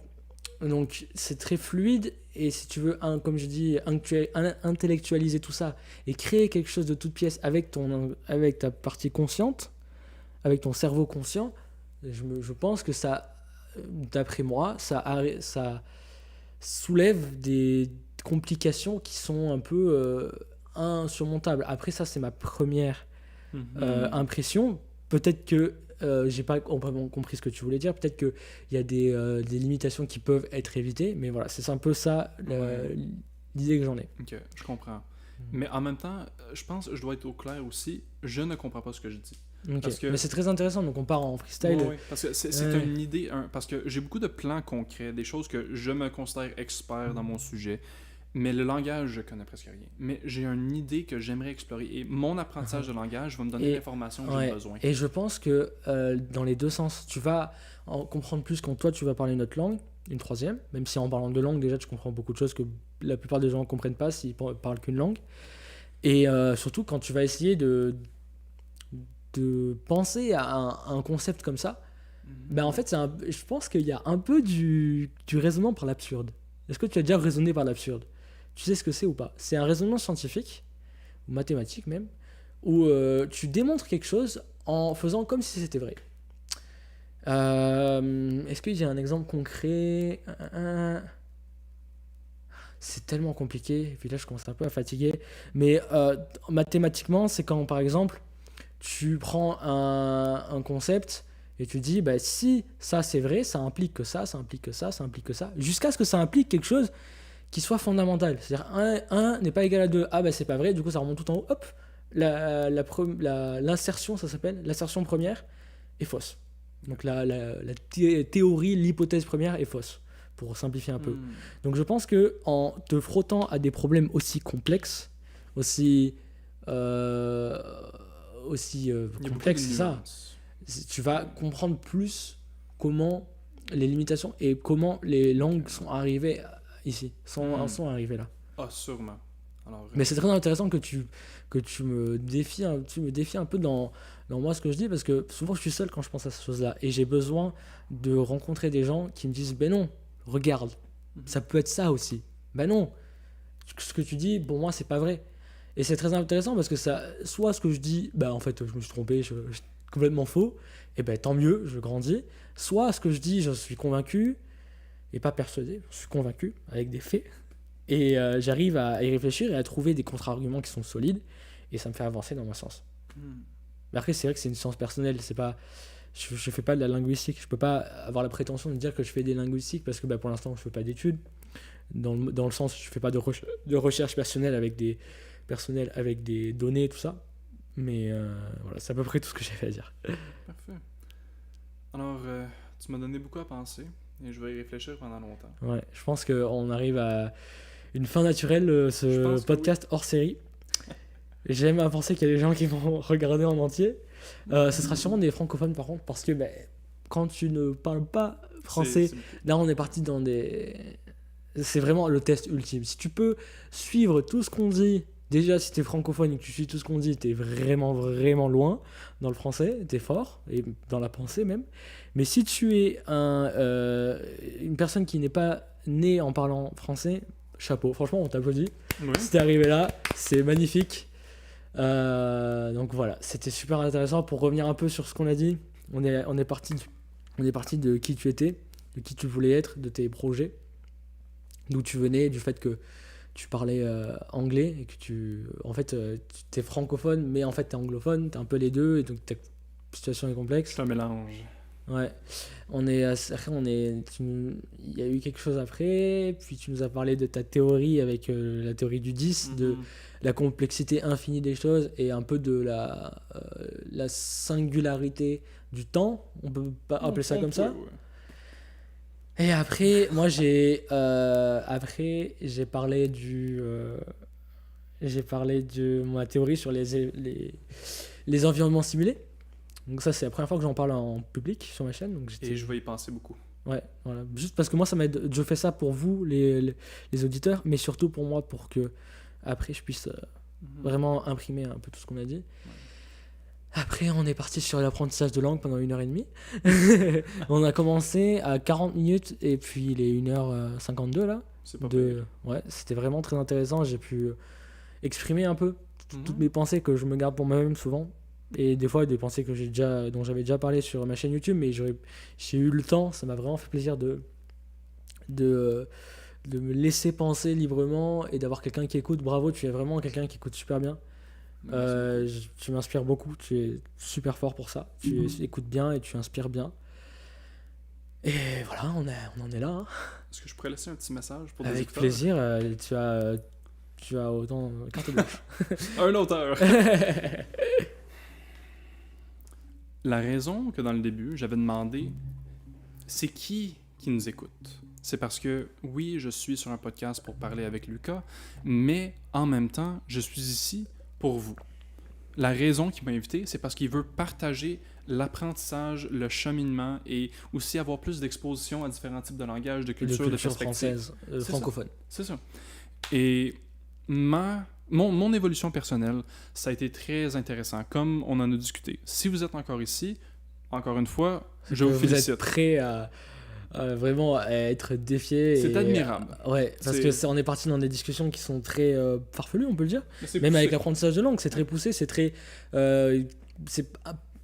Donc c'est très fluide et si tu veux, comme je dis, intellectualiser tout ça et créer quelque chose de toute pièce avec ta partie consciente, avec ton cerveau conscient, je pense que ça, d'après moi, ça soulève des complications qui sont un peu insurmontables. Après ça, c'est ma première impression. Peut-être que j'ai pas complètement compris ce que tu voulais dire. Peut-être qu'il y a des limitations qui peuvent être évitées. Mais voilà, c'est un peu ça l'idée que j'en ai. Ok, je comprends. Mais en même temps, je pense que je dois être au clair aussi. Je ne comprends pas ce que je dis. Okay. Mais c'est très intéressant, donc on part en freestyle. Oui, parce que c'est une idée, parce que j'ai beaucoup de plans concrets, des choses que je me considère expert dans mon sujet, mais le langage, je connais presque rien. Mais j'ai une idée que j'aimerais explorer, et mon apprentissage de langage va me donner l'information que j'ai besoin. Et je pense que dans les deux sens, tu vas en comprendre plus quand toi tu vas parler une autre langue, une troisième, même si en parlant deux langues, déjà tu comprends beaucoup de choses que la plupart des gens ne comprennent pas s'ils parlent qu'une langue. Et surtout quand tu vas essayer de penser à un concept comme ça, en fait, je pense qu'il y a un peu du raisonnement par l'absurde. Est-ce que tu as déjà raisonné par l'absurde? Tu sais ce que c'est ou pas? C'est un raisonnement scientifique, ou mathématique même, où tu démontres quelque chose en faisant comme si c'était vrai. Est-ce qu'il y a un exemple concret? C'est tellement compliqué, et puis là je commence un peu à fatiguer, mais mathématiquement, c'est quand par exemple tu prends un concept et tu dis si ça c'est vrai, ça implique que ça implique que ça implique que ça, jusqu'à ce que ça implique quelque chose qui soit fondamental. C'est-à-dire 1 n'est pas égal à 2, c'est pas vrai, du coup ça remonte tout en haut, hop, l'insertion, ça s'appelle, l'assertion première est fausse. Donc la théorie, l'hypothèse première est fausse, pour simplifier un peu. Donc je pense que en te frottant à des problèmes aussi complexes, aussi complexe, c'est ça. Tu vas comprendre plus comment les limitations et comment les langues sont arrivées ici, sont arrivées là. Ah, sûrement. Alors, mais c'est très intéressant que tu me défies un peu dans moi ce que je dis, parce que souvent je suis seul quand je pense à ces choses-là et j'ai besoin de rencontrer des gens qui me disent non, regarde, ça peut être ça aussi. Non, ce que tu dis, pour moi, c'est pas vrai. Et c'est très intéressant parce que ça, soit ce que je dis, en fait, je me suis trompé, c'est complètement faux, et tant mieux, je grandis. Soit ce que je dis, je suis convaincu, et pas persuadé, je suis convaincu avec des faits. Et j'arrive à y réfléchir et à trouver des contre-arguments qui sont solides, et ça me fait avancer dans mon sens. Mais après, c'est vrai que c'est une science personnelle, c'est pas... Je fais pas de la linguistique, je peux pas avoir la prétention de dire que je fais des linguistiques parce que pour l'instant je fais pas d'études, dans le sens je fais pas de recherche personnelle avec des données, tout ça. Mais voilà, c'est à peu près tout ce que j'ai fait à dire. Parfait. Alors, tu m'as donné beaucoup à penser et je vais y réfléchir pendant longtemps. Ouais, je pense qu'on arrive à une fin naturelle, ce podcast hors série. J'aime à penser qu'il y a des gens qui vont regarder en entier. Ce sera sûrement des francophones par contre, parce que quand tu ne parles pas français, là on est parti dans des... C'est vraiment le test ultime. Si tu peux suivre tout ce qu'on dit, déjà si t'es francophone et que tu suis tout ce qu'on dit, t'es vraiment vraiment loin dans le français, t'es fort, et dans la pensée même. Mais si tu es une personne qui n'est pas née en parlant français, chapeau, franchement on t'applaudit. Ouais. Si t'es arrivé là, c'est magnifique. Donc voilà, c'était super intéressant. Pour revenir un peu sur ce qu'on a dit, on est parti de qui tu étais, de qui tu voulais être, de tes projets, d'où tu venais, du fait que tu parlais anglais et que tu es francophone mais en fait t'es anglophone, t'es un peu les deux et donc ta situation est complexe. C'est un mélange. Ouais, il y a eu quelque chose après, puis tu nous as parlé de ta théorie avec la théorie du 10, de la complexité infinie des choses et un peu de la singularité du temps, on peut pas appeler ça comme ça. Ouais. Et après, moi j'ai parlé de ma théorie sur les environnements simulés. Donc ça, c'est la première fois que j'en parle en public sur ma chaîne. Donc et je vais y penser beaucoup. Ouais, voilà. Juste parce que moi, ça m'aide. Je fais ça pour vous, les auditeurs, mais surtout pour moi, pour que après je puisse vraiment imprimer un peu tout ce qu'on a dit. Ouais. Après, on est parti sur l'apprentissage de langue pendant 1h30. On a commencé à 40 minutes et puis il est 1h52 là. C'est pas ouais, c'était vraiment très intéressant. J'ai pu exprimer un peu toutes mes pensées que je me garde pour moi-même souvent. Et des fois, des pensées dont j'avais déjà parlé sur ma chaîne YouTube, mais j'ai eu le temps, ça m'a vraiment fait plaisir de me laisser penser librement et d'avoir quelqu'un qui écoute. Bravo, tu es vraiment quelqu'un qui écoute super bien. Tu m'inspires beaucoup, tu es super fort pour ça. Tu écoutes bien et tu inspires bien. Et voilà, on en est là. Hein. Est-ce que je pourrais laisser un petit message pour Avec plaisir, tu as autant carte blanche. Un auteur. La raison que dans le début, j'avais demandé, c'est qui nous écoute? C'est parce que, oui, je suis sur un podcast pour parler avec Lucas, mais en même temps, je suis ici pour vous. La raison qu'il m'a invité, c'est parce qu'il veut partager l'apprentissage, le cheminement et aussi avoir plus d'exposition à différents types de langages, de culture perspectives. Française, francophone. C'est ça. Et mon évolution personnelle, ça a été très intéressant, comme on en a discuté. Si vous êtes encore ici, encore une fois, je vous félicite. Vous êtes prêts à vraiment à être défiés. C'est admirable. Ouais, parce qu'on est parti dans des discussions qui sont très farfelues, on peut le dire. Même avec l'apprentissage de langue, c'est très poussé, c'est très... c'est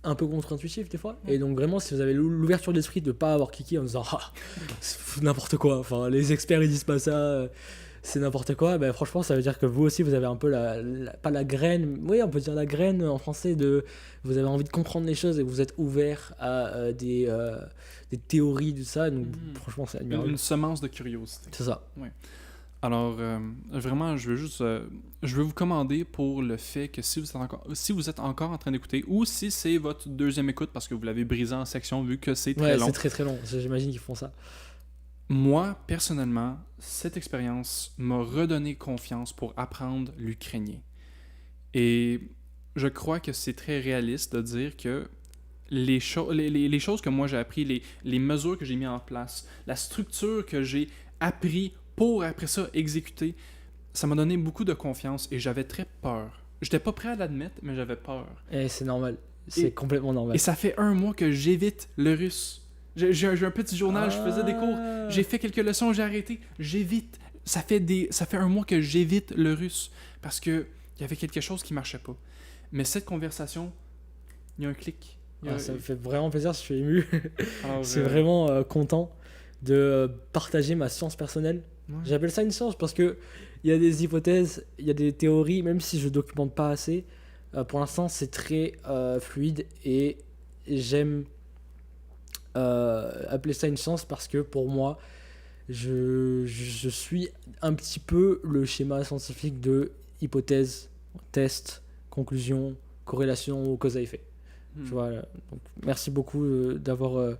un peu contre-intuitif des fois. Et donc vraiment, si vous avez l'ouverture d'esprit de ne pas avoir kiki en disant « Ah, c'est n'importe quoi, enfin, les experts ils disent pas ça... c'est n'importe quoi, franchement ça veut dire que vous aussi vous avez un peu pas la graine, oui on peut dire la graine en français, vous avez envie de comprendre les choses et vous êtes ouvert à des théories de ça, donc franchement c'est admirable. Une semence de curiosité. C'est ça. Ouais. Alors vraiment je veux vous commander pour le fait que si vous êtes encore en train d'écouter ou si c'est votre deuxième écoute parce que vous l'avez brisé en section vu que c'est très long. Ouais, c'est très long, j'imagine qu'ils font ça. Moi, personnellement, cette expérience m'a redonné confiance pour apprendre l'ukrainien. Et je crois que c'est très réaliste de dire que les choses que moi j'ai appris, les mesures que j'ai mis en place, la structure que j'ai appris pour après ça exécuter, ça m'a donné beaucoup de confiance et j'avais très peur. J'étais pas prêt à l'admettre, mais j'avais peur. Et c'est normal. C'est complètement normal. Et ça fait 1 mois que j'évite le russe. J'ai un petit journal, je faisais des cours, j'ai fait quelques leçons, j'ai arrêté, j'évite. Ça fait 1 mois que j'évite le russe parce que il y avait quelque chose qui marchait pas. Mais cette conversation, il y a un clic. Ça me fait vraiment plaisir, je suis ému. Alors, c'est vraiment content de partager ma science personnelle. Ouais. J'appelle ça une science parce que il y a des hypothèses, il y a des théories, même si je documente pas assez. Pour l'instant, c'est très fluide et j'aime appeler ça une science parce que pour moi, je suis un petit peu le schéma scientifique de hypothèse, test, conclusion, corrélation ou cause à effet. Tu vois, donc, merci beaucoup d'avoir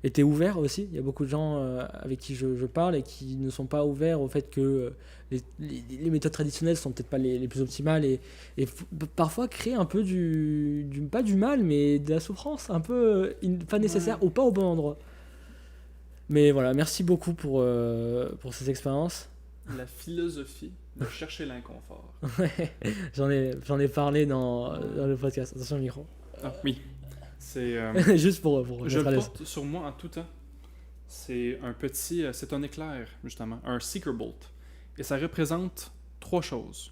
été ouvert aussi. Il y a beaucoup de gens avec qui je parle et qui ne sont pas ouverts au fait que les méthodes traditionnelles sont peut-être pas les plus optimales et parfois créer un peu pas du mal mais de la souffrance un peu pas nécessaire ou pas au bon endroit. Mais voilà, merci beaucoup pour ces expériences. La philosophie de chercher l'inconfort. j'en ai parlé dans le podcast. Attention au micro. Ah oui, c'est... Juste pour je être à le l'aise. porte sur moi en tout temps. C'est c'est un éclair, justement, un Seeker Bolt. Et ça représente 3 choses.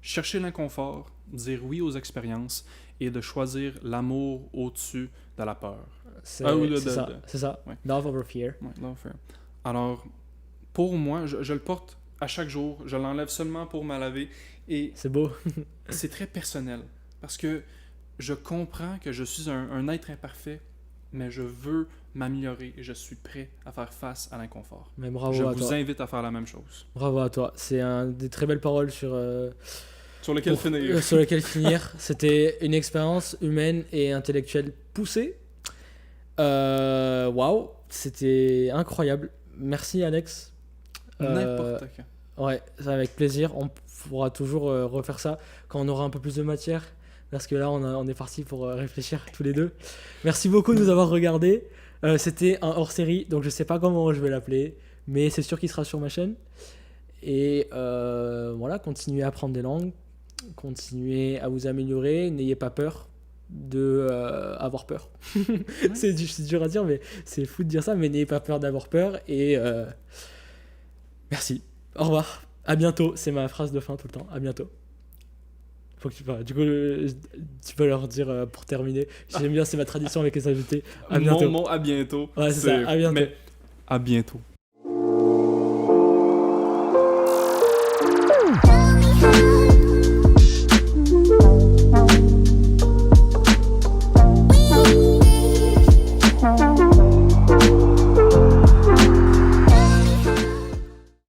Chercher l'inconfort, dire oui aux expériences et de choisir l'amour au-dessus de la peur. C'est ça. Ouais. Love over fear. Ouais, love fear. Alors, pour moi, je le porte à chaque jour. Je l'enlève seulement pour me laver. Et c'est beau. c'est très personnel. Parce que je comprends que je suis un être imparfait, mais je veux m'améliorer et je suis prêt à faire face à l'inconfort. Mais bravo je à vous toi. invite à faire la même chose. Bravo à toi. C'est des très belles paroles sur lequel finir. sur lequel finir. C'était une expérience humaine et intellectuelle poussée. Waouh, c'était incroyable. Merci Alex. N'importe quand. Ouais, ça avec plaisir. On pourra toujours refaire ça quand on aura un peu plus de matière. Parce que là, on est parti pour réfléchir tous les deux. Merci beaucoup de nous avoir regardés. C'était un hors-série, donc je sais pas comment je vais l'appeler. Mais c'est sûr qu'il sera sur ma chaîne. Et voilà, continuez à apprendre des langues. Continuez à vous améliorer. N'ayez pas peur avoir peur. C'est dur à dire, mais c'est fou de dire ça. Mais n'ayez pas peur d'avoir peur. Et merci. Au revoir. À bientôt. C'est ma phrase de fin tout le temps. À bientôt. Faut que tu parles. Du coup, tu peux leur dire pour terminer. J'aime bien, c'est ma tradition avec les invités. À bientôt. Mon à bientôt. Ouais, c'est ça. À bientôt. Mais à bientôt.